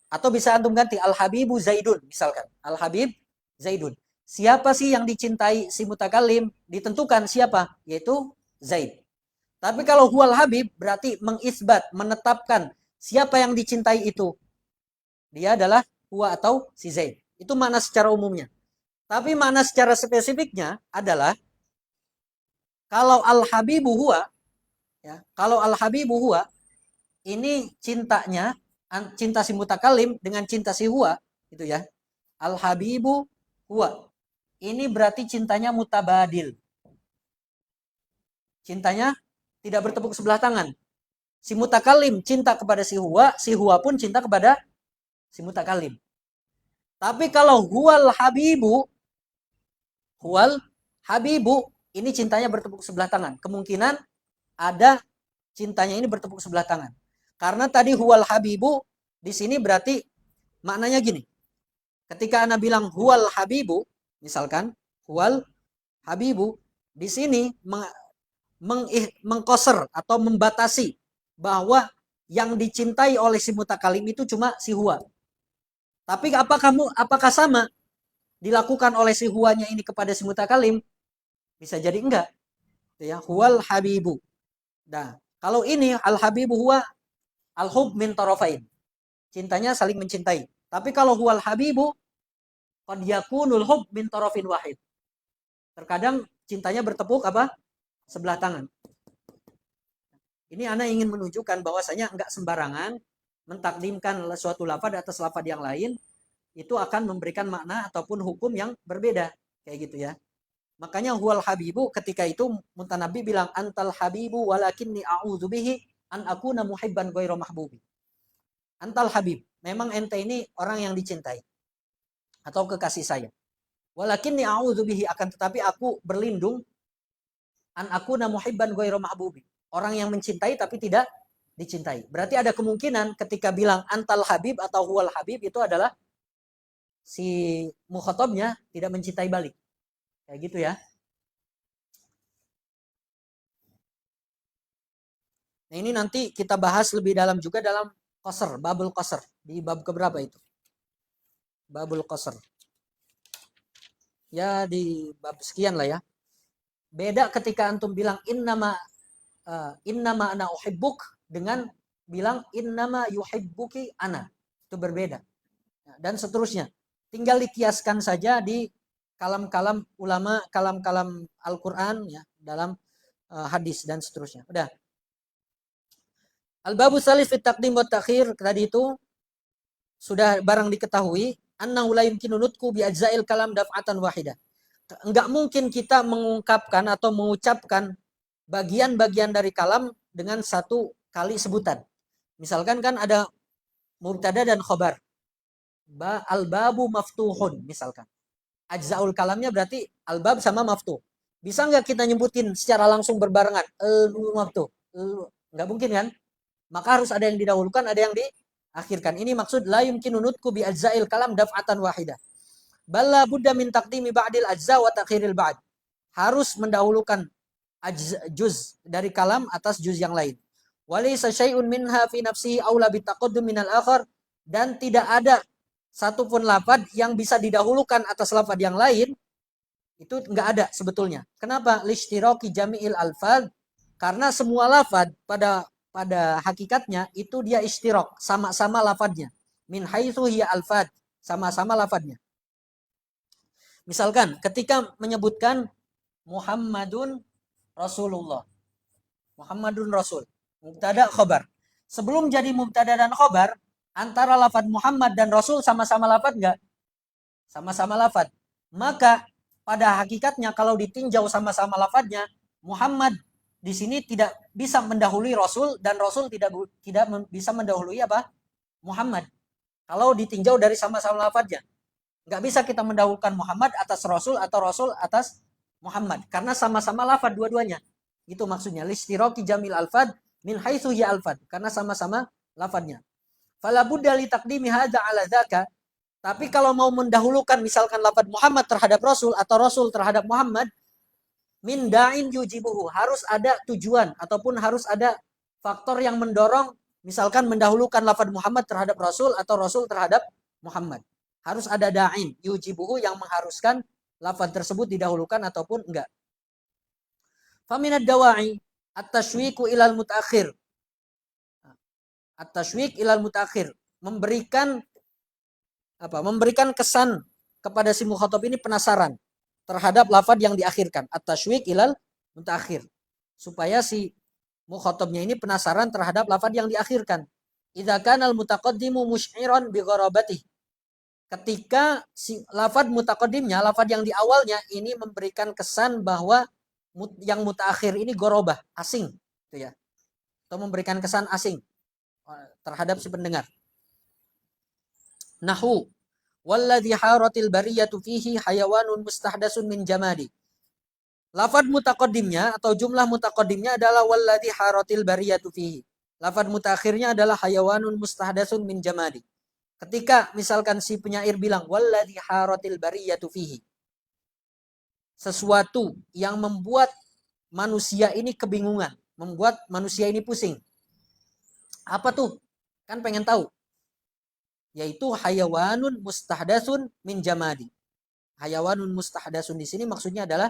Atau bisa antum ganti al-habibu zaidun misalkan. Al-habib zaidun. Siapa sih yang dicintai si mutakallim? Ditentukan siapa? Yaitu Zaid. Tapi kalau huwal habib berarti mengisbat, menetapkan siapa yang dicintai itu. Dia adalah huwa atau si Zaid. Itu makna secara umumnya. Tapi makna secara spesifiknya adalah kalau al-habibu huwa, ya, kalau al-habibu huwa, ini cintanya, cinta si mutakalim dengan cinta si huwa, gitu ya. Al-habibu huwa. Ini berarti cintanya mutabadil. Cintanya tidak bertepuk sebelah tangan. Si mutakalim cinta kepada si huwa pun cinta kepada si mutakalim. Tapi kalau huwal habibu, ini cintanya bertepuk sebelah tangan. Kemungkinan ada cintanya ini bertepuk sebelah tangan. Karena tadi huwal habibu di sini berarti maknanya gini. Ketika ana bilang huwal habibu, misalkan huwal habibu, di sini mengkoser atau membatasi bahwa yang dicintai oleh si mutakalim itu cuma si huwa. Tapi apakah sama dilakukan oleh si huwanya ini kepada si mutakalim? Bisa jadi enggak. Ya, huwal habibu. Nah, kalau ini al habibu huwa al hub min tarafain. Cintanya saling mencintai. Tapi kalau huwal habibu qad yakunul hub min tarafin wahid. Terkadang cintanya bertepuk apa? Sebelah tangan. Ini ana ingin menunjukkan bahwasanya enggak sembarangan mentakdimkan suatu lafaz atas lafaz yang lain, itu akan memberikan makna ataupun hukum yang berbeda. Kayak gitu ya. Makanya huwal habibu ketika itu Mutanabbi bilang antal habibu walakinni a'udzu bihi an akuna muhibban ghairu mahbubi. Antal habib, memang ente ini orang yang dicintai atau kekasih saya. Walakinni a'udzu bihi, akan tetapi aku berlindung an akuna muhibban ghairu mahbubi. Orang yang mencintai tapi tidak dicintai. Berarti ada kemungkinan ketika bilang antal habib atau huwal habib itu adalah si mukhatabnya tidak mencintai balik. Kayak gitu ya. Nah, ini nanti kita bahas lebih dalam juga dalam qasr, babul qasr. Di bab keberapa itu? Babul qasr. Ya di bab sekian lah ya. Beda ketika antum bilang innama innama ana uhibbuk dengan bilang innama yuhibbuki ana. Itu berbeda. Dan seterusnya. Tinggal dikiaskan saja di kalam-kalam ulama, kalam-kalam Al-Qur'an ya, dalam hadis dan seterusnya. Udah. Al-babu salis fit taqdim wa ta'khir tadi itu sudah barang diketahui annahu la yumkinu nutqu bi ajza'il kalam daf'atan wahidah. Enggak mungkin kita mengungkapkan atau mengucapkan bagian-bagian dari kalam dengan satu kali sebutan. Misalkan kan ada mubtada dan khobar. Al-babu maftuhun misalkan. Ajza'ul kalamnya berarti al-bab sama maftuh. Bisa nggak kita nyebutin secara langsung berbarengan? Maftuh. Nggak mungkin kan? Maka harus ada yang didahulukan, ada yang diakhirkan. Ini maksud la yumkinu nutqu bi ajza'il kalam daf'atan wahidah. Balla budda min taqdimi ba'dil ajza wa takhiril ba'd. Harus mendahulukan juz dari kalam atas juz yang lain. Walaysa syai'un minha fi nafsihi aula bi taqaddum minal akhar, dan tidak ada satupun lafaz yang bisa didahulukan atas lafaz yang lain. Itu enggak ada sebetulnya. Kenapa? Lishtiraki jami'il alfaz, karena semua lafaz pada hakikatnya itu dia istirok, sama-sama lafadznya. Min haitsu hiya alfaz, sama-sama lafadznya. Misalkan ketika menyebutkan Muhammadun Rasulullah. Muhammadun Rasul. Mubtada khobar. Sebelum jadi mubtada dan khobar, antara lafadz Muhammad dan Rasul sama-sama lafadz enggak? Sama-sama lafadz. Maka pada hakikatnya kalau ditinjau sama-sama lafadznya, Muhammad di sini tidak bisa mendahului Rasul dan Rasul tidak bisa mendahului apa? Muhammad. Kalau ditinjau dari sama-sama lafadznya. Nggak bisa kita mendahulukan Muhammad atas Rasul atau Rasul atas Muhammad. Karena sama-sama lafadz dua-duanya. Itu maksudnya. Listiraki jamil alfad min haitsu ya alfad. Karena sama-sama lafadznya. Fala budda li taqdimi hadza ala dzaka. Tapi kalau mau mendahulukan misalkan lafadz Muhammad terhadap Rasul atau Rasul terhadap Muhammad, min da'in yujibuhu, harus ada tujuan ataupun harus ada faktor yang mendorong, misalkan mendahulukan lafadz Muhammad terhadap Rasul atau Rasul terhadap Muhammad. Harus ada da'in yujibuhu yang mengharuskan lafadz tersebut didahulukan ataupun enggak. Faminad dawa'i at-tashwiqu ilal mutaakhir. At-tashwiq ilal mutaakhir, memberikan kesan kepada si mukhatab ini penasaran terhadap lafaz yang diakhirkan, at-tashwiq ilal mutaakhir, supaya si mukhatabnya ini penasaran terhadap lafaz yang diakhirkan. Idza kana al-mutaqaddimu musy'iran bi gharabatihi, ketika si lafaz mutaqaddimnya, lafaz yang di awalnya ini memberikan kesan bahwa yang mutaakhir ini gorobah, asing, gitu ya, atau memberikan kesan asing terhadap si pendengar. Nahu walladhi haratil bariyatu fihi hayawanun mustahdasun min jamadi. Lafaz mutaqaddimnya atau jumlah mutaqaddimnya adalah walladhi haratil bariyatu fihi. Lafaz mutaakhirnya adalah hayawanun mustahdasun min jamadi. Ketika misalkan si penyair bilang walladhi haratil bariyatu fihi, sesuatu yang membuat manusia ini kebingungan, membuat manusia ini pusing. Apa tuh? Kan pengen tahu. Yaitu hayawanun mustahdasun min jamadi. Hayawanun mustahdasun di sini maksudnya adalah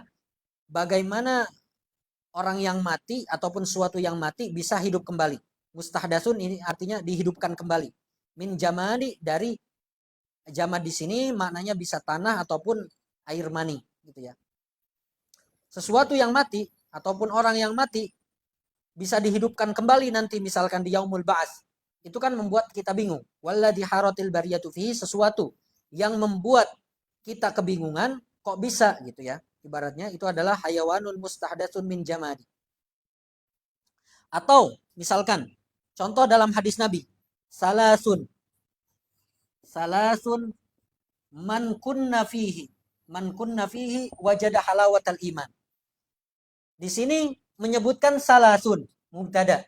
bagaimana orang yang mati ataupun suatu yang mati bisa hidup kembali. Mustahdasun ini artinya dihidupkan kembali. Min jamadi, dari jamad di sini maknanya bisa tanah ataupun air mani, gitu ya. Sesuatu yang mati ataupun orang yang mati bisa dihidupkan kembali nanti misalkan di yaumul ba'ats. Itu kan membuat kita bingung. Walladhi haratil bariyatu fihi, sesuatu yang membuat kita kebingungan, kok bisa gitu ya. Ibaratnya itu adalah hayawanun mustahdatsun min jamadi. Atau misalkan contoh dalam hadis Nabi, salasun man kunna fihi wajada halawatal iman. Di sini menyebutkan salasun mubtada,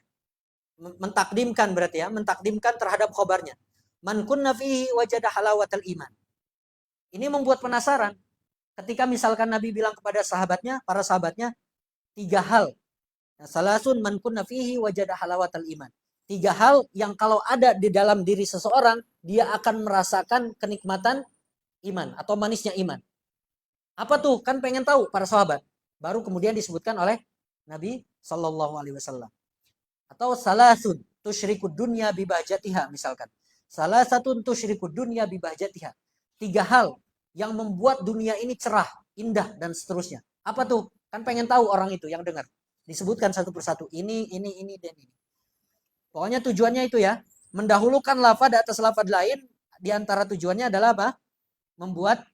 mentakdimkan berarti ya, mentakdimkan terhadap khobarnya. Man kunna fihi wajada halawatal iman. Ini membuat penasaran. Ketika misalkan Nabi bilang kepada sahabatnya, para sahabatnya, 3 hal. Salasun man kunna fihi wajada halawatal iman. 3 hal yang kalau ada di dalam diri seseorang, dia akan merasakan kenikmatan iman atau manisnya iman. Apa tuh? Kan pengen tahu para sahabat. Baru kemudian disebutkan oleh Nabi sallallahu alaihi wasallam. Atau salasun tusyrikud dunya bibahjatiha misalkan. Salah satu tusyrikud dunya bibahjatiha. 3 hal yang membuat dunia ini cerah, indah dan seterusnya. Apa tuh? Kan pengen tahu orang itu yang dengar. Disebutkan satu persatu. Ini dan ini. Pokoknya tujuannya itu ya, mendahulukan lafaz atas lafaz lain. Di antara tujuannya adalah apa? Membuat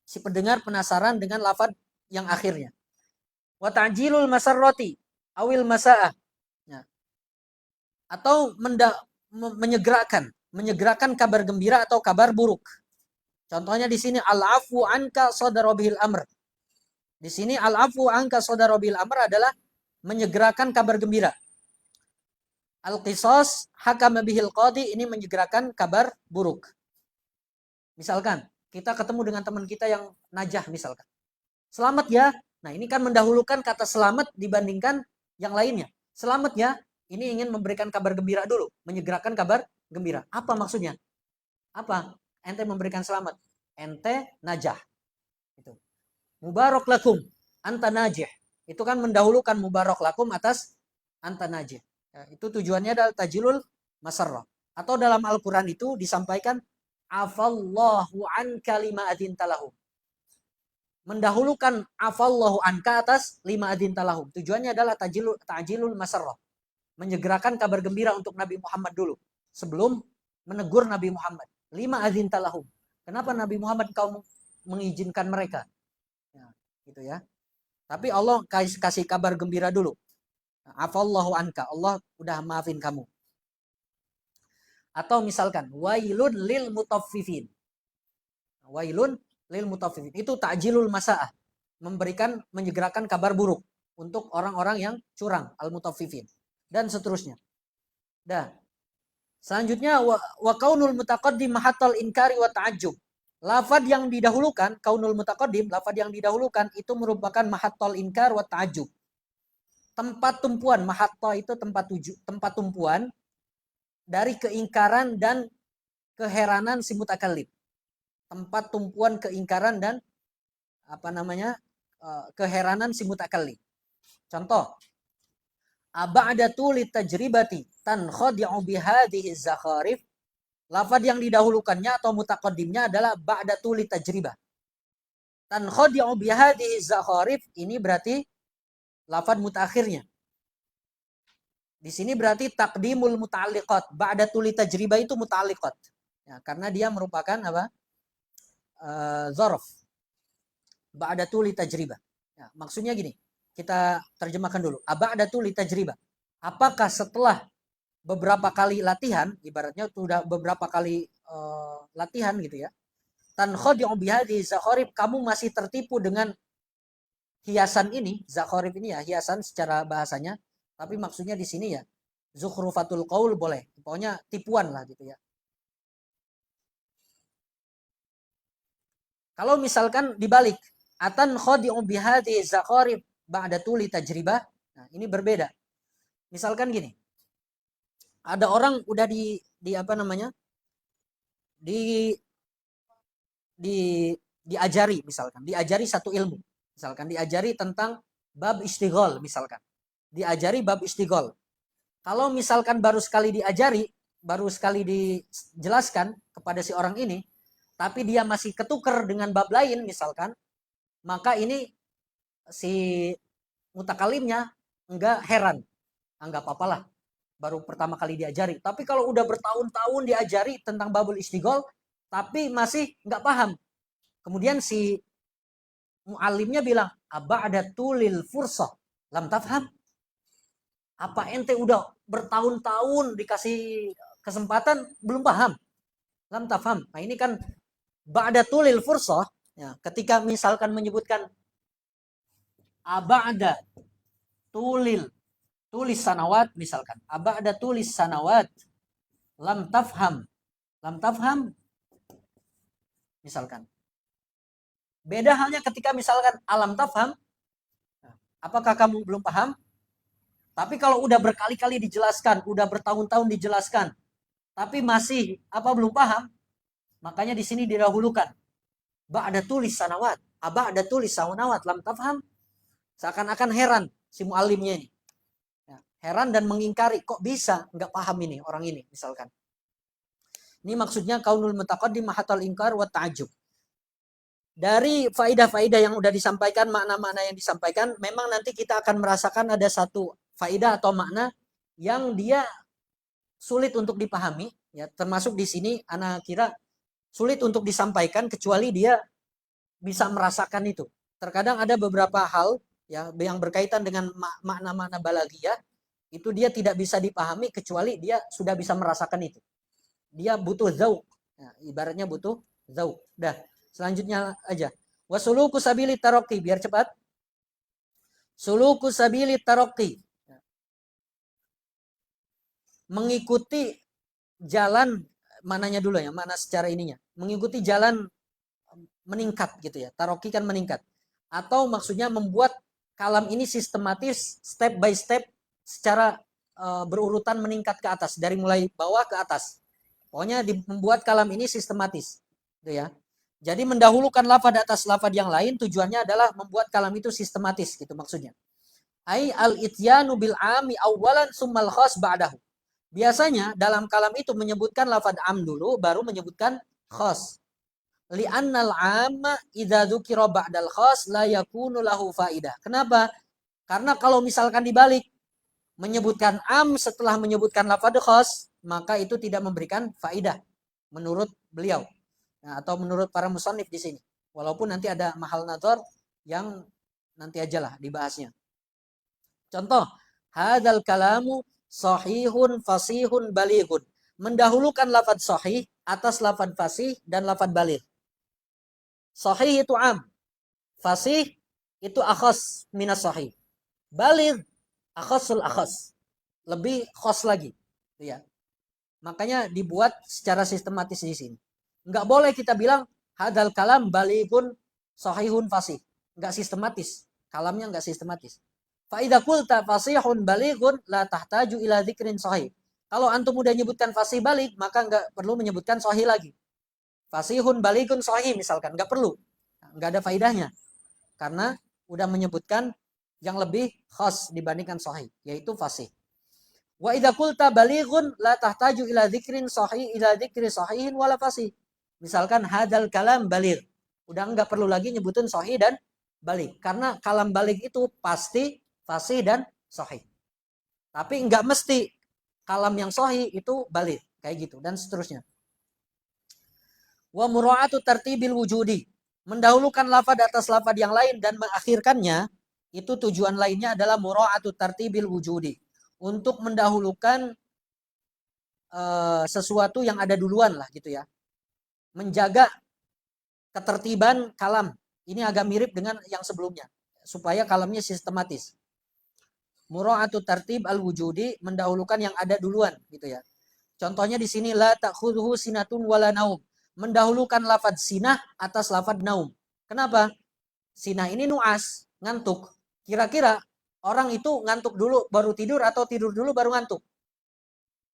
si pendengar penasaran dengan lafaz yang akhirnya. Wa ta'jilul masarrati awil masa'ah. Ya. Atau menyegerakan kabar gembira atau kabar buruk. Contohnya di sini al-afu anka sadarabil amr. Di sini al-afu anka sadarabil amr adalah menyegerakan kabar gembira. Al-qisas hakama bihil qadi, ini menyegerakan kabar buruk. Misalkan kita ketemu dengan teman kita yang najah misalkan. Selamat ya. Nah, ini kan mendahulukan kata selamat dibandingkan yang lainnya. Selamat ya. Ini ingin memberikan kabar gembira dulu, menyegerakan kabar gembira. Apa maksudnya? Apa? Ente memberikan selamat. Ente najah. Itu. Mubarak lakum anta najih. Itu kan mendahulukan mubarak lakum atas anta najih. Ya, itu tujuannya adalah tajilul masarrah. Atau dalam Al-Qur'an itu disampaikan afallahu an kalima adintalahum. Mendahulukan afallahu anka atas lima adintalahum. Tujuannya adalah ta'jilul masarrah. Menyegerakan kabar gembira untuk Nabi Muhammad dulu sebelum menegur Nabi Muhammad. 5 adintalahum. Kenapa Nabi Muhammad kau mengizinkan mereka? Ya, gitu ya. Tapi Allah kasih kabar gembira dulu. Afallahu anka, Allah udah maafin kamu. Atau misalkan wailun lil mutaffifin. Wailun lil mutaffifin. Itu ta'jilul masa'ah. Menyegerakan kabar buruk untuk orang-orang yang curang, al-mutaffifin. Dan seterusnya. Dah. Selanjutnya wa kaunul mutaqaddim mahattal inkari wa ta'ajjub. Lafaz yang didahulukan, kaunul mutaqaddim, lafaz yang didahulukan itu merupakan mahattal inkar wa ta'ajjub. Tempat tumpuan, mahatta itu tempat tumpuan dari keingkaran dan keheranan si mutakallim. Tempat tumpuan keingkaran dan keheranan si mutakallim. Contoh, aba'datu litajribati tankhadi'u bihadhihi zakharif. Lafaz yang didahulukannya atau mutaqaddimnya adalah ba'datu litajribah. Tankhadi'u bihadhihi zakharif, ini berarti lafaz mutaakhirnya. Di sini berarti taqdimul muta'alliqat. Ba'datu litajribah itu muta'alliqat. Ya, karena dia merupakan apa? Zarf. Ba'datu litajribah. Ya, maksudnya gini. Kita terjemahkan dulu. Aba'datu litajribah. Apakah setelah beberapa kali latihan, ibaratnya sudah beberapa kali latihan gitu ya. Tankhadi'u bihadhihi zakharif, kamu masih tertipu dengan hiasan ini, zakharif ini ya, hiasan secara bahasanya, tapi maksudnya di sini ya zukhrufatul qaul boleh. Pokoknya tipuan lah gitu ya. Kalau misalkan dibalik, atan khadi'u bihadhihi zakharif ba'datu litajribah. Nah, ini berbeda. Misalkan gini. Ada orang udah diajari misalkan, diajari satu ilmu. Misalkan diajari tentang bab istighol misalkan. Diajari bab istighol. Kalau misalkan baru sekali diajari, baru sekali dijelaskan kepada si orang ini, tapi dia masih ketuker dengan bab lain misalkan, maka ini si mutakalimnya enggak heran. Enggak apa-apalah. Baru pertama kali diajari. Tapi kalau udah bertahun-tahun diajari tentang babul istighol, tapi masih enggak paham. Kemudian si muallimnya bilang, aba'datu lil fursah lam tafham. Apa ente udah bertahun-tahun dikasih kesempatan belum paham? Lam tafham. Nah, ini kan ba'datu lil fursah, ya, ketika misalkan menyebutkan aba'da tulis sanawat misalkan. Aba'da tulis sanawat lam tafham. Lam tafham misalkan. Beda halnya ketika misalkan alam tafham, apakah kamu belum paham? Tapi kalau udah berkali-kali dijelaskan, udah bertahun-tahun dijelaskan, tapi masih belum paham, makanya di sini didahulukan. Ba'da tulis sanawat, aba'da tulis sanawat lam tafham. Seakan-akan heran si muallimnya ini. heran dan mengingkari, kok bisa nggak paham ini orang ini misalkan. Ini maksudnya kaunul mutaqaddim mahatal ingkar wa ta'ajjub. Dari faidah-faidah yang udah disampaikan, makna-makna yang disampaikan, memang nanti kita akan merasakan ada satu faidah atau makna yang dia sulit untuk dipahami, ya, termasuk di sini anak kira sulit untuk disampaikan kecuali dia bisa merasakan itu. Terkadang ada beberapa hal ya yang berkaitan dengan makna-makna balaghiyah itu dia tidak bisa dipahami kecuali dia sudah bisa merasakan itu. Dia butuh zauq. Ya, ibaratnya butuh zauq. Dah, selanjutnya aja. Wasuluku sabili taraqi, biar cepat. Suluku sabili taraqi. Mengikuti jalan, mananya dulu ya, mana secara ininya. Mengikuti jalan meningkat gitu ya. Taraqi kan meningkat. Atau maksudnya membuat kalam ini sistematis, step by step secara berurutan meningkat ke atas dari mulai bawah ke atas. Pokoknya membuat kalam ini sistematis, gitu ya. Jadi mendahulukan lafaz atas lafaz yang lain tujuannya adalah membuat kalam itu sistematis, gitu maksudnya. Ai al-ityanu bil ami awalan summal khas ba'dahu. Biasanya dalam kalam itu menyebutkan lafaz am dulu, baru menyebutkan khas. Li'annal amma idza dzukira ba'dal khas la yakunu lahu faidah. Kenapa? Karena kalau misalkan dibalik menyebutkan am setelah menyebutkan lafaz khas, maka itu tidak memberikan faidah menurut beliau. Nah, atau menurut para musannif di sini. Walaupun nanti ada mahal nazar yang nanti ajalah dibahasnya. Contoh, hadzal kalamu sahihun fasihun balighun. Mendahulukan lafaz sahih atas lafaz fasih dan lafaz baligh. Sahih itu am. Fasih itu akhas minas sahih. Baligh akhasul akhas. Lebih khas lagi. Ya. Makanya dibuat secara sistematis di sini. Enggak boleh kita bilang hadal kalam balighun sahihun fasih. Enggak sistematis. Kalamnya enggak sistematis. Fa idza qulta fasihun balighun la tahtaju ila dzikrin sahih. Kalau antum udah nyebutkan fasih baligh, maka enggak perlu menyebutkan sahih lagi. Fasihun balighun sahih misalkan, enggak perlu. Enggak ada faidahnya. Karena udah menyebutkan yang lebih khas dibandingkan sahih, yaitu fasih. Wa idza qulta balighun la tahtaju ila dzikrin sahih ila dzikri sahihin wala fasih. Misalkan hadal kalam baligh. Udah enggak perlu lagi nyebutin sahih dan baligh karena kalam baligh itu pasti fasih dan sahih. Tapi enggak mesti kalam yang sahih itu baligh, kayak gitu dan seterusnya. Wa mura'atu tartibil wujudi. Mendahulukan lafaz atas lafaz yang lain dan mengakhirkannya, itu tujuan lainnya adalah mura'atu tartibil wujudi. Untuk mendahulukan sesuatu yang ada duluan lah gitu ya. Menjaga ketertiban kalam. Ini agak mirip dengan yang sebelumnya. Supaya kalamnya sistematis. Mura'atu tartib al-wujudi, mendahulukan yang ada duluan gitu ya. Contohnya di sini la ta'khudhuhu sinatun wala naum. Mendahulukan lafaz sinah atas lafaz naum. Kenapa? Sinah ini nuas, ngantuk. Kira-kira orang itu ngantuk dulu baru tidur atau tidur dulu baru ngantuk?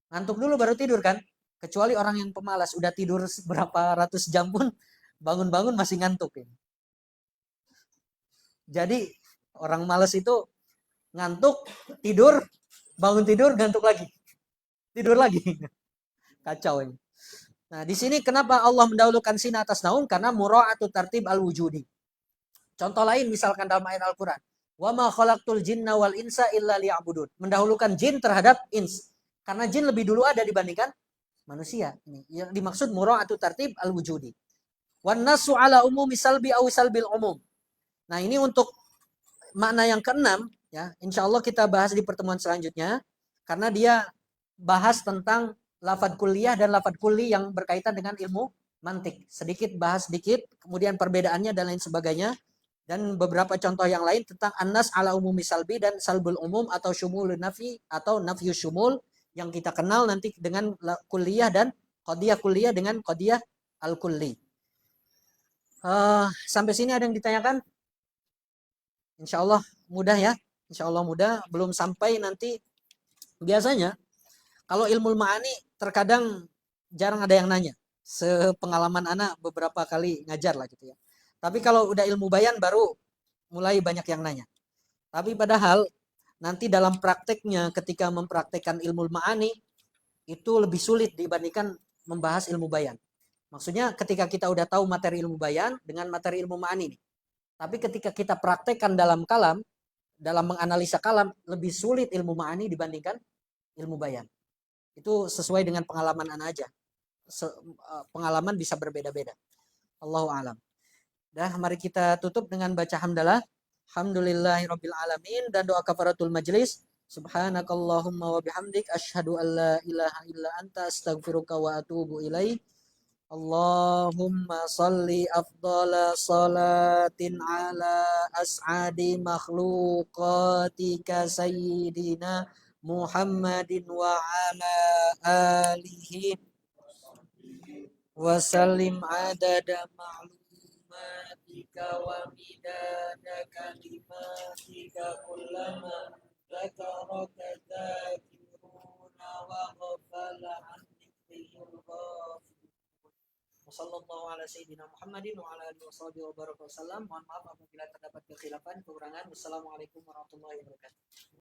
Ngantuk dulu baru tidur kan? Kecuali orang yang pemalas, udah tidur berapa ratus jam pun bangun-bangun masih ngantuk. Jadi orang malas itu ngantuk, tidur, bangun tidur, ngantuk lagi. Tidur lagi. Kacau ini. Nah, di sini kenapa Allah mendahulukan sinah atas naum? Karena mura'atu tartib al-wujudi. Contoh lain misalkan dalam ayat Al-Qur'an, "Wa ma khalaqtul jinna wal insa illa liya'budun." Mendahulukan jin terhadap ins. Karena jin lebih dulu ada dibandingkan manusia. Ini yang dimaksud mura'atu tartib al-wujudi. Wan nasu ala umumi salbi aw salbil umum. Nah, ini untuk makna yang keenam ya. Insyaallah kita bahas di pertemuan selanjutnya karena dia bahas tentang lafadz kulliyah dan lafadz kulli yang berkaitan dengan ilmu mantik. Sedikit bahas sedikit, kemudian perbedaannya dan lain sebagainya. Dan beberapa contoh yang lain tentang annas ala umumi salbi dan salbul umum atau syumulun nafi atau nafyu syumul yang kita kenal nanti dengan kulliyah dan qadiyah kulliyah dengan qadiyah al-kulli. Sampai sini ada yang ditanyakan? Insyaallah mudah ya. Insyaallah mudah. Belum sampai nanti biasanya kalau ilmu ma'ani terkadang jarang ada yang nanya. Sepengalaman anak beberapa kali ngajar lah gitu ya. Tapi kalau udah ilmu bayan baru mulai banyak yang nanya. Tapi padahal nanti dalam prakteknya ketika mempraktekkan ilmu ma'ani itu lebih sulit dibandingkan membahas ilmu bayan. Maksudnya ketika kita udah tahu materi ilmu bayan dengan materi ilmu ma'ani nih. Tapi ketika kita praktekkan dalam kalam, dalam menganalisa kalam, lebih sulit ilmu ma'ani dibandingkan ilmu bayan. Itu sesuai dengan pengalaman ana aja. Pengalaman bisa berbeda-beda. Allahu a'lam. Dah, mari kita tutup dengan baca hamdalah. Alhamdulillahirabbil alamin dan doa kafaratul majlis. Subhanakallahumma wa bihamdik asyhadu an la ilaha illa anta astaghfiruka wa atubu ilaik. Allahumma salli afdala salatin ala as'adi makhluqatika sayyidina Muhammadin wa ala alihi wa sallim adada ma'lumatika wa midada kalimatika kullama zakaraka dzakiruna wa ghafala an dzikrihil ghafilun. Wassallallahu ala sayyidina Muhammadin wa ala alihi wasallam wa baraka wasallam. Mohon maaf apabila terdapat kekhilafan, kekurangan. Wassalamualaikum warahmatullahi wabarakatuh.